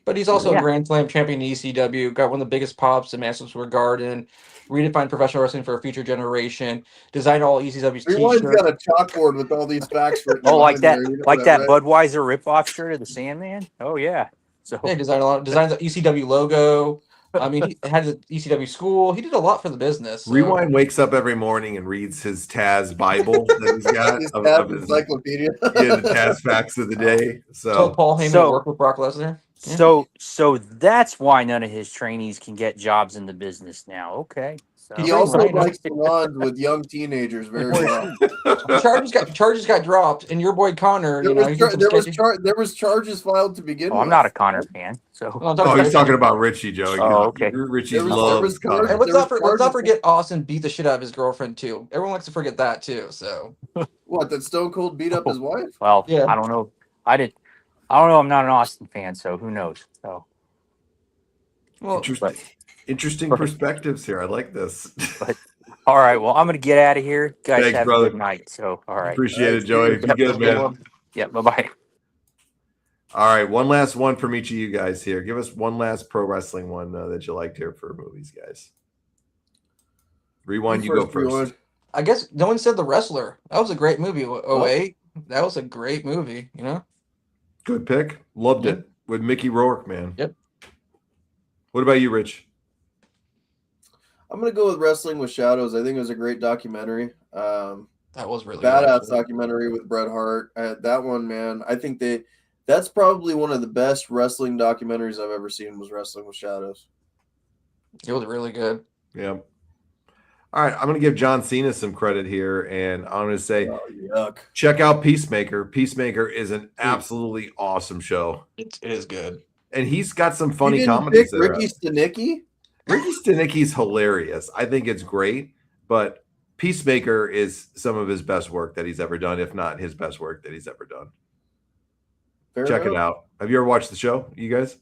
But he's also Yeah. a Grand Slam champion in ECW, got one of the biggest pops in Madison Square Garden, redefined professional wrestling for a future generation, designed all ECW's Rewind's t-shirts. got a chalkboard with all these facts written. Oh, like behind that, there, you know like that right? Budweiser ripoff shirt of the Sandman. Oh yeah. So Yeah, designed the ECW logo. I mean, he had the ECW school. He did a lot for the business. So. Rewind wakes up every morning and reads his Taz Bible that he's got. His of Taz his, encyclopedia. yeah, the Taz facts of the day. Told So Paul Heyman So- to work with Brock Lesnar. Yeah. So that's why none of his trainees can get jobs in the business now. Okay. So, He also Right. likes salons with young teenagers very well. Charges got dropped, and your boy Connor, There you know, was, he did some sketchy- there was charges filed to begin oh, with. I'm not a Connor fan. So Well, I'm oh, talking he's about- talking about Richie, Joey. Oh, okay. Richie There was- loves there was- Connor. And let's There not, was let's not charges- forget Austin beat the shit out of his girlfriend too. Everyone likes to forget that too. So What, that Stone Cold beat up his wife? well, Yeah. I don't know. I don't know. I'm not an Austin fan, so who knows? So well, Interesting, interesting but- perspectives here. I like this. all right. Well, I'm gonna get out of here. Guys, Thanks, have brother. a good night. So all right. Appreciate it, Joey. Be good, man. Yeah. Bye bye. All right, one last one from each of you guys here. Give us one last pro wrestling one that you liked here for movies, guys. Rewind, you go first. Rewind. I guess no one said The Wrestler. That was a great movie. 08. That was a great movie. You know. Good pick. Loved it with Mickey Rourke, man. Yep. What about you, Rich? I'm gonna go with Wrestling with Shadows. I think it was a great documentary. That was really badass documentary with Bret Hart. That one, man, I think that's probably one of the best wrestling documentaries I've ever seen. Was Wrestling with Shadows. It was really good. Yeah. All right, I'm going to give John Cena some credit here, and I'm going to say, check out Peacemaker. Peacemaker is an absolutely awesome show. It is good, and he's got some funny comedies. Ricky Stenicki. Ricky Stenicki's hilarious. I think it's great, but Peacemaker is some of his best work that he's ever done, if not his best work that he's ever done. Check it out. Have you ever watched the show, you guys?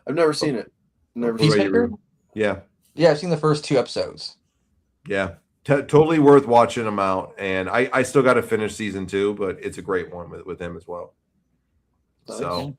I've never seen it. Never seen it. Yeah. Yeah, I've seen the first 2 episodes. Yeah. Totally worth watching them out. And I still got to finish season 2, but it's a great one with him as well. Nice. So,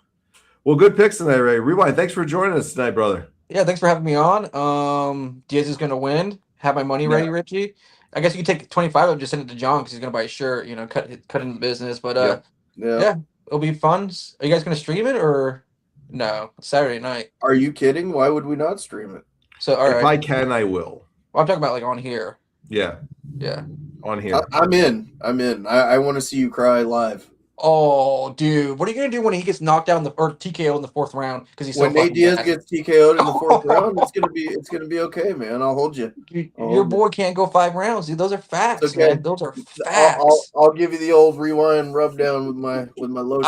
well, good picks tonight, Ray. Rewind. Thanks for joining us tonight, brother. Yeah, thanks for having me on. Diaz is going to win. Have my money ready, Richie. I guess you can take 25 and just send it to John because he's going to buy a shirt, cut in the business. But yeah, it'll be fun. Are you guys going to stream it or no? Saturday night. Are you kidding? Why would we not stream it? So, all right. If I can, I will. Well, I'm talking about like on here. Yeah. Yeah. On here. I'm in. I want to see you cry live. Oh, dude, what are you gonna do when he gets knocked down or TKO in the 4th round? Because he's when Nate Diaz gets TKO'd in the 4th round, it's gonna be okay, man. I'll hold you. Your boy can't go 5 rounds, dude. Those are facts, man. Those are facts. I'll give you the old rewind rub down with my lotion.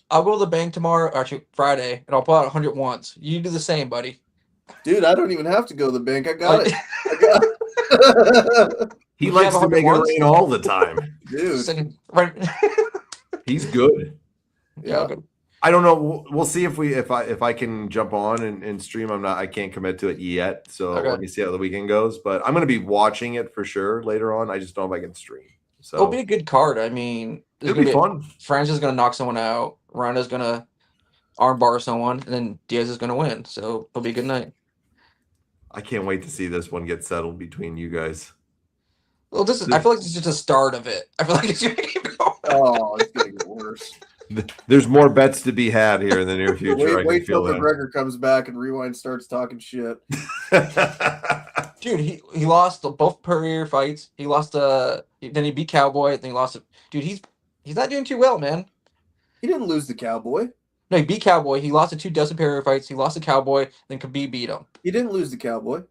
I'll go to the bank tomorrow, actually Friday, and I'll pull out 100 once. You do the same, buddy. Dude, I don't even have to go to the bank. I got it. He likes to make it rain all the time, dude. He's good. Yeah. I don't know. We'll see if I can jump on and stream. I can't commit to it yet. So let me see how the weekend goes. But I'm going to be watching it for sure later on. I just don't know if I can stream. So it'll be a good card. I mean, it'll be fun. Francis is going to knock someone out. Ronda's going to armbar someone, and then Diaz is going to win. So it'll be a good night. I can't wait to see this one get settled between you guys. Well, I feel like this is just a start of it. I feel like it's going to keep going. Oh, it's going to get worse. There's more bets to be had here in the near future. Wait till McGregor comes back and Rewind starts talking shit. Dude, he lost both career fights. He lost then he beat Cowboy, then he lost it. Dude, he's not doing too well, man. He didn't lose the Cowboy. No, he beat Cowboy. He lost the 2 Dustin Poirier fights. He lost the Cowboy, then Khabib beat him. He didn't lose the Cowboy.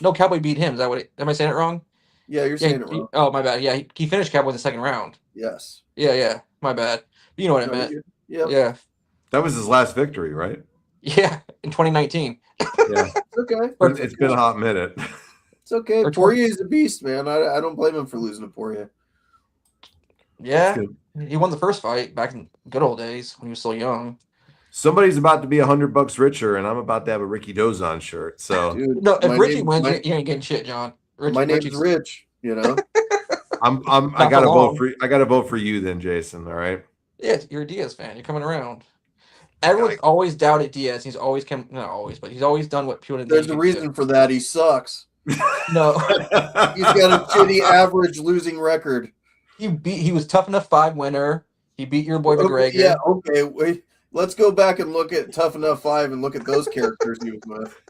No, Cowboy beat him. Is that what? Am I saying it wrong? Yeah, you're saying it wrong. Oh, my bad. Yeah, he finished Cowboy in the 2nd round. Yes. Yeah. My bad. You know what I meant. Yeah. That was his last victory, right? Yeah, in 2019. Yeah. It's okay. It's been a hot minute. It's okay. Poirier's a beast, man. I don't blame him for losing to Poirier. Yeah. He won the first fight back in good old days when he was so young. Somebody's about to be $100 richer, and I'm about to have a Ricky Dozon shirt. So dude, no, if Richie wins, you ain't getting shit, John. My name's Rich. You know. I got to vote for. I got to vote for you, then, Jason. All right. Yeah, you're a Diaz fan. You're coming around. Everyone's always doubted Diaz. He's always not always, but he's always done what people. There's a reason for that. He sucks. No, he's got a shitty average losing record. He was Tough Enough 5 winner. He beat your boy McGregor. Yeah, okay. Wait, let's go back and look at Tough Enough 5 and look at those characters he was with.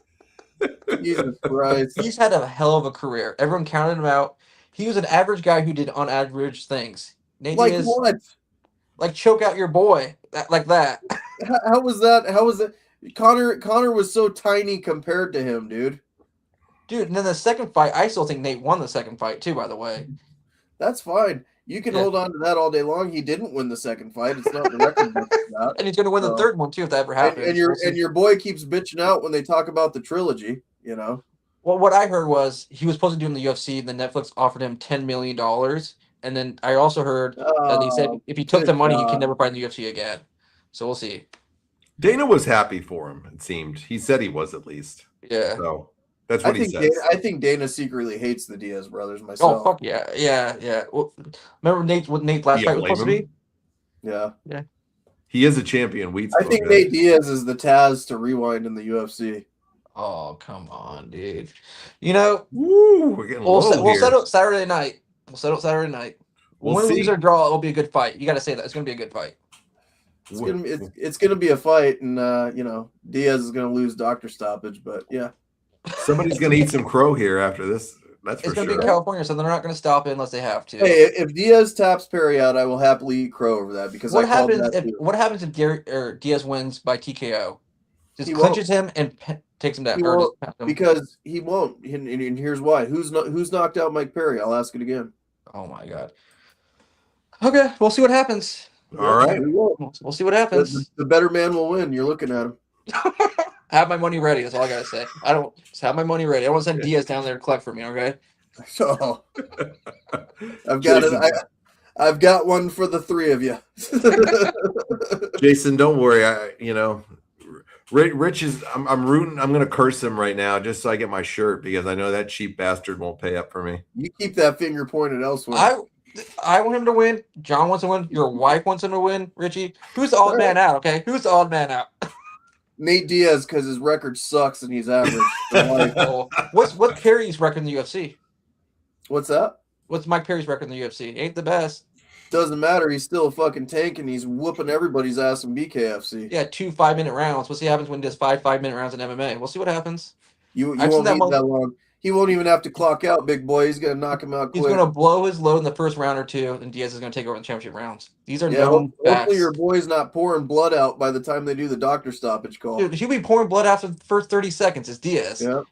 Jesus Christ. He's had a hell of a career. Everyone counted him out. He was an average guy who did unaverage things. Nate like Diaz, what? Like choke out your boy. Like that. How was that? How was it? Connor was so tiny compared to him, dude. Dude, and then the second fight, I still think Nate won the second fight too, by the way. That's fine. You can hold on to that all day long. He didn't win the second fight. It's not the record book for that. And he's going to win the third one too if that ever happens. And your boy keeps bitching out when they talk about the trilogy. You know. Well, what I heard was he was supposed to do in the UFC. Then Netflix offered him $10 million, and then I also heard that he said if he took the money, he can never fight in the UFC again. So we'll see. Dana was happy for him. It seemed he said he was at least. Yeah. So. That's what he says. I think Dana secretly hates the Diaz brothers myself. Oh, fuck yeah. Well, remember what Nate's last fight was supposed to be? Yeah. He is a champion. I think Nate Diaz is the Taz to Rewind in the UFC. Oh, come on, dude. You know, we're getting we'll settle Saturday night. We'll win, see. lose, or draw, it'll be a good fight. You got to say that. It's going to be a good fight. It's gonna be a fight, and Diaz is gonna lose doctor stoppage, but yeah. Somebody's gonna eat some crow here after this That's for It's going to sure. be in California, so they're not going to stop it unless they have to. Hey, if Diaz taps Perry out, I will happily eat crow over that because What I called happens that if too. what happens if Diaz wins by TKO? Just He clinches him and takes him down. He Or won't just him. because he won't. And here's why. Who's knocked out Mike Perry? I'll ask it again. Oh my god. Okay, we'll see what happens. All right. We'll see what happens. The better man will win. You're looking at him. Have my money ready. That's all I gotta say. I don't just have my money ready. I want to send Diaz down there to collect for me. Okay. So I've got it. I've got one for the three of you. Jason, don't worry. Rich is. I'm rooting. I'm going to curse him right now just so I get my shirt because I know that cheap bastard won't pay up for me. You keep that finger pointed elsewhere. I want him to win. John wants to win. Your wife wants him to win. Richie, who's the odd man out? Okay, who's the odd man out? Nate Diaz, because his record sucks and he's average. What's Perry's record in the UFC? What's that? What's Mike Perry's record in the UFC? Ain't the best. Doesn't matter. He's still a fucking tank and he's whooping everybody's ass in BKFC. Yeah, 2 5-minute rounds. We'll see what happens when he does 5-minute rounds in MMA. We'll see what happens. You won't need that long. He won't even have to clock out, big boy. He's gonna knock him out quick. He's gonna blow his load in the first round or two, and Diaz is gonna take over in the championship rounds. These are known facts. Hopefully your boy's not pouring blood out by the time they do the doctor stoppage call. Dude, he'll be pouring blood after the first 30 seconds. It's Diaz. Yeah.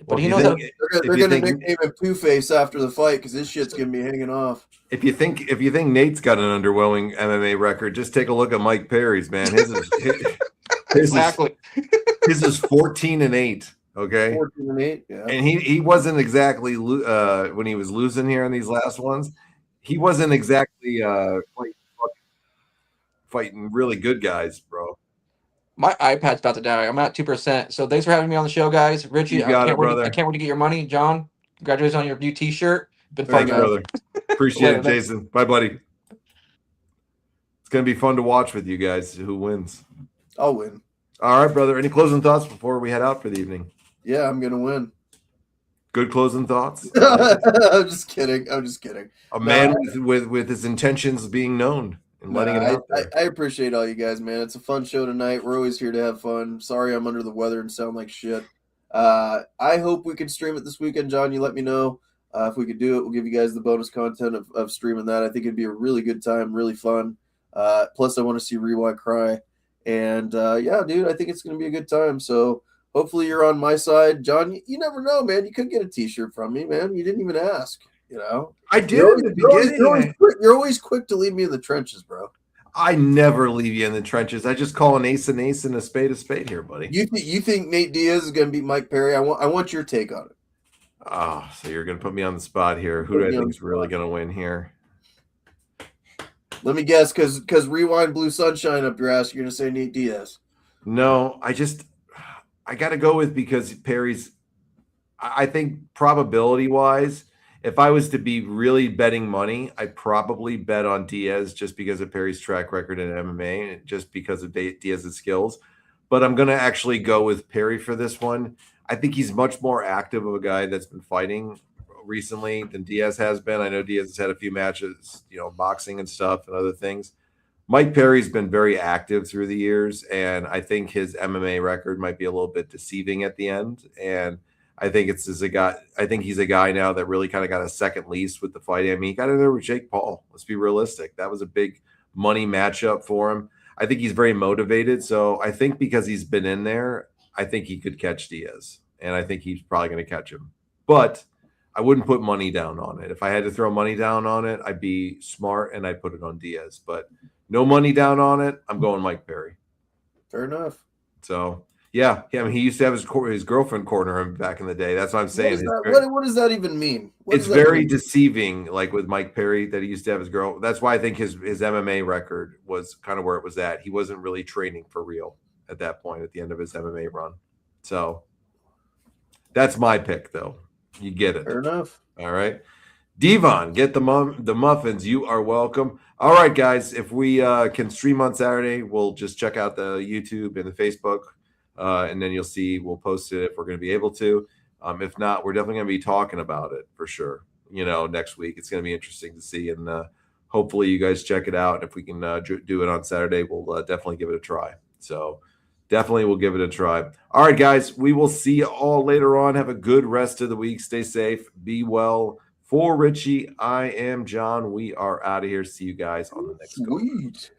But he knows how. They're gonna nickname him Two-Face after the fight because his shit's gonna be hanging off. If you think Nate's got an underwhelming MMA record, just take a look at Mike Perry's, man. His Exactly. is 14-8. Okay. 14-8. Yeah. And he wasn't exactly when he was losing here in these last ones. He wasn't exactly fighting really good guys, bro. My iPad's about to die. I'm at 2%. So thanks for having me on the show, guys. Richie, I can't wait to get your money. John, congratulations on your new T-shirt. Been fun, guys. Brother. Appreciate it, Jason. Bye, buddy. It's gonna be fun to watch with you guys. Who wins? I'll win. All right, brother. Any closing thoughts before we head out for the evening? Yeah, I'm gonna win. Good closing thoughts. I'm just kidding. A man with his intentions being known and letting it out there. I appreciate all you guys, man. It's a fun show tonight. We're always here to have fun. Sorry I'm under the weather and sound like shit. I hope we can stream it this weekend, John. You let me know if we could do it. We'll give you guys the bonus content of streaming that. I think it'd be a really good time, really fun. Plus, I want to see Rewind cry. And yeah, dude, I think it's going to be a good time. So hopefully you're on my side. John, you never know, man. You could get a T-shirt from me, man. You didn't even ask, you know. I did at the beginning. You're always quick to leave me in the trenches, bro. I never leave you in the trenches. I just call an ace and a spade here, buddy. You think Nate Diaz is going to beat Mike Perry? I want your take on it. Oh, so you're going to put me on the spot here. Who do I think is really going to win here? Let me guess, because Rewind Blue Sunshine up your ass, you're going to say Nate Diaz. No, I got to go with because Perry's, I think probability-wise, if I was to be really betting money, I'd probably bet on Diaz just because of Perry's track record in MMA and just because of Diaz's skills. But I'm going to actually go with Perry for this one. I think he's much more active of a guy that's been fighting recently than Diaz has been. I know Diaz has had a few matches, boxing and stuff and other things. Mike Perry's been very active through the years, and I think his MMA record might be a little bit deceiving at the end. And I think he's a guy now that really kind of got a second lease with the fight. I mean, he got in there with Jake Paul. Let's be realistic. That was a big money matchup for him. I think he's very motivated. So I think because he's been in there, I think he could catch Diaz, and I think he's probably going to catch him. But I wouldn't put money down on it. If I had to throw money down on it, I'd be smart and I'd put it on Diaz. But no money down on it. I'm going Mike Perry. Fair enough. So yeah. I mean, he used to have his girlfriend corner him back in the day. That's what I'm saying. What does that even mean? It's very deceiving, like with Mike Perry, that he used to have his girl. That's why I think his MMA record was kind of where it was at. He wasn't really training for real at that point at the end of his MMA run. So that's my pick, though. You get it. Fair enough. All right. Devon, get the muffins. You are welcome. All right, guys. If we can stream on Saturday, we'll just check out the YouTube and the Facebook, and then you'll see we'll post it if we're going to be able to. If not, we're definitely going to be talking about it for sure. Next week. It's going to be interesting to see, and hopefully you guys check it out. And if we can do it on Saturday, we'll definitely give it a try. So Definitely will give it a try. All right, guys, we will see you all later on. Have a good rest of the week. Stay safe. Be well. For Richie, I am John. We are out of here. See you guys on the next go. Sweet.